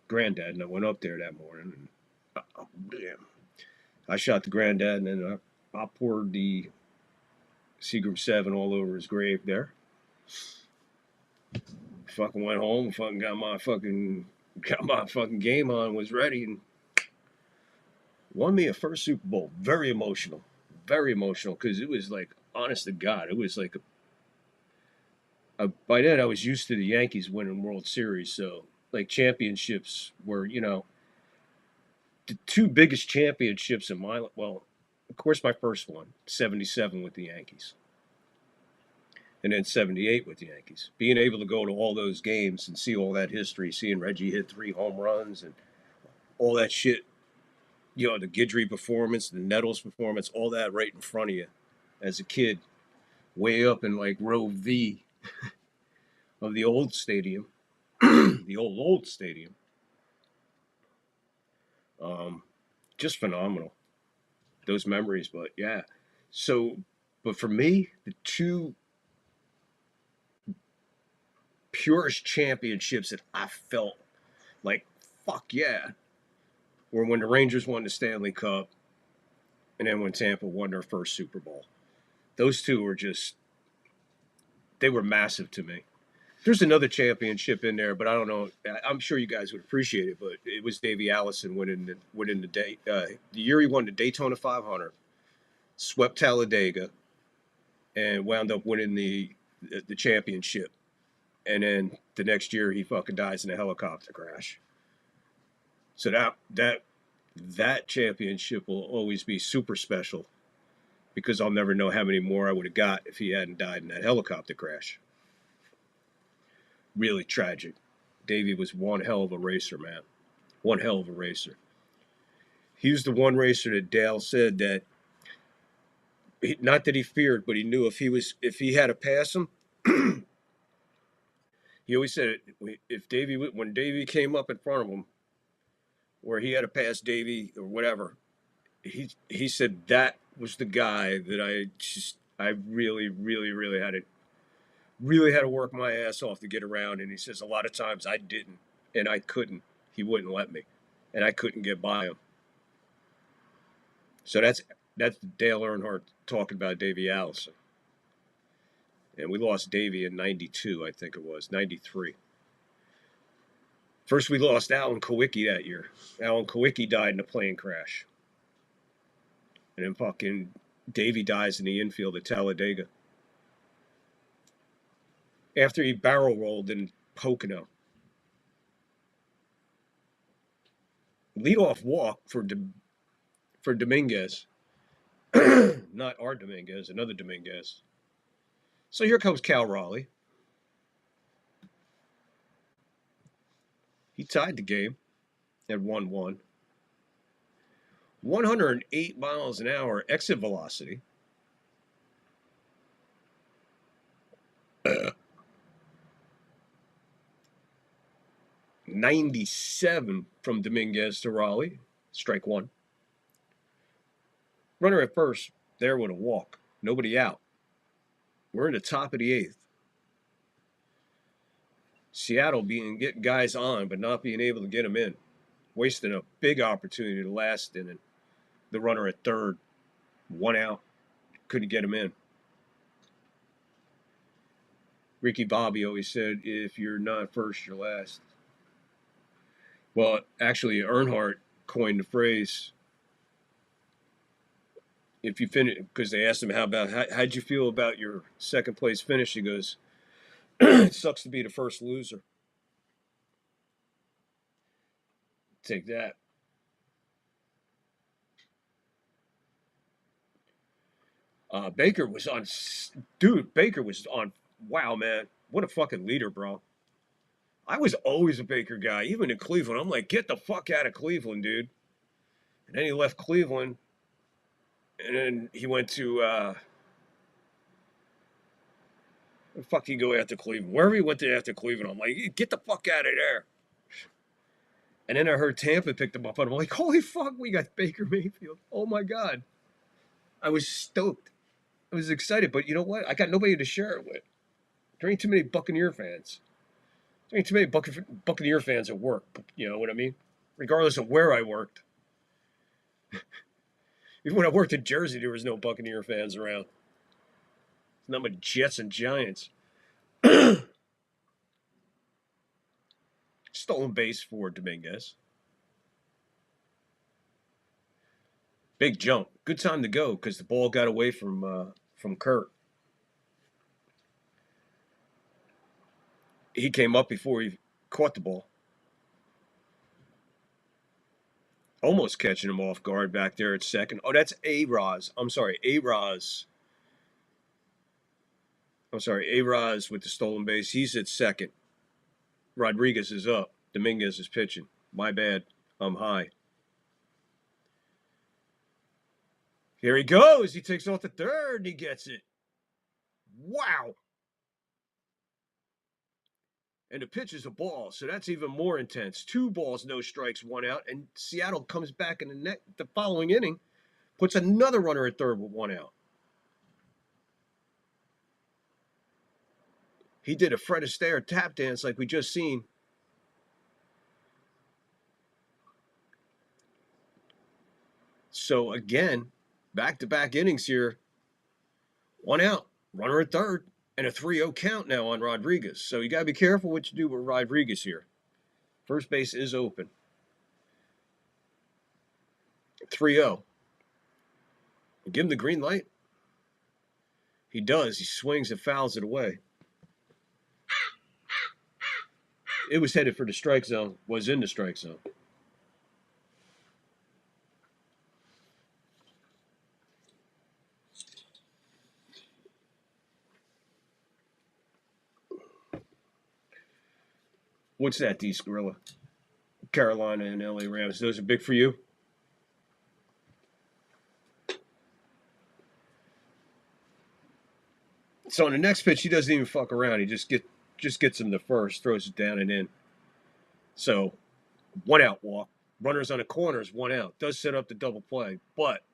Granddad, and I went up there that morning. And, oh, damn. I shot the Granddad, and then I poured the Seagram 7 all over his grave there. Fucking went home, fucking got my fucking game on, was ready, and won me a first Super Bowl. Very emotional, because it was like, honest to God, it was like by then I was used to the Yankees winning World Series, so like championships were, the two biggest championships in my, well, of course, my first one, 77 with the Yankees. And then 78 with the Yankees. Being able to go to all those games and see all that history, seeing Reggie hit 3 home runs and all that shit, the Guidry performance, the Nettles performance, all that right in front of you as a kid, way up in like row V of the old stadium, the old stadium. Just phenomenal. Those memories, but yeah, So, but for me, the two purest championships that I felt like, fuck yeah, were when the Rangers won the Stanley Cup and then when Tampa won their first Super Bowl. Those two were just, they were massive to me. There's another championship in there, but I don't know. I'm sure you guys would appreciate it, but it was Davey Allison winning the year he won the Daytona 500, swept Talladega, and wound up winning the championship. And then the next year he fucking dies in a helicopter crash. So that championship will always be super special because I'll never know how many more I would have got if he hadn't died in that helicopter crash. Really tragic. Davey was one hell of a racer, man. One hell of a racer. He was the one racer that Dale said that, not that he feared, but he knew if he had to pass him, he always said when Davey came up in front of him, where he had to pass Davey or whatever, he said that was the guy that I really, really, really had to work my ass off to get around. And he says a lot of times I didn't, and I couldn't. He wouldn't let me, and I couldn't get by him. So that's Dale Earnhardt talking about Davey Allison. And we lost Davey in 92, I think it was, 93. First, we lost Alan Kowicki that year. Alan Kowicki died in a plane crash. And then fucking Davey dies in the infield at Talladega. After he barrel rolled in Pocono. Leadoff walk for Dominguez. Not our Dominguez, another Dominguez. So here comes Cal Raleigh. He tied the game at 1-1. 108 miles an hour exit velocity. 97 from Dominguez to Raleigh. Strike one. Runner at first, there with a walk. Nobody out. We're in the top of the eighth. Seattle getting guys on, but not being able to get them in. Wasting a big opportunity the last inning. The runner at third, one out. Couldn't get him in. Ricky Bobby always said, if you're not first, you're last. Well, actually, Earnhardt coined the phrase, if you finish, because they asked him, how'd you feel about your second place finish? He goes, it sucks to be the first loser. Take that. Baker was on, wow, man. What a fucking leader, bro. I was always a Baker guy, even in Cleveland. I'm like, get the fuck out of Cleveland, dude. And then he left Cleveland, and then he went to, where the fuck did he go after Cleveland? Wherever he went to after Cleveland, I'm like, get the fuck out of there. And then I heard Tampa picked him up, and I'm like, holy fuck, we got Baker Mayfield. Oh, my God. I was stoked. I was excited, but you know what? I got nobody to share it with. There ain't too many Buccaneer fans. There ain't too many Buccaneer fans at work. You know what I mean? Regardless of where I worked. Even when I worked in Jersey, there was no Buccaneer fans around. Not but Jets and Giants. Stolen base for Dominguez. Big jump. Good time to go because the ball got away from Kurt. He came up before he caught the ball. Almost catching him off guard back there at second. Oh, that's A-Roz. I'm sorry, A-Roz. A-Roz with the stolen base. He's at second. Rodriguez is up. Dominguez is pitching. My bad. I'm high. Here he goes. He takes off the third and he gets it. Wow. And the pitch is a ball, so that's even more intense. 2 balls, no strikes, 1 out. And Seattle comes back in the following inning, puts another runner at third with 1 out. He did a Fred Astaire tap dance like we just seen. So again, back-to-back innings here. 1 out, runner at third, and a 3-0 count now on Rodriguez. So you got to be careful what you do with Rodriguez here. First base is open. 3-0. Give him the green light. He does. He swings and fouls it away. It was headed for the strike zone. Was in the strike zone. What's that, D. Skrilla? Carolina and LA Rams. Those are big for you? So on the next pitch, he doesn't even fuck around. He just gets him the first, throws it down and in. So 1 out walk. Runners on the corners, 1 out. Does set up the double play, but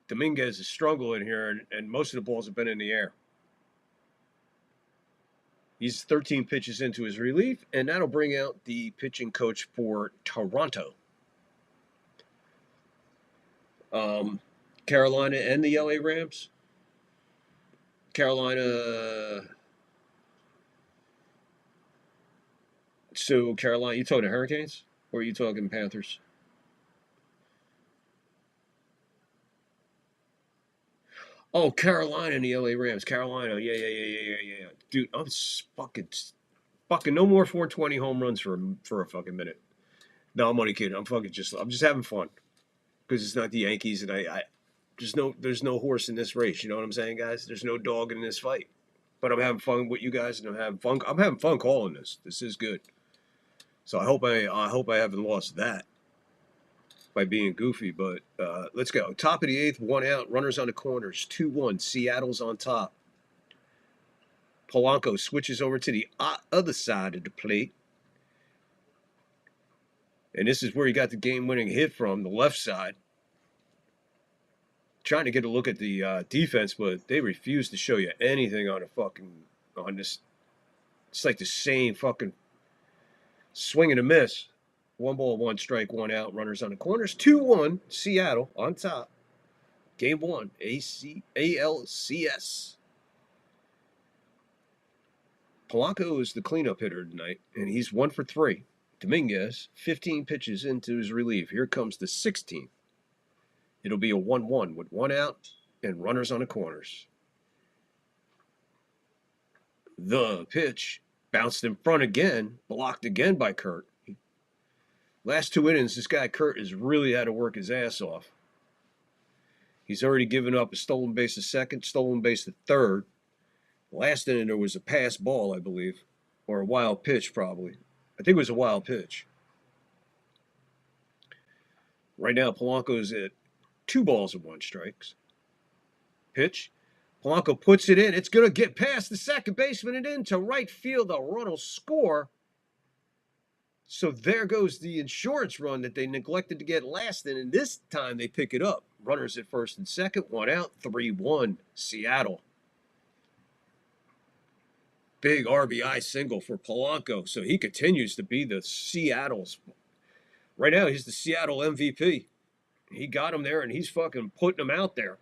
Dominguez is struggling here, and most of the balls have been in the air. He's 13 pitches into his relief, and that'll bring out the pitching coach for Toronto. Carolina and the LA Rams. Carolina. So Carolina, you talking Hurricanes or are you talking Panthers? Oh, Carolina and the LA Rams. Carolina, yeah. Dude, I'm fucking no more 420 home runs for a fucking minute. No, I'm only kidding. I'm just having fun because it's not the Yankees, and I there's no horse in this race. You know what I'm saying, guys? There's no dog in this fight. But I'm having fun with you guys, and I'm having fun calling this. This is good. So I hope I haven't lost that by being goofy. But let's go. Top of the 8th, 1 out. Runners on the corners. 2-1. Seattle's on top. Polanco switches over to the other side of the plate. And this is where he got the game-winning hit from, the left side. Trying to get a look at the defense, but they refuse to show you anything on this. It's like the same fucking swing and a miss. 1 ball, 1 strike, 1 out. Runners on the corners. 2-1. Seattle on top. Game 1. ALCS. Polanco is the cleanup hitter tonight, and he's 1 for 3. Dominguez, 15 pitches into his relief. Here comes the 16th. It'll be a 1-1 with 1 out and runners on the corners. The pitch bounced in front again, blocked again by Kurt. Last 2 innings, this guy Kurt has really had to work his ass off. He's already given up a stolen base to second, stolen base to third. Last inning, there was a pass ball, I believe, or a wild pitch probably. I think it was a wild pitch. Right now, Polanco's at 2 balls and 1 strikes. Pitch. Polanco puts it in. It's going to get past the second baseman and into right field. A run will score. So there goes the insurance run that they neglected to get last inning. This time they pick it up. Runners at first and second. 1 out. 3-1. Seattle. Big RBI single for Polanco. So he continues to be the Seattle's. Right now, he's the Seattle MVP. He got him there, and he's fucking putting him out there.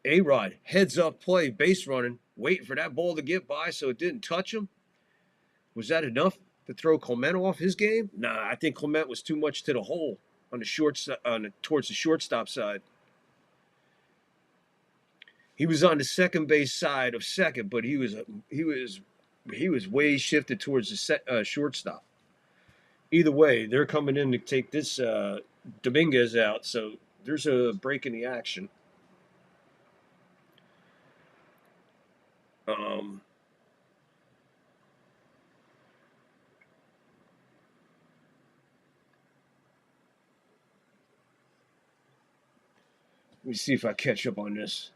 A-Rod, heads up play, base running, waiting for that ball to get by so it didn't touch him. Was that enough to throw Clement off his game? Nah, I think Clement was too much to the hole on the towards the shortstop side. He was on the second base side of second, but he was way shifted towards the shortstop. Either way, they're coming in to take this Dominguez out, so there's a break in the action. Let me see if I catch up on this.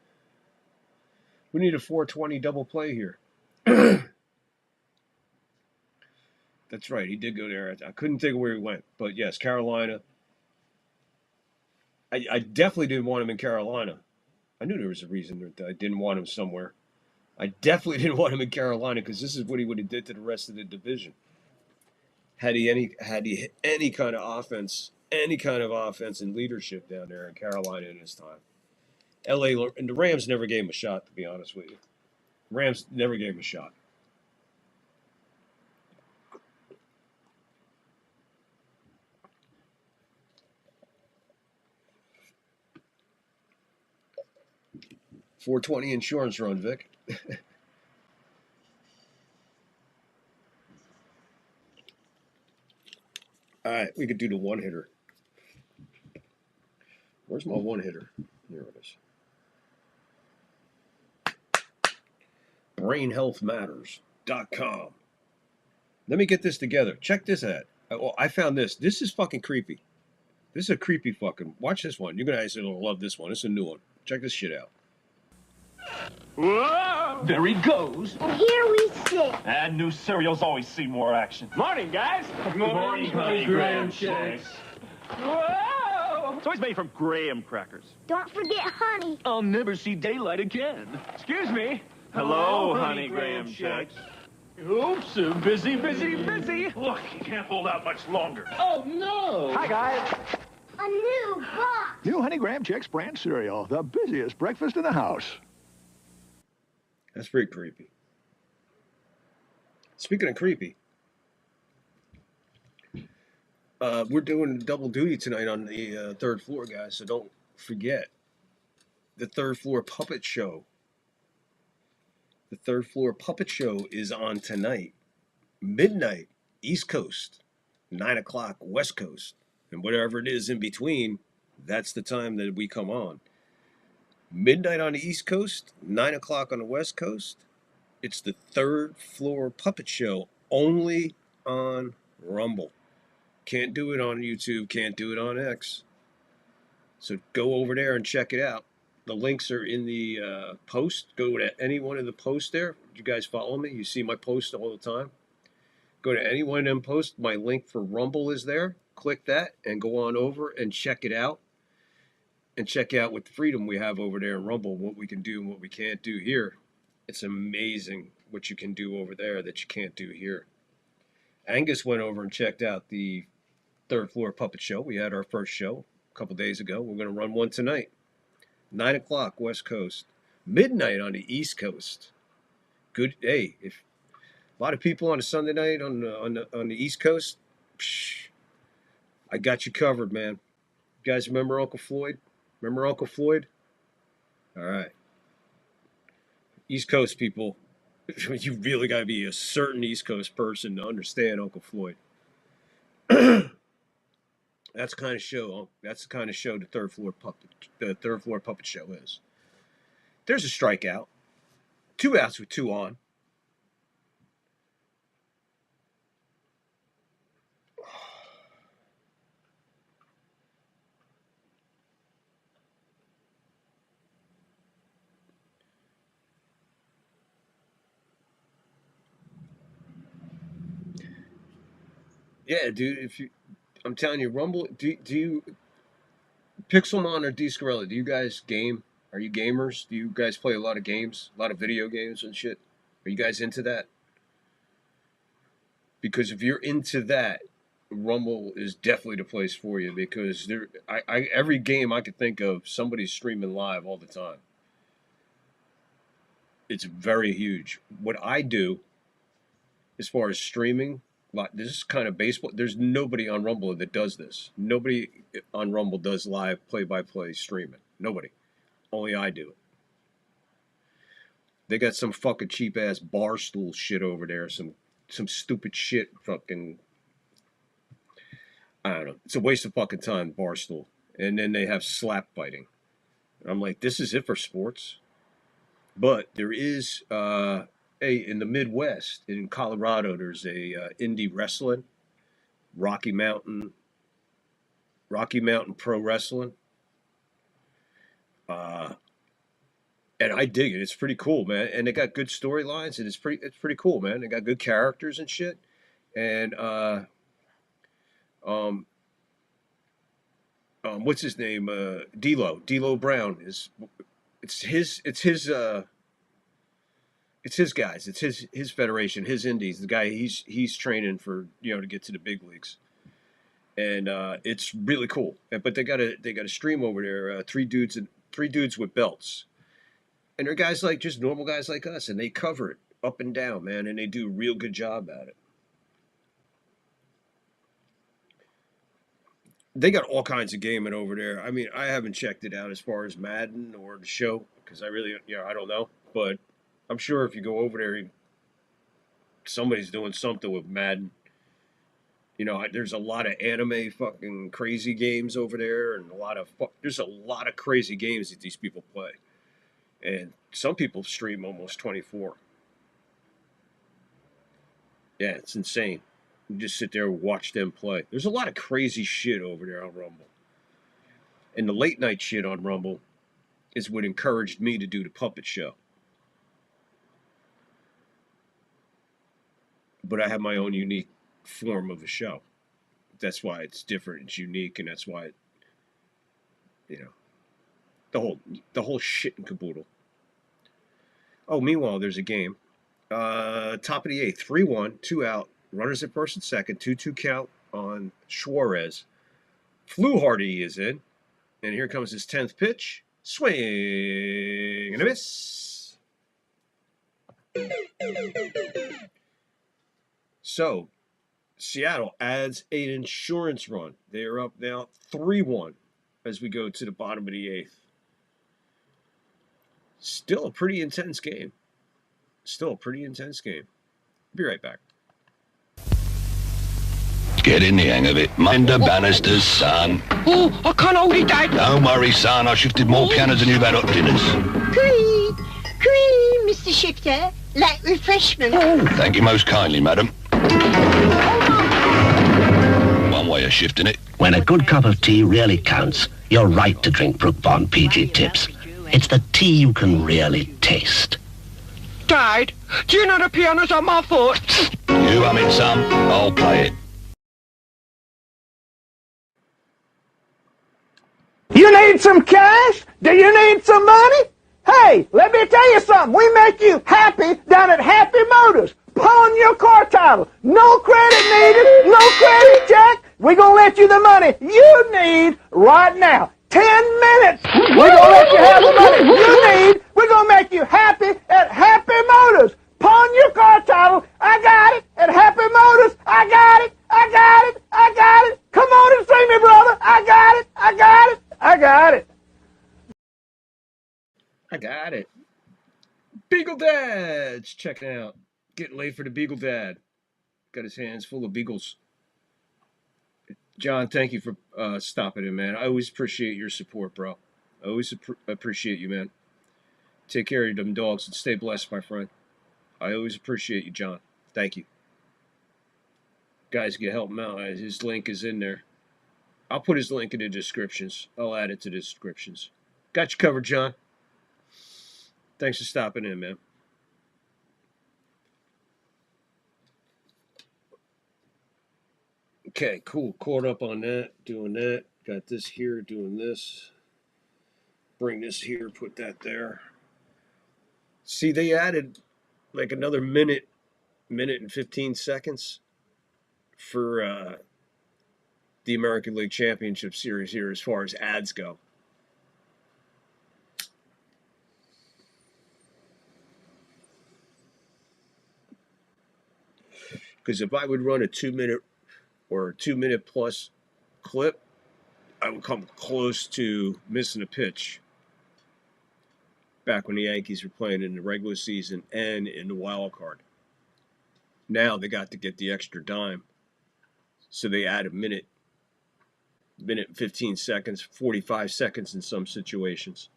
We need a 420 double play here. That's right. He did go there. I couldn't think of where he went. But, yes, Carolina. I definitely didn't want him in Carolina. I knew there was a reason that I didn't want him somewhere. I definitely didn't want him in Carolina because this is what he would have did to the rest of the division. Had he any kind of offense and leadership down there in Carolina in his time. LA and the Rams never gave him a shot, to be honest with you. Rams never gave him a shot. $420 insurance run, Vic. All right, we could do the one hitter. Where's my one hitter? Here it is. BrainHealthMatters.com. Let me get this together. Check this out. Oh, I found this. This is fucking creepy. This is a creepy fucking. Watch this one. You're gonna actually love this one. It's a new one. Check this shit out. Whoa! There he goes. And here we sit. And new cereals always see more action. Morning, guys. Good morning, Honey Graham Shakes. Whoa! It's always made from graham crackers. Don't forget honey. I'll never see daylight again. Excuse me. Hello, Honey Graham Shakes. Oops, busy. Look, you can't hold out much longer. Oh, no. Hi, guys. A new box. New Honey Graham Chex brand cereal. The busiest breakfast in the house. That's pretty creepy. Speaking of creepy, we're doing double duty tonight on the third floor, guys, so don't forget the third floor puppet show. The third floor puppet show is on tonight, midnight, East Coast, 9 o'clock, West Coast, and whatever it is in between, that's the time that we come on. Midnight on the East Coast, 9 o'clock on the West Coast. It's the third floor puppet show only on Rumble. Can't do it on YouTube, can't do it on X. So go over there and check it out. The links are in the post. Go to any one of the posts there. You guys follow me? You see my posts all the time. Go to any one of them posts. My link for Rumble is there. Click that and go on over and check it out. And check out what freedom we have over there in Rumble, what we can do and what we can't do here. It's amazing what you can do over there that you can't do here. Angus went over and checked out the third floor puppet show. We had our first show a couple days ago. We're going to run one tonight. 9 o'clock West Coast. Midnight on the East Coast. Good day. If a lot of people on a Sunday night on the East Coast, I got you covered, man. You guys remember Uncle Floyd? Remember Uncle Floyd? All right. East Coast people, you really got to be a certain East Coast person to understand Uncle Floyd. That's the kind of show. That's the kind of show the third floor puppet show is. There's a strikeout. 2 outs with 2 on. Yeah, dude. I'm telling you, Rumble. Do you Pixelmon or Descarella? Do you guys game? Are you gamers? Do you guys play a lot of games, a lot of video games and shit? Are you guys into that? Because if you're into that, Rumble is definitely the place for you. Because every game I could think of, somebody's streaming live all the time. It's very huge. What I do, as far as streaming. This is kind of baseball. There's nobody on Rumble that does this. Nobody on Rumble does live play-by-play streaming. Nobody. Only I do it. They got some fucking cheap-ass Barstool shit over there. Some stupid shit fucking... I don't know. It's a waste of fucking time, Barstool. And then they have slap fighting. I'm like, this is it for sports? But there is... in the Midwest, in Colorado, there's a indie wrestling, Rocky Mountain Pro Wrestling, and I dig it. It's pretty cool, man. And they got good storylines, and it's pretty cool, man. They got good characters and shit. And what's his name? D'Lo Brown it's his It's his guys. It's his federation, his indies. The guy he's training for, to get to the big leagues, and it's really cool. But they got a stream over there. Three dudes with belts, and they're guys like just normal guys like us, and they cover it up and down, man, and they do a real good job at it. They got all kinds of gaming over there. I mean, I haven't checked it out as far as Madden or the show because I really, I don't know. But I'm sure if you go over there, somebody's doing something with Madden. There's a lot of anime fucking crazy games over there, and there's a lot of crazy games that these people play. And some people stream almost 24. Yeah, it's insane. You just sit there and watch them play. There's a lot of crazy shit over there on Rumble. And the late night shit on Rumble is what encouraged me to do the puppet show. But I have my own unique form of a show. That's why it's different. It's unique, and that's why the whole shit and caboodle. Oh, meanwhile, there's a game. Top of the 8th, 3-1, 2 out. Runners at first and second, 2-2 count on Suarez. Fluharty is in, and here comes his 10th pitch. Swing and a miss. So, Seattle adds an insurance run. They are up now 3-1 as we go to the bottom of the 8th. Still a pretty intense game. Be right back. Get in the hang of it. Mind the banisters, son. Oh, I can't hold it, Dad. Don't worry, son. I shifted more pianos than you've had hot dinners. Cream, Mr. Shifter. Like refreshment. Thank you most kindly, madam. One way of shifting it. When a good cup of tea really counts, you're right to drink Brook Bond PG Tips. It's the tea you can really taste. Dad, do you know the piano's on my foot? You hum it, son. I'll play it. You need some cash? Do you need some money? Hey, let me tell you something. We make you happy down at Happy Motors. Pawn your car title. No credit needed. No credit check. We're going to let you the money you need right now. 10 minutes. We're going to let you have the money you need. We're going to make you happy at Happy Motors. Pawn your car title. I got it. At Happy Motors. I got it. I got it. I got it. Come on and see me, brother. I got it. I got it. I got it. I got it. Beagle Dad's checking out. Getting late for the Beagle Dad. Got his hands full of beagles. John, thank you for stopping in, man. I always appreciate your support, bro. I always appreciate you, man. Take care of them dogs and stay blessed, my friend. I always appreciate you, John. Thank you. Guys, get help him out. His link is in there. I'll put his link in the descriptions. I'll add it to the descriptions. Got you covered, John. Thanks for stopping in, man. Okay, cool. Caught up on that, doing that. Got this here, doing this. Bring this here, put that there. See, they added like another minute and 15 seconds for the American League Championship Series here as far as ads go. Because if I would run a 2-minute or a 2-minute plus clip, I would come close to missing a pitch back when the Yankees were playing in the regular season and in the wild card. Now they got to get the extra dime. So they add a minute and 15 seconds, 45 seconds in some situations.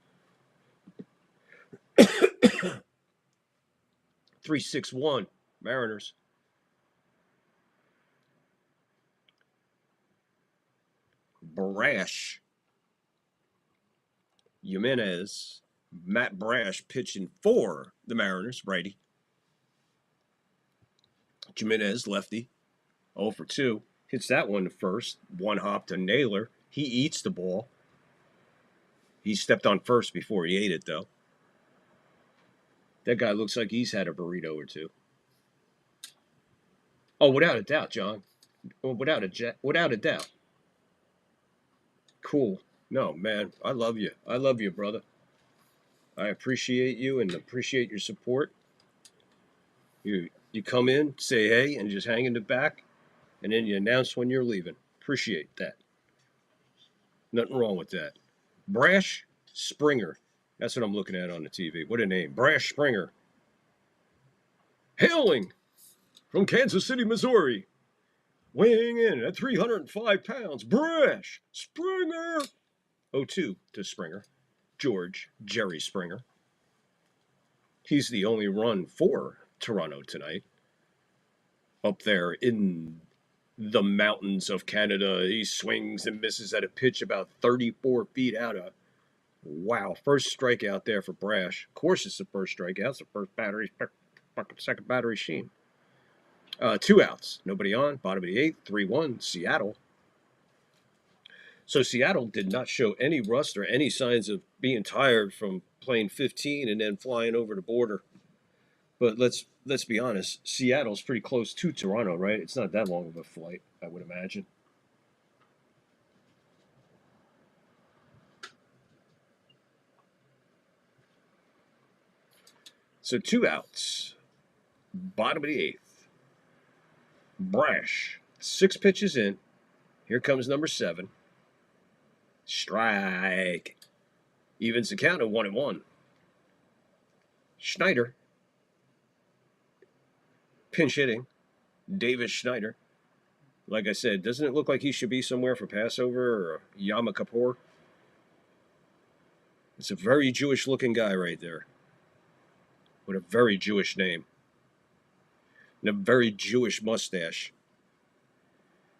3-6-1, Mariners. Brash. Jimenez. Matt Brash pitching for the Mariners, righty. Jimenez, lefty. 0 for 2. Hits that one to first. One hop to Naylor. He eats the ball. He stepped on first before he ate it, though. That guy looks like he's had a burrito or two. Oh, without a doubt, John. Without a doubt. Cool. No, man, I love you. I love you, brother. I appreciate you and appreciate your support. You come in, say hey, and just hang in the back, and then you announce when you're leaving. Appreciate that. Nothing wrong with that. Brash Springer. That's what I'm looking at on the TV. What a name. Brash Springer. Hailing from Kansas City, Missouri. Weighing in at 305 pounds. Brash Springer. 0-2 to Springer. George Jerry Springer. He's the only run for Toronto tonight. Up there in the mountains of Canada, he swings and misses at a pitch about 34 feet out of. Wow, first strikeout there for Brash. Of course, it's the first strikeout. It's the first battery, second battery sheen. 2 outs, nobody on. Bottom of the 8th, 3-1, Seattle. So Seattle did not show any rust or any signs of being tired from playing 15 and then flying over the border. But let's be honest, Seattle's pretty close to Toronto, right? It's not that long of a flight, I would imagine. So 2 outs. Bottom of the 8th. Brash. 6 pitches in. Here comes number 7. Strike. Evens the count at 1-1. Schneider. Pinch hitting. Davis Schneider. Like I said, doesn't it look like he should be somewhere for Passover or Yom Kippur? It's a very Jewish looking guy right there. With a very Jewish name. And a very Jewish mustache.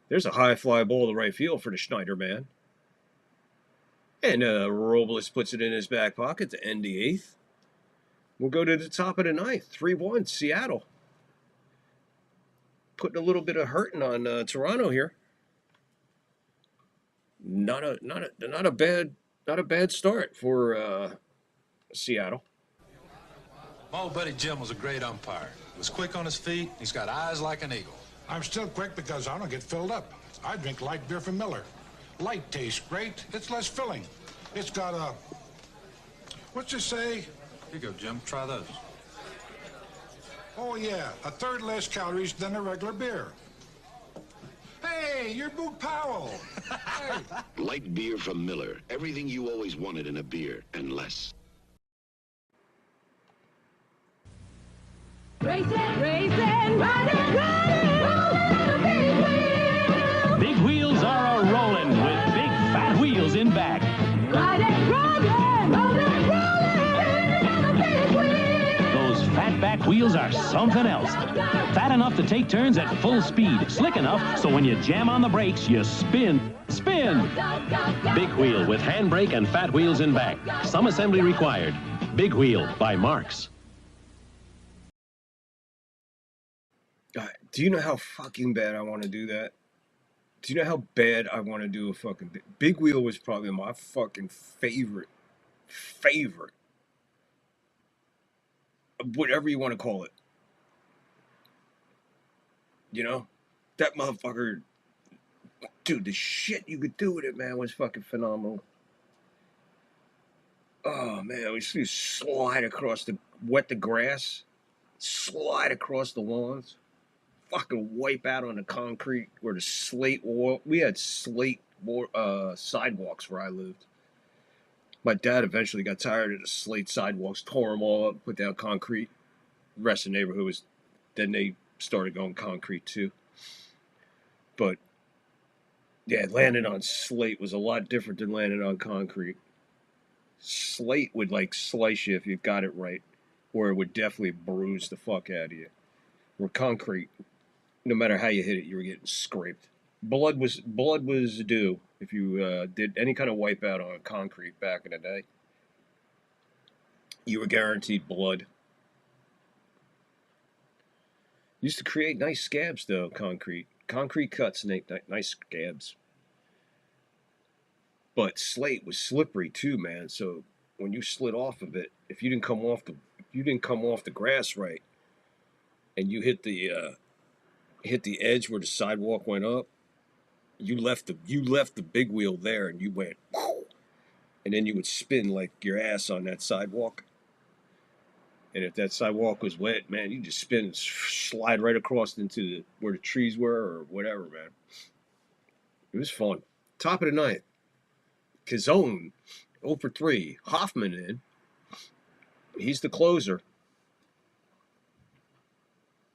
There's a high fly ball to right field for the Schneider man. And Robles puts it in his back pocket to end the 8th. We'll go to the top of the 9th. 3-1, Seattle. Putting a little bit of hurting on Toronto here. Not a bad start for Seattle. My old buddy Jim was a great umpire. He was quick on his feet. He's got eyes like an eagle. I'm still quick because I don't get filled up. I drink light beer from Miller. Light tastes great. It's less filling. It's got a... What's it say? Here you go, Jim. Try those. Oh, yeah. A third less calories than a regular beer. Hey, you're Boog Powell. Hey. Light beer from Miller. Everything you always wanted in a beer, and less. Racing, riding, rolling, Big wheels are a-rolling with big fat wheels in back. Those fat back wheels are something else. Fat enough to take turns at full speed. Slick enough so when you jam on the brakes, you spin. Spin! Big wheel with handbrake and fat wheels in back. Some assembly required. Big Wheel by Marks. Do you know how fucking bad I want to do that? Do you know how bad I want to do a fucking... Big Wheel was probably my fucking favorite. Whatever you want to call it. You know? That motherfucker... Dude, the shit you could do with it, man, was fucking phenomenal. Oh, man, we used to slide across the... Wet the grass. Slide across the lawns. Fucking wipe out on the concrete or the slate wall. We had slate sidewalks where I lived. My dad eventually got tired of the slate sidewalks, tore them all up, put down concrete. The rest of the neighborhood was, then they started going concrete too. But yeah, landing on slate was a lot different than landing on concrete. Slate would like slice you if you got it right, or it would definitely bruise the fuck out of you. Where concrete, no matter how you hit it, you were getting scraped. Blood was due if you did any kind of wipeout on concrete back in the day. You were guaranteed blood. Used to create nice scabs though, concrete. Concrete cuts make nice scabs. But slate was slippery too, man. So when you slid off of it, if you didn't come off you didn't come off the grass right, and you hit the edge where the sidewalk went up, you left the big wheel there, and you went, whoo, and then you would spin like your ass on that sidewalk. And if that sidewalk was wet, man, you just spin and slide right across into where the trees were or whatever, man. It was fun. Top of the ninth. Cazone, 0 for 3. Hoffman in. He's the closer.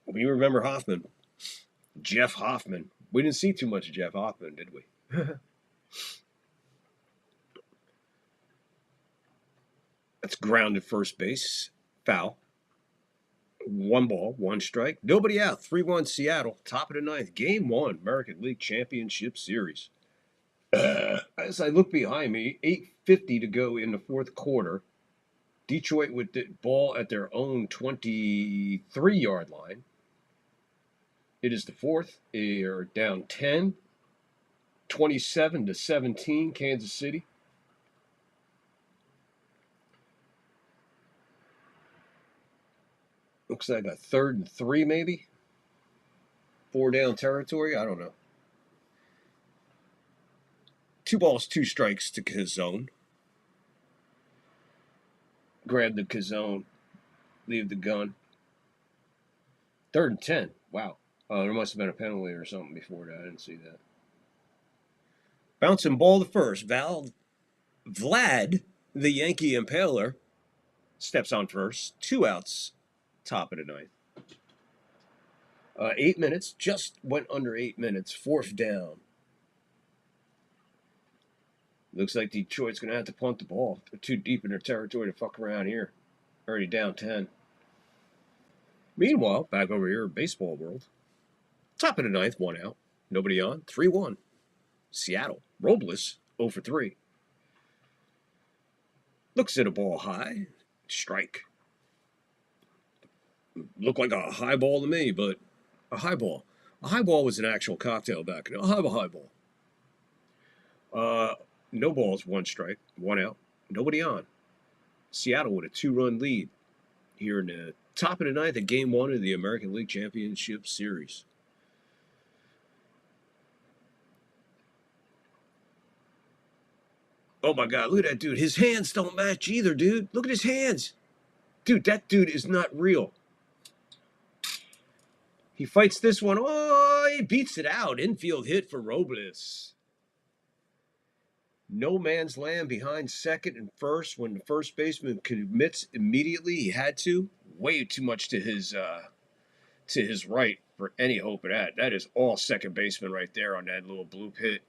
We remember Hoffman. Jeff Hoffman. We didn't see too much of Jeff Hoffman, did we? That's grounded first base. Foul. 1 ball, 1 strike. Nobody out. 3-1 Seattle. Top of the ninth. Game 1. American League Championship Series. As I look behind me, 8:50 to go in the fourth quarter. Detroit with the ball at their own 23-yard line. It is the fourth. They are down 10. 27-17, Kansas City. Looks like a 3rd and 3, maybe. 4 down territory. I don't know. 2 balls, 2 strikes to Cazone. Grab the Cazone. Leave the gun. 3rd and 10. Wow. There must have been a penalty or something before that. I didn't see that. Bouncing ball to first. Vlad, the Yankee Impaler, steps on first. 2 outs. Top of the ninth. 8 minutes. Just went under 8 minutes. 4th down. Looks like Detroit's going to have to punt the ball. They're too deep in their territory to fuck around here. Already down 10. Meanwhile, back over here in baseball world. Top of the ninth, 1 out. Nobody on. 3-1. Seattle. Robles, 0 for 3. Looks at a ball high. Strike. Looked like a high ball to me, but a high ball. A high ball was an actual cocktail back. I'll have a high ball. No balls, 1 strike, 1 out. Nobody on. Seattle with a 2-run lead here in the top of the ninth of Game 1 of the American League Championship Series. Oh my God, look at that dude. His hands don't match either, dude. Look at his hands. Dude, that dude is not real. He fights this one. Oh, he beats it out. Infield hit for Robles. No man's land behind second and first when the first baseman commits immediately. He had to. Way too much to his right for any hope of that. That is all second baseman right there on that little blue pit.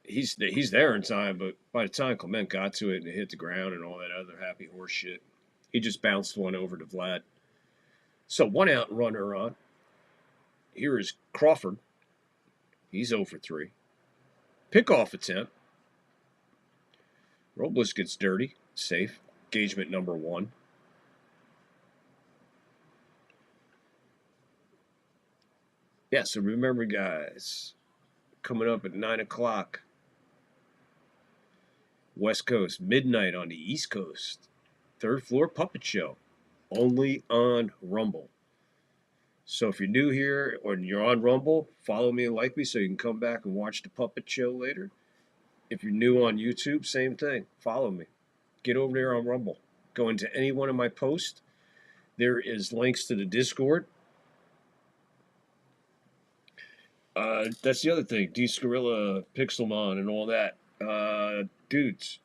He's there in time, but by the time Clement got to it and it hit the ground and all that other happy horse shit, he just bounced one over to Vlad. So 1 out, runner on. Here is Crawford. He's 0 for 3. Pickoff attempt. Robles gets dirty. Safe. Engagement number 1. Yeah, so remember, guys, coming up at 9 o'clock, West Coast, midnight on the East Coast, 3rd floor puppet show, only on Rumble. So if you're new here or you're on Rumble, follow me and like me so you can come back and watch the puppet show later. If you're new on YouTube, same thing. Follow me. Get over there on Rumble. Go into any one of my posts. There is links to the Discord. That's the other thing. Dscarilla, Pixelmon, and all that. Dudes,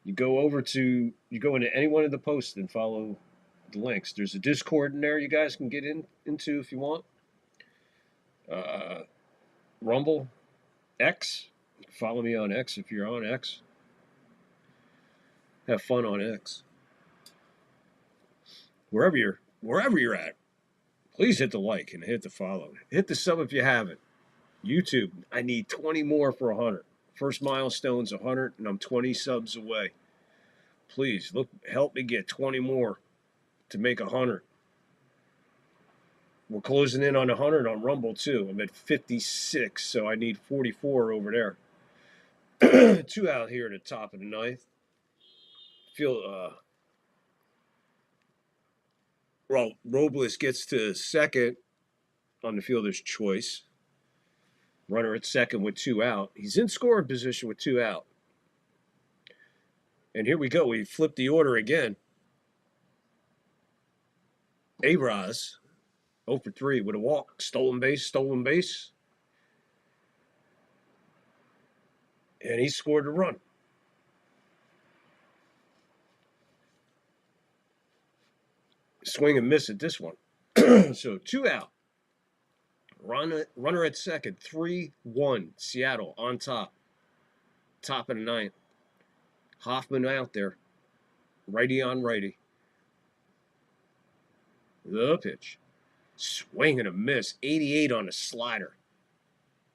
you go into any one of the posts and follow the links. There's a Discord in there you guys can get into if you want. Rumble, X. Follow me on X if you're on X. Have fun on X. Wherever you're at, please hit the like and hit the follow. Hit the sub if you haven't. YouTube, I need 20 more for 100. First milestone's 100, and I'm 20 subs away. Please, help me get 20 more to make 100. We're closing in on 100 on Rumble, too. I'm at 56, so I need 44 over there. 2 out here at the top of the ninth. Well, Robles gets to second on the fielder's choice. Runner at second with 2 out. He's in scoring position with 2 out. And here we go. We flip the order again. A-Raz, 0 for 3 with a walk. Stolen base. And he scored a run. Swing and miss at this one. So 2 out. Runner at second. 3-1. Seattle on top. Top of the 9th. Hoffman out there. Righty on righty. The pitch. Swing and a miss. 88 on a slider.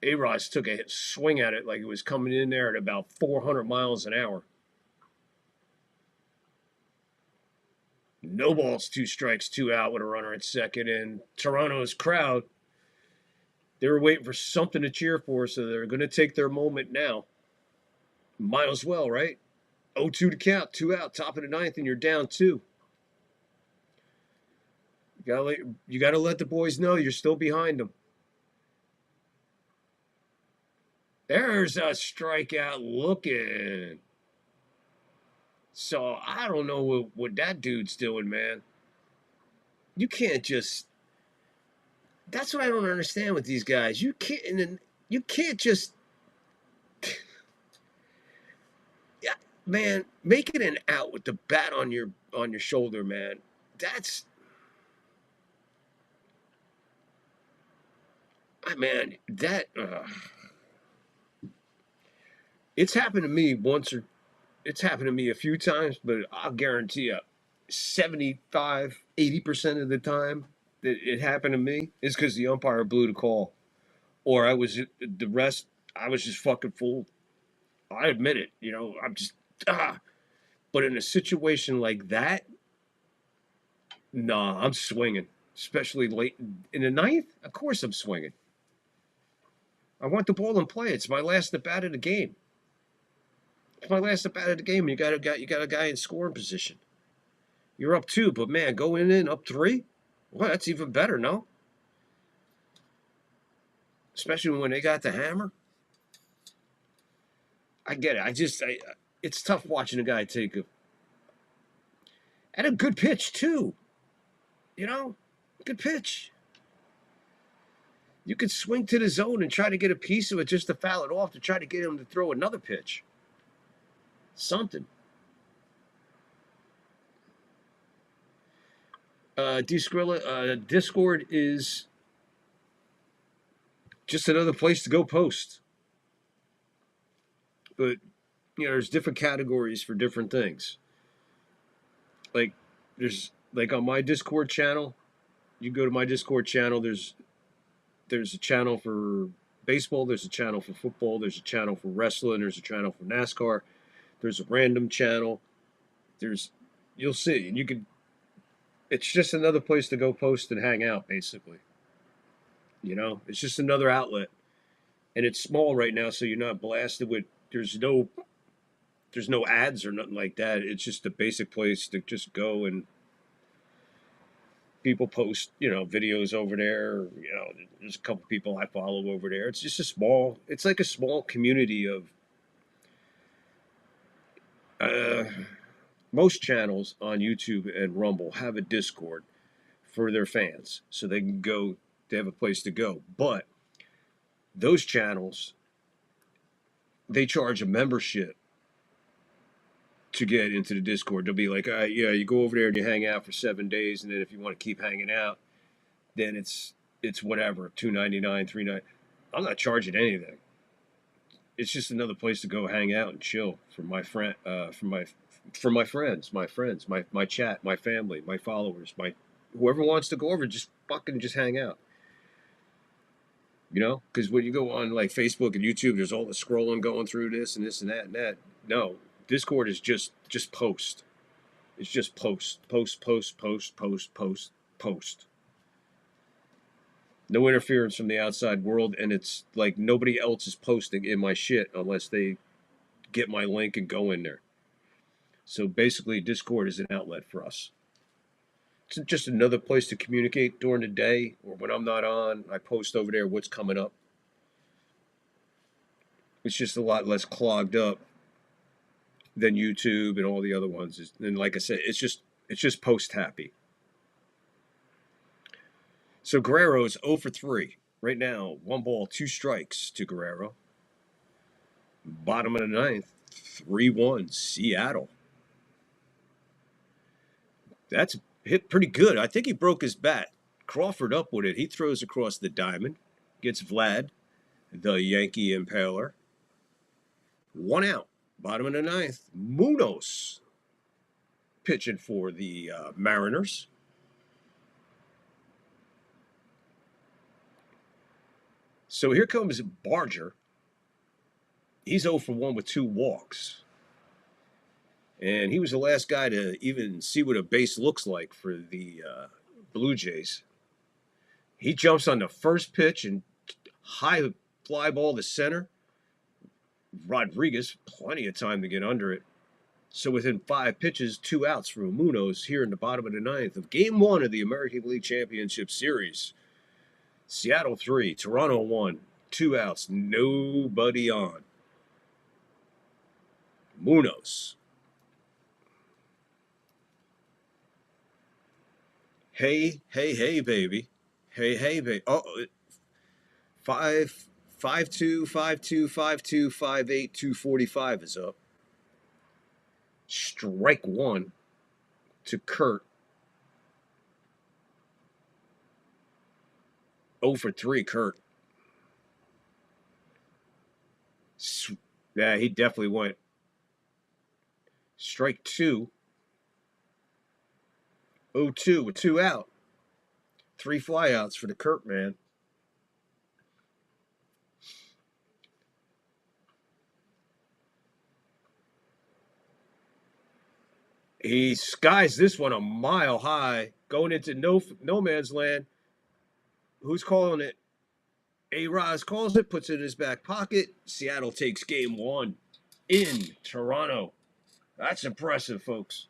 A-Raz took a swing at it like it was coming in there at about 400 miles an hour. No balls, 2 strikes, 2 out with a runner at second. And Toronto's crowd, they were waiting for something to cheer for, so they're going to take their moment now. Might as well, right? 0-2 to count, 2 out, top of the 9th, and you're down 2. You gotta let the boys know you're still behind them. There's a strikeout looking. So I don't know what that dude's doing, man. You can't just. That's what I don't understand with these guys. You can't just. Yeah, man, make it an out with the bat on your shoulder, man. That's. Man, that. It's happened to me once or. It's happened to me a few times, but I'll guarantee you 75, 80% of the time that it happened to me is because the umpire blew the call. Or I was just fucking fooled. I admit it, I'm just, But in a situation like that, nah, I'm swinging. Especially late in the 9th, of course I'm swinging. I want the ball in play. It's my last at bat of the game. It's my last at bat of the game. You got a guy in scoring position. You're up 2, but man, going in up 3? Well, that's even better, no? Especially when they got the hammer. I get it. It's tough watching a guy take a good pitch too. Good pitch. You could swing to the zone and try to get a piece of it just to foul it off to try to get him to throw another pitch. Something. Discord is just another place to go post. But, there's different categories for different things. Like, there's on my Discord channel, you go to my Discord channel, there's a channel for baseball, there's a channel for football, there's a channel for wrestling, there's a channel for NASCAR. There's a random channel. You'll see. And it's just another place to go post and hang out, basically. It's just another outlet. And it's small right now, so you're not blasted with, there's no ads or nothing like that. It's just a basic place to just go and people post, videos over there. There's a couple people I follow over there. It's just it's like a small community of, most channels on YouTube and Rumble have a Discord for their fans, so they have a place to go. But those channels, they charge a membership to get into the Discord. They'll be like, you go over there and you hang out for 7 days, and then if you want to keep hanging out, then it's whatever, $2.99, $3.99. I'm not charging anything. It's just another place to go hang out and chill for my friends, my chat, my family, my followers, whoever wants to go over, just hang out. Because when you go on like Facebook and YouTube, there's all the scrolling going through this and this and that and that. No, Discord is just post. It's just post. No interference from the outside world, and it's like nobody else is posting in my shit unless they get my link and go in there. So basically, Discord is an outlet for us. It's just another place to communicate during the day, or when I'm not on, I post over there what's coming up. It's just a lot less clogged up than YouTube and all the other ones. And like I said, it's just post happy. So Guerrero's 0 for 3. Right now, 1 ball, 2 strikes to Guerrero. Bottom of the ninth, 3-1, Seattle. That's hit pretty good. I think he broke his bat. Crawford up with it. He throws across the diamond. Gets Vlad, the Yankee Impaler. 1 out. Bottom of the ninth, Munoz pitching for the Mariners. So here comes Barger. He's 0 for 1 with 2 walks. And he was the last guy to even see what a base looks like for the Blue Jays. He jumps on the first pitch and high fly ball to center. Rodriguez, plenty of time to get under it. So within 5 pitches, 2 outs for Munoz here in the bottom of the ninth of Game 1 of the American League Championship Series. Seattle 3, Toronto 1, 2 outs, nobody on. Munoz. Hey, hey, hey, baby. Hey, hey, baby. Oh, 5-2, 5-2, 5-2, 5-8, 245 is up. Strike 1 to Kurt. 0 for 3, Kurt. Yeah, he definitely went. Strike 2. 0-2 with 2 out. 3 flyouts for the Kurt man. He skies this one a mile high, going into no man's land. Who's calling it? A-Roz calls it, puts it in his back pocket. Seattle takes Game 1 in Toronto. That's impressive, folks.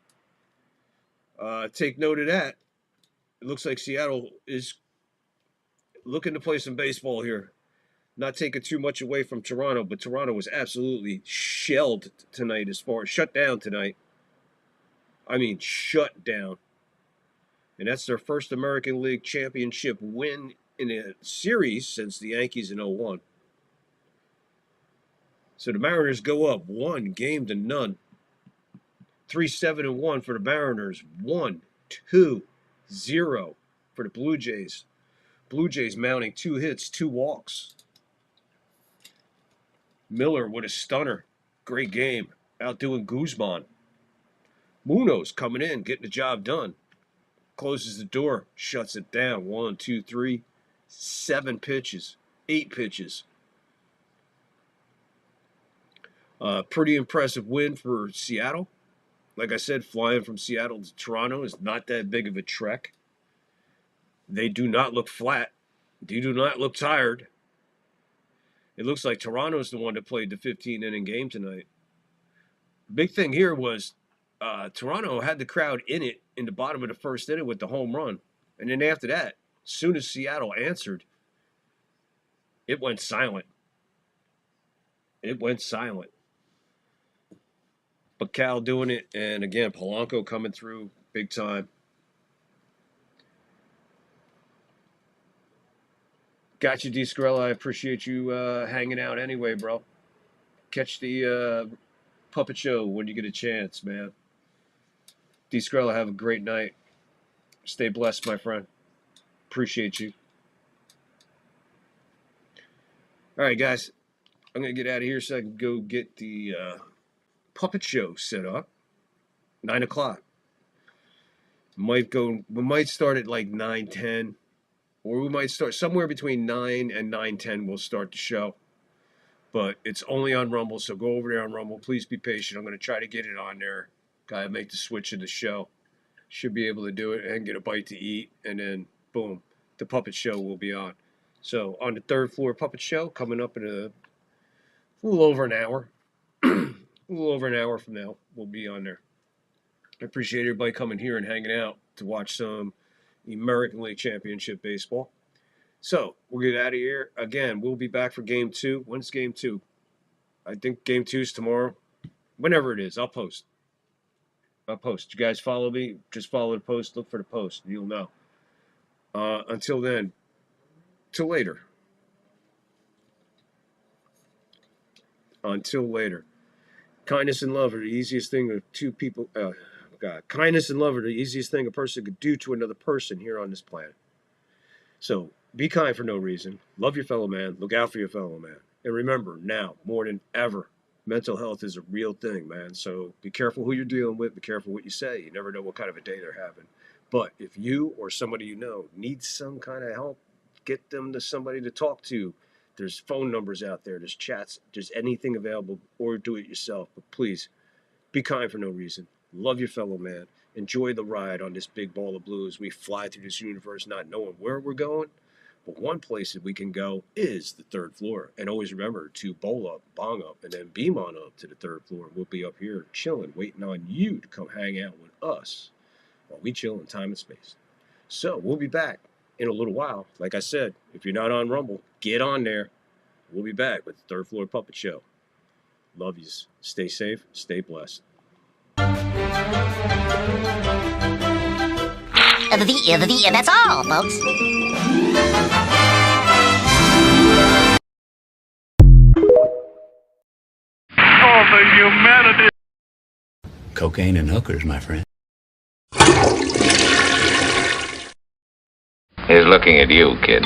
Take note of that. It looks like Seattle is looking to play some baseball here. Not taking too much away from Toronto, but Toronto was absolutely shelled tonight as far as shut down tonight. I mean, shut down. And that's their first American League Championship win in a series since the Yankees in 01. So the Mariners go up 1-0. 3-7-1 for the Mariners. 1-2-0 for the Blue Jays. Blue Jays mounting 2 hits, 2 walks. Miller with a stunner. Great game. Outdoing Guzman. Munoz coming in, getting the job done. Closes the door, shuts it down. 1, 2, 3, 7 pitches, 8 pitches. Pretty impressive win for Seattle. Like I said, flying from Seattle to Toronto is not that big of a trek. They do not look flat. They do not look tired. It looks like Toronto's the one that played the 15-inning game tonight. Big thing here was Toronto had the crowd in it in the bottom of the first inning with the home run. And then after that, as soon as Seattle answered, it went silent. It went silent. But Cal doing it, and again, Polanco coming through big time. Got you, D. Scarella. I appreciate you hanging out anyway, bro. Catch the puppet show when you get a chance, man. D. Scarella, have a great night. Stay blessed, my friend. Appreciate you. All right, guys. I'm going to get out of here so I can go get the puppet show set up. 9 o'clock. We might start at like 9:10. Or we might start somewhere between 9 and 9:10. We'll start the show. But it's only on Rumble, so go over there on Rumble. Please be patient. I'm going to try to get it on there. Got to make the switch in the show. Should be able to do it and get a bite to eat. And then, boom, the puppet show will be on. So, on the 3rd floor puppet show, coming up in a little over an hour. A little over an hour from now, we'll be on there. I appreciate everybody coming here and hanging out to watch some American League Championship baseball. So we'll get out of here. Again, we'll be back for Game 2. When's Game 2? I think Game 2 is tomorrow. Whenever it is, I'll post. You guys follow me. Just follow the post. Look for the post. You'll know. Until then, till later. Until later. Kindness and love are the easiest thing that two people... God. Kindness and love are the easiest thing a person could do to another person here on this planet. So, be kind for no reason. Love your fellow man. Look out for your fellow man. And remember, now, more than ever, mental health is a real thing, man. So, be careful who you're dealing with. Be careful what you say. You never know what kind of a day they're having. But if you or somebody you know needs some kind of help, get them to somebody to talk to. There's phone numbers out there. There's chats. There's anything available, or do it yourself. But please, be kind for no reason. Love your fellow man. Enjoy the ride on this big ball of blue as we fly through this universe not knowing where we're going. But one place that we can go is the 3rd floor. And always remember to bowl up, bong up, and then beam on up to the 3rd floor. We'll be up here chilling, waiting on you to come hang out with us while we chill in time and space. So we'll be back in a little while. Like I said, if you're not on Rumble, get on there. We'll be back with the 3rd Floor Puppet Show. Love yous. Stay safe. Stay blessed. That's all, folks. Oh, the humanity. Cocaine and hookers, my friend. He's looking at you, kid.